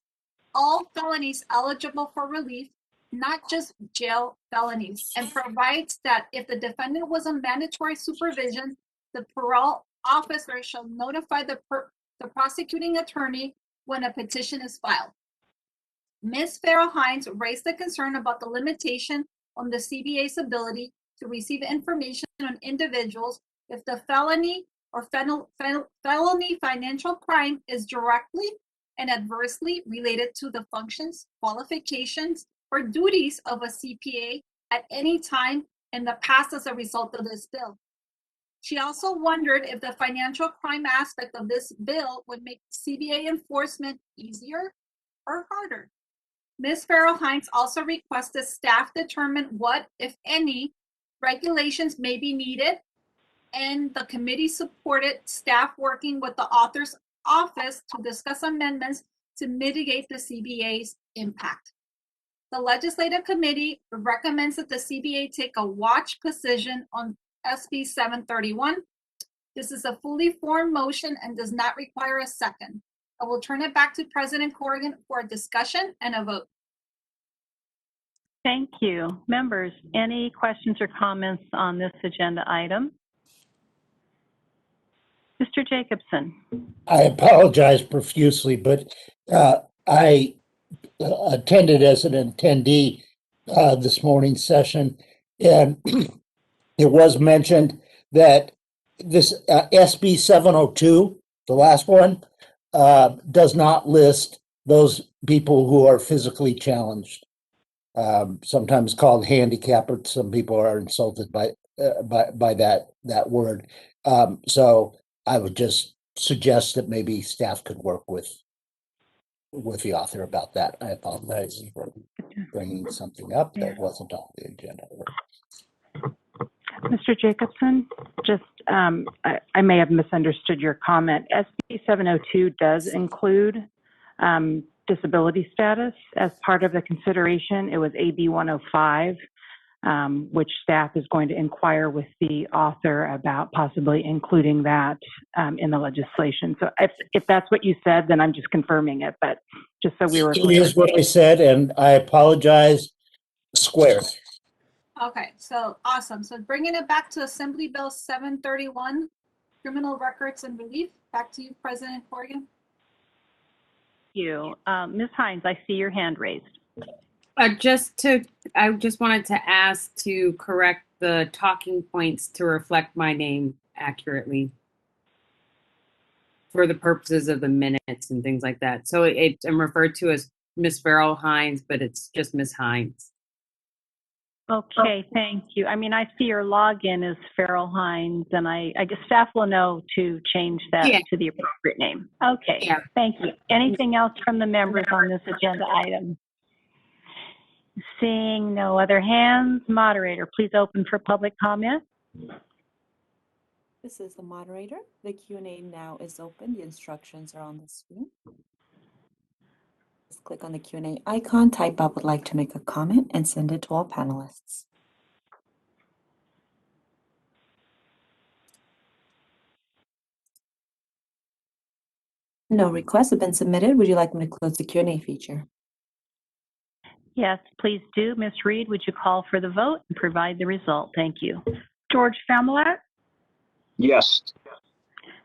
felonies eligible for relief, not just jail felonies, and provides that if the defendant was on mandatory supervision, the parole officer shall notify the prosecuting attorney when a petition is filed. Ms. Farrell-Hines raised the concern about the limitation on the CBA's ability to receive information on individuals if the felony or felony financial crime is directly and adversely related to the functions, qualifications, or duties of a CPA at any time in the past as a result of this bill. She also wondered if the financial crime aspect of this bill would make CBA enforcement easier or harder. Ms. Farrell-Hines also requested staff determine what, if any, regulations may be needed, and the committee supported staff working with the author's office to discuss amendments to mitigate the CBA's impact. The Legislative Committee recommends that the CBA take a watch position on SB 731. This is a fully formed motion and does not require a second. I will turn it back to President Corrigan for a discussion and a vote. Thank you. Members, any questions or comments on this agenda item? Mr. Jacobson. I apologize profusely, but I attended as an attendee this morning's session, and it was mentioned that this SB 702, the last one, does not list those people who are physically challenged. Sometimes called handicapped, or some people are insulted by that word. So I would just suggest that maybe staff could work with the author about that. I apologize for bringing something up that wasn't on the agenda. Mr. Jacobson, just I may have misunderstood your comment. SB 702 does include disability status as part of the consideration. It was AB 105, which staff is going to inquire with the author about possibly including that in the legislation. So if that's what you said, then I'm just confirming it, but just so we were clear. It is what I said, and I apologize square. Okay, so awesome. So bringing it back to Assembly Bill 731, Criminal Records and Relief. Back to you, President Corrigan. Thank you. Ms. Hines, I see your hand raised. I just wanted to ask to correct the talking points to reflect my name accurately for the purposes of the minutes and things like that. So I'm referred to as Miss Farrell Hines, but it's just Miss Hines. Okay, thank you. I mean, I see your login is Farrell Hines, and I guess staff will know to change that to the appropriate name. Okay, thank you. Anything else from the members on this agenda item? Seeing no other hands, moderator, please open for public comment. This is the moderator. The Q&A now is open. The instructions are on the screen. Just click on the Q&A icon, type I would like to make a comment, and send it to all panelists. No requests have been submitted. Would you like me to close the Q&A feature? Yes, please do. Ms. Reed, would you call for the vote and provide the result? Thank you. George Familat, Yes.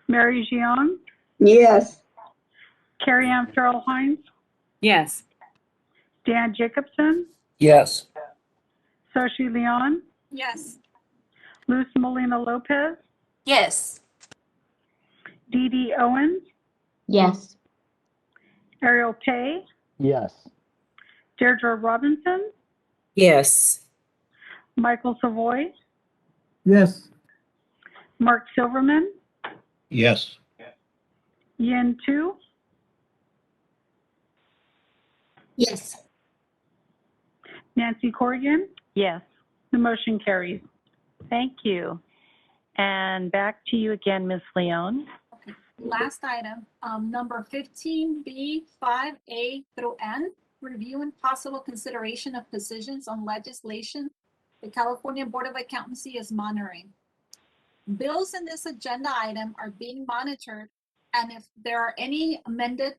Mary Jiang, Yes. Carrie Ann Farrell Hines, Yes. Dan Jacobson, Yes. Soshi Leon, Yes. Luz Molina Lopez, Yes. Dee Dee Owens, Yes. Ariel Tay, Yes. Deirdre Robinson, Yes. Michael Savoy, Yes. Mark Silverman, Yes. Yin Tu, Yes. Nancy Corrigan. Yes. The motion carries. Thank you. And back to you again, Ms. Leon. Okay. Last item, number 15B, 5A through N, review and possible consideration of positions on legislation the California Board of Accountancy is monitoring. Bills in this agenda item are being monitored, and if there are any amended,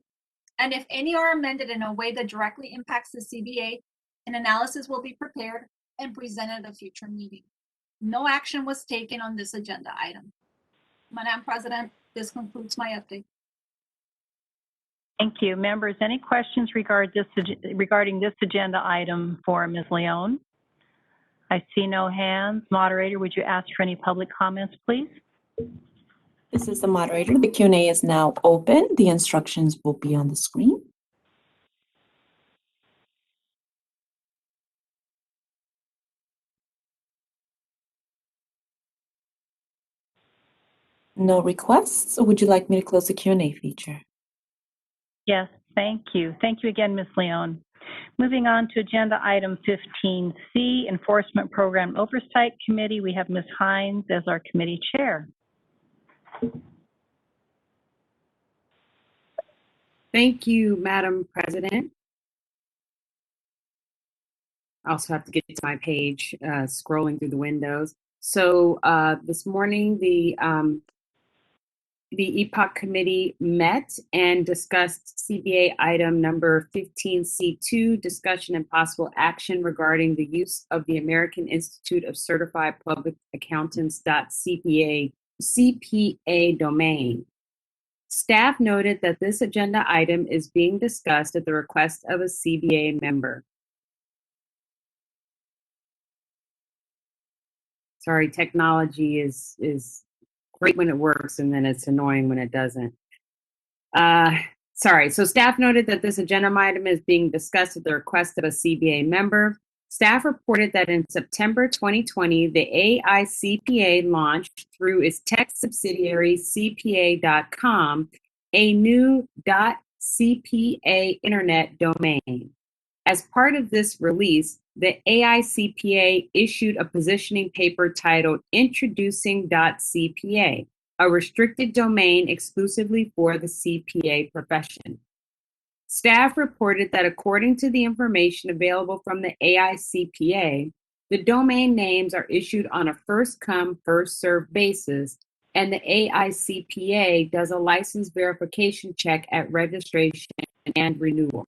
and if any are amended in a way that directly impacts the CBA, an analysis will be prepared and presented at a future meeting. No action was taken on this agenda item. Madam President, this concludes my update. Thank you. Members, any questions regarding this agenda item for Ms. Leon? I see no hands. Moderator, would you ask for any public comments, please? This is the moderator. The Q&A is now open. The instructions will be on the screen. No requests. Would you like me to close the Q&A feature? Yes, thank you. Thank you again, Ms. Leon. Moving on to agenda item 15C, Enforcement Program Oversight Committee. We have Ms. Hines as our committee chair. Thank you, Madam President. I also have to get to my page, scrolling through the windows. So this morning, the the EPOC committee met and discussed CBA item number 15C2, discussion and possible action regarding the use of the American Institute of Certified Public Accountants.CPA domain. Staff noted that this agenda item is being discussed at the request of a CBA member. Sorry, technology is great when it works and then it's annoying when it doesn't. So staff noted that this agenda item is being discussed at the request of a CBA member. Staff reported that in September 2020, the AICPA launched through its tech subsidiary CPA.com a new .CPA internet domain. As part of this release, the AICPA issued a positioning paper titled Introducing .CPA, a restricted domain exclusively for the CPA profession. Staff reported that according to the information available from the AICPA, the domain names are issued on a first-come, first-served basis, and the AICPA does a license verification check at registration and renewal.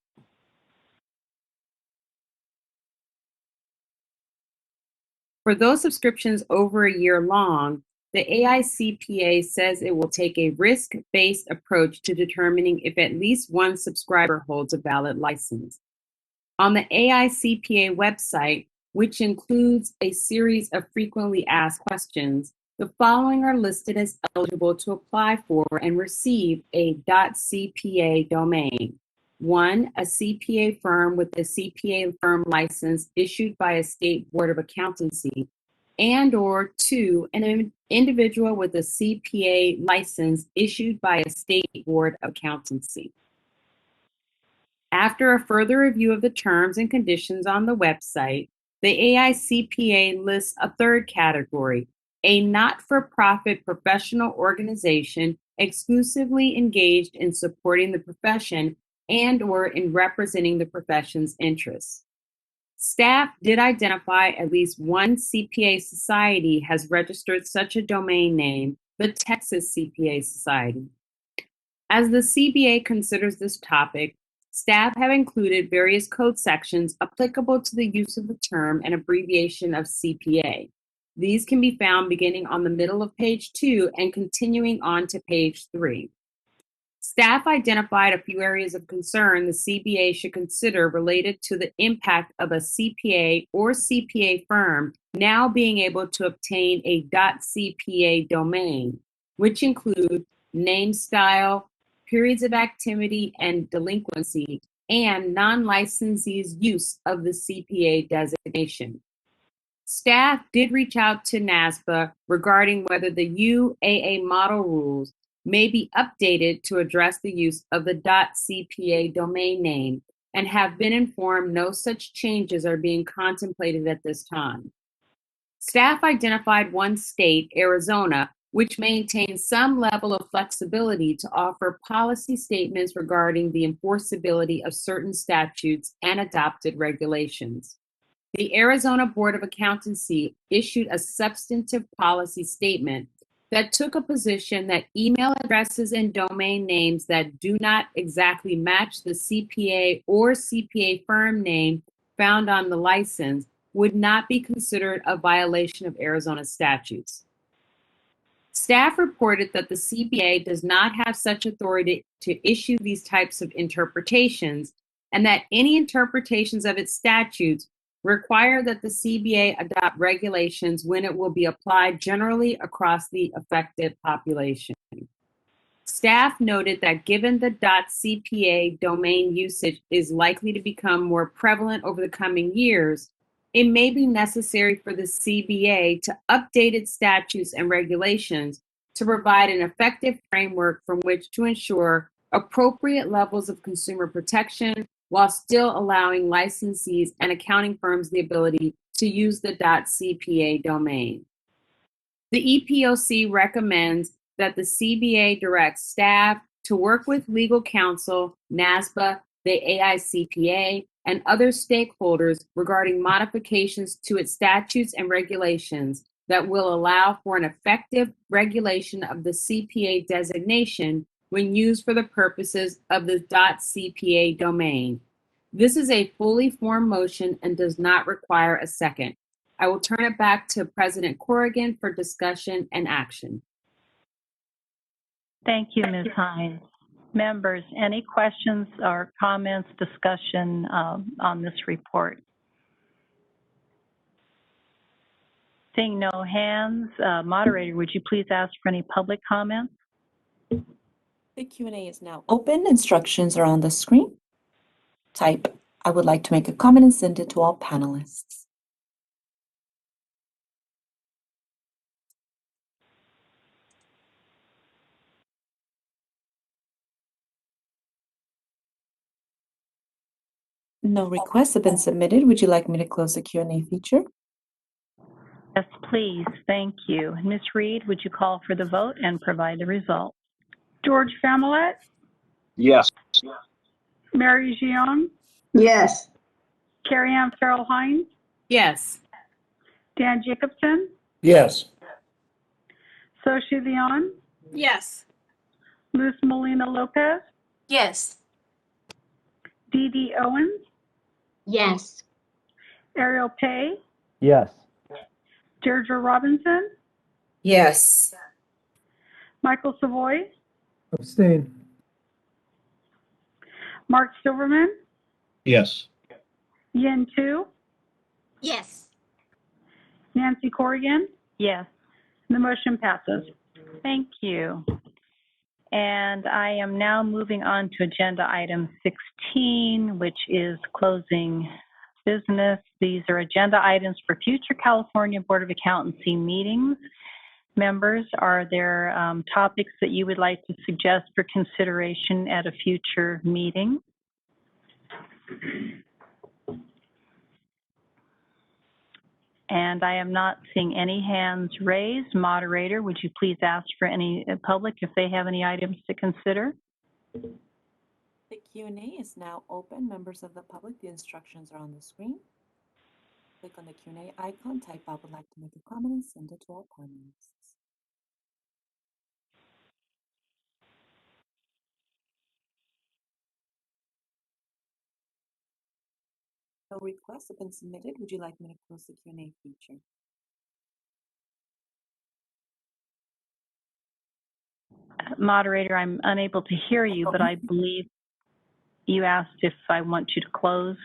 For those subscriptions over a year long, the AICPA says it will take a risk-based approach to determining if at least one subscriber holds a valid license. On the AICPA website, which includes a series of frequently asked questions, the following are listed as eligible to apply for and receive a .CPA domain. 1, a CPA firm with a CPA firm license issued by a state board of accountancy, and/or 2, an individual with a CPA license issued by a state board of accountancy. After a further review of the terms and conditions on the website, the AICPA lists a third category, a not-for-profit professional organization exclusively engaged in supporting the profession and/or in representing the profession's interests. Staff did identify at least one CPA society has registered such a domain name, the Texas CPA Society. As the CBA considers this topic, staff have included various code sections applicable to the use of the term and abbreviation of CPA. These can be found beginning on the middle of page 2 and continuing on to page 3. Staff identified a few areas of concern the CBA should consider related to the impact of a CPA or CPA firm now being able to obtain a .CPA domain, which include name style, periods of activity and delinquency, and non-licensees' use of the CPA designation. Staff did reach out to NASBA regarding whether the UAA model rules may be updated to address the use of the .CPA domain name and have been informed no such changes are being contemplated at this time. Staff identified one state, Arizona, which maintains some level of flexibility to offer policy statements regarding the enforceability of certain statutes and adopted regulations. The Arizona Board of Accountancy issued a substantive policy statement that took a position that email addresses and domain names that do not exactly match the CPA or CPA firm name found on the license would not be considered a violation of Arizona statutes. Staff reported that the CBA does not have such authority to issue these types of interpretations, and that any interpretations of its statutes require that the CBA adopt regulations when it will be applied generally across the affected population. Staff noted that given the .CPA domain usage is likely to become more prevalent over the coming years, it may be necessary for the CBA to update its statutes and regulations to provide an effective framework from which to ensure appropriate levels of consumer protection while still allowing licensees and accounting firms the ability to use the .CPA domain. The EPOC recommends that the CBA directs staff to work with legal counsel, NASBA, the AICPA, and other stakeholders regarding modifications to its statutes and regulations that will allow for an effective regulation of the CPA designation when used for the purposes of the .cpa domain. This is a fully formed motion and does not require a second. I will turn it back to President Corrigan for discussion and action. Thank you, Ms. Hines. Members, any questions or comments, discussion on this report? Seeing no hands, moderator, would you please ask for any public comments? The Q&A is now open. Instructions are on the screen. Type, I would like to make a comment and send it to all panelists. No requests have been submitted. Would you like me to close the Q&A feature? Yes, please. Thank you. Ms. Reed, would you call for the vote and provide the result? George Familet, Yes. Mary Jiang, Yes. Carrie Ann Farrell Hines, Yes. Dan Jacobson, Yes. Soshi Leon, Yes. Luz Molina Lopez, Yes. Dee Dee Owens, Yes. Ariel Pay, Yes. Deirdre Robinson, Yes. Michael Savoy, Abstain. Mark Silverman, Yes. Yin Tu, Yes. Nancy Corrigan. Yes. The motion passes. Thank you. And I am now moving on to agenda item 16, which is closing business. These are agenda items for future California Board of Accountancy meetings. Members, are there topics that you would like to suggest for consideration at a future meeting? And I am not seeing any hands raised. Moderator, would you please ask for any public if they have any items to consider? The Q&A is now open. Members of the public, the instructions are on the screen. Click on the Q&A icon, type I would like to make a comment and send it to all panelists. No requests have been submitted. Would you like me to close the Q&A feature? Moderator, I'm unable to hear you, but I believe you asked if I want you to close.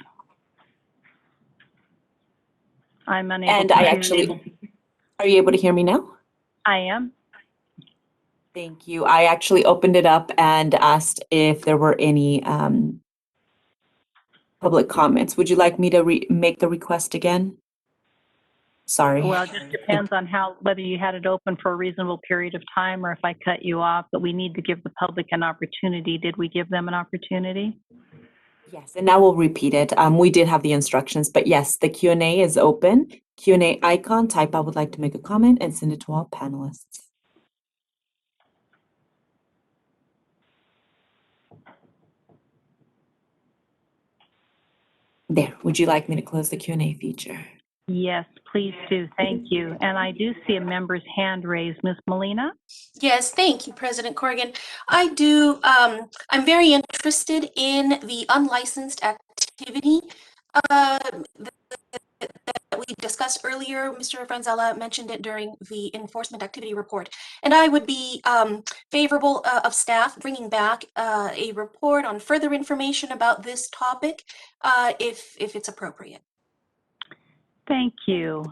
I'm unable And to I hear actually, you. are you able to hear me now? I am. Thank you. I actually opened it up and asked if there were any public comments. Would you like me to make the request again? Sorry. Well, it just depends on whether you had it open for a reasonable period of time or if I cut you off, but we need to give the public an opportunity. Did we give them an opportunity? Yes, and now we'll repeat it. We did have the instructions, but yes, the Q&A is open. Q&A icon, type I would like to make a comment and send it to all panelists. There, would you like me to close the Q&A feature? Yes, please do. Thank you. And I do see a member's hand raised. Ms. Molina? Yes, thank you, President Corrigan. I do, I'm very interested in the unlicensed activity that we discussed earlier. Mr. Franzella mentioned it during the enforcement activity report. And I would be favorable of staff bringing back a report on further information about this topic if it's appropriate. Thank you.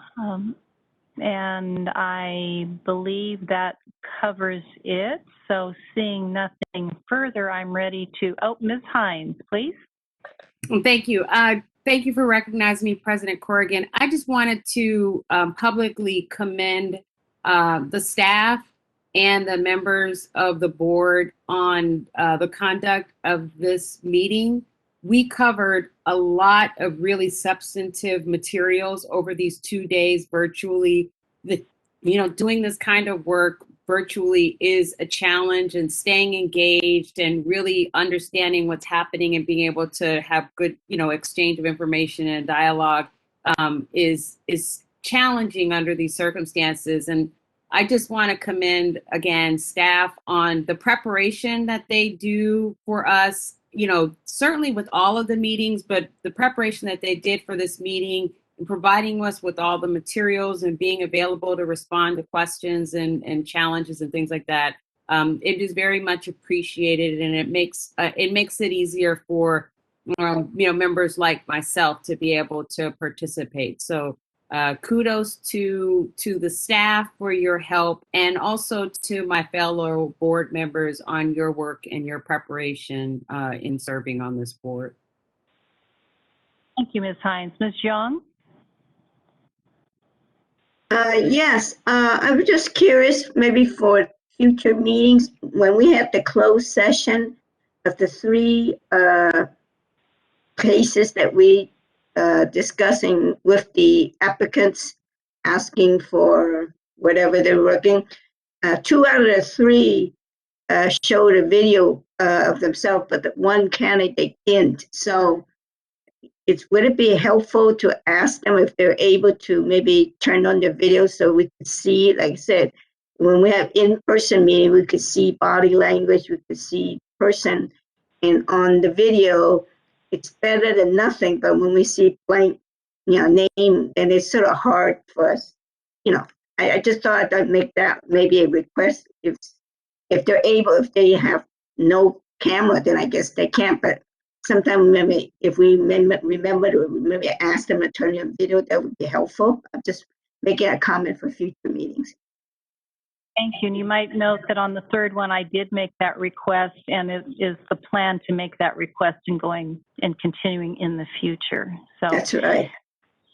And I believe that covers it. So seeing nothing further, I'm ready to, Ms. Hines, please. Thank you. Thank you for recognizing me, President Corrigan. I just wanted to publicly commend the staff and the members of the board on the conduct of this meeting. We covered a lot of really substantive materials over these 2 days virtually. Doing this kind of work virtually is a challenge, and staying engaged and really understanding what's happening and being able to have good, exchange of information and dialogue is challenging under these circumstances. And I just want to commend again staff on the preparation that they do for us, you know, certainly with all of the meetings, but the preparation that they did for this meeting and providing us with all the materials and being available to respond to questions and challenges and things like that. It is very much appreciated, and it makes it easier for you know, members like myself to be able to participate. So kudos to the staff for your help, and also to my fellow board members on your work and your preparation in serving on this board. Thank you, Ms. Hines. Ms. Young? Yes, I was just curious, maybe for future meetings, when we have the closed session of the three cases that we discussing with the applicants, asking for whatever they're working. 2 out of the 3 showed a video of themselves, but the one candidate didn't. So would it be helpful to ask them if they're able to maybe turn on their video so we could see, like I said, when we have in-person meeting, we could see body language, we could see person, and on the video, it's better than nothing. But when we see blank, name, then it's sort of hard for us. I just thought I'd make that maybe a request. If they're able, if they have no camera, then I guess they can't. But sometimes maybe if we remember to maybe ask them to turn on video, that would be helpful. I'm just making a comment for future meetings. Thank you. And you might note that on the third one, I did make that request, and it is the plan to make that request and going and continuing in the future. So that's right.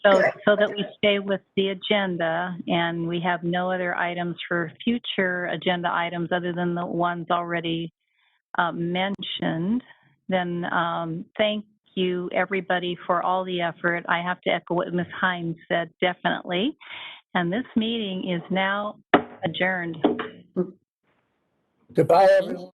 So that we stay with the agenda and we have no other items for future agenda items other than the ones already mentioned, then thank you everybody for all the effort. I have to echo what Ms. Hines said, definitely. And this meeting is now adjourned. Goodbye, everyone.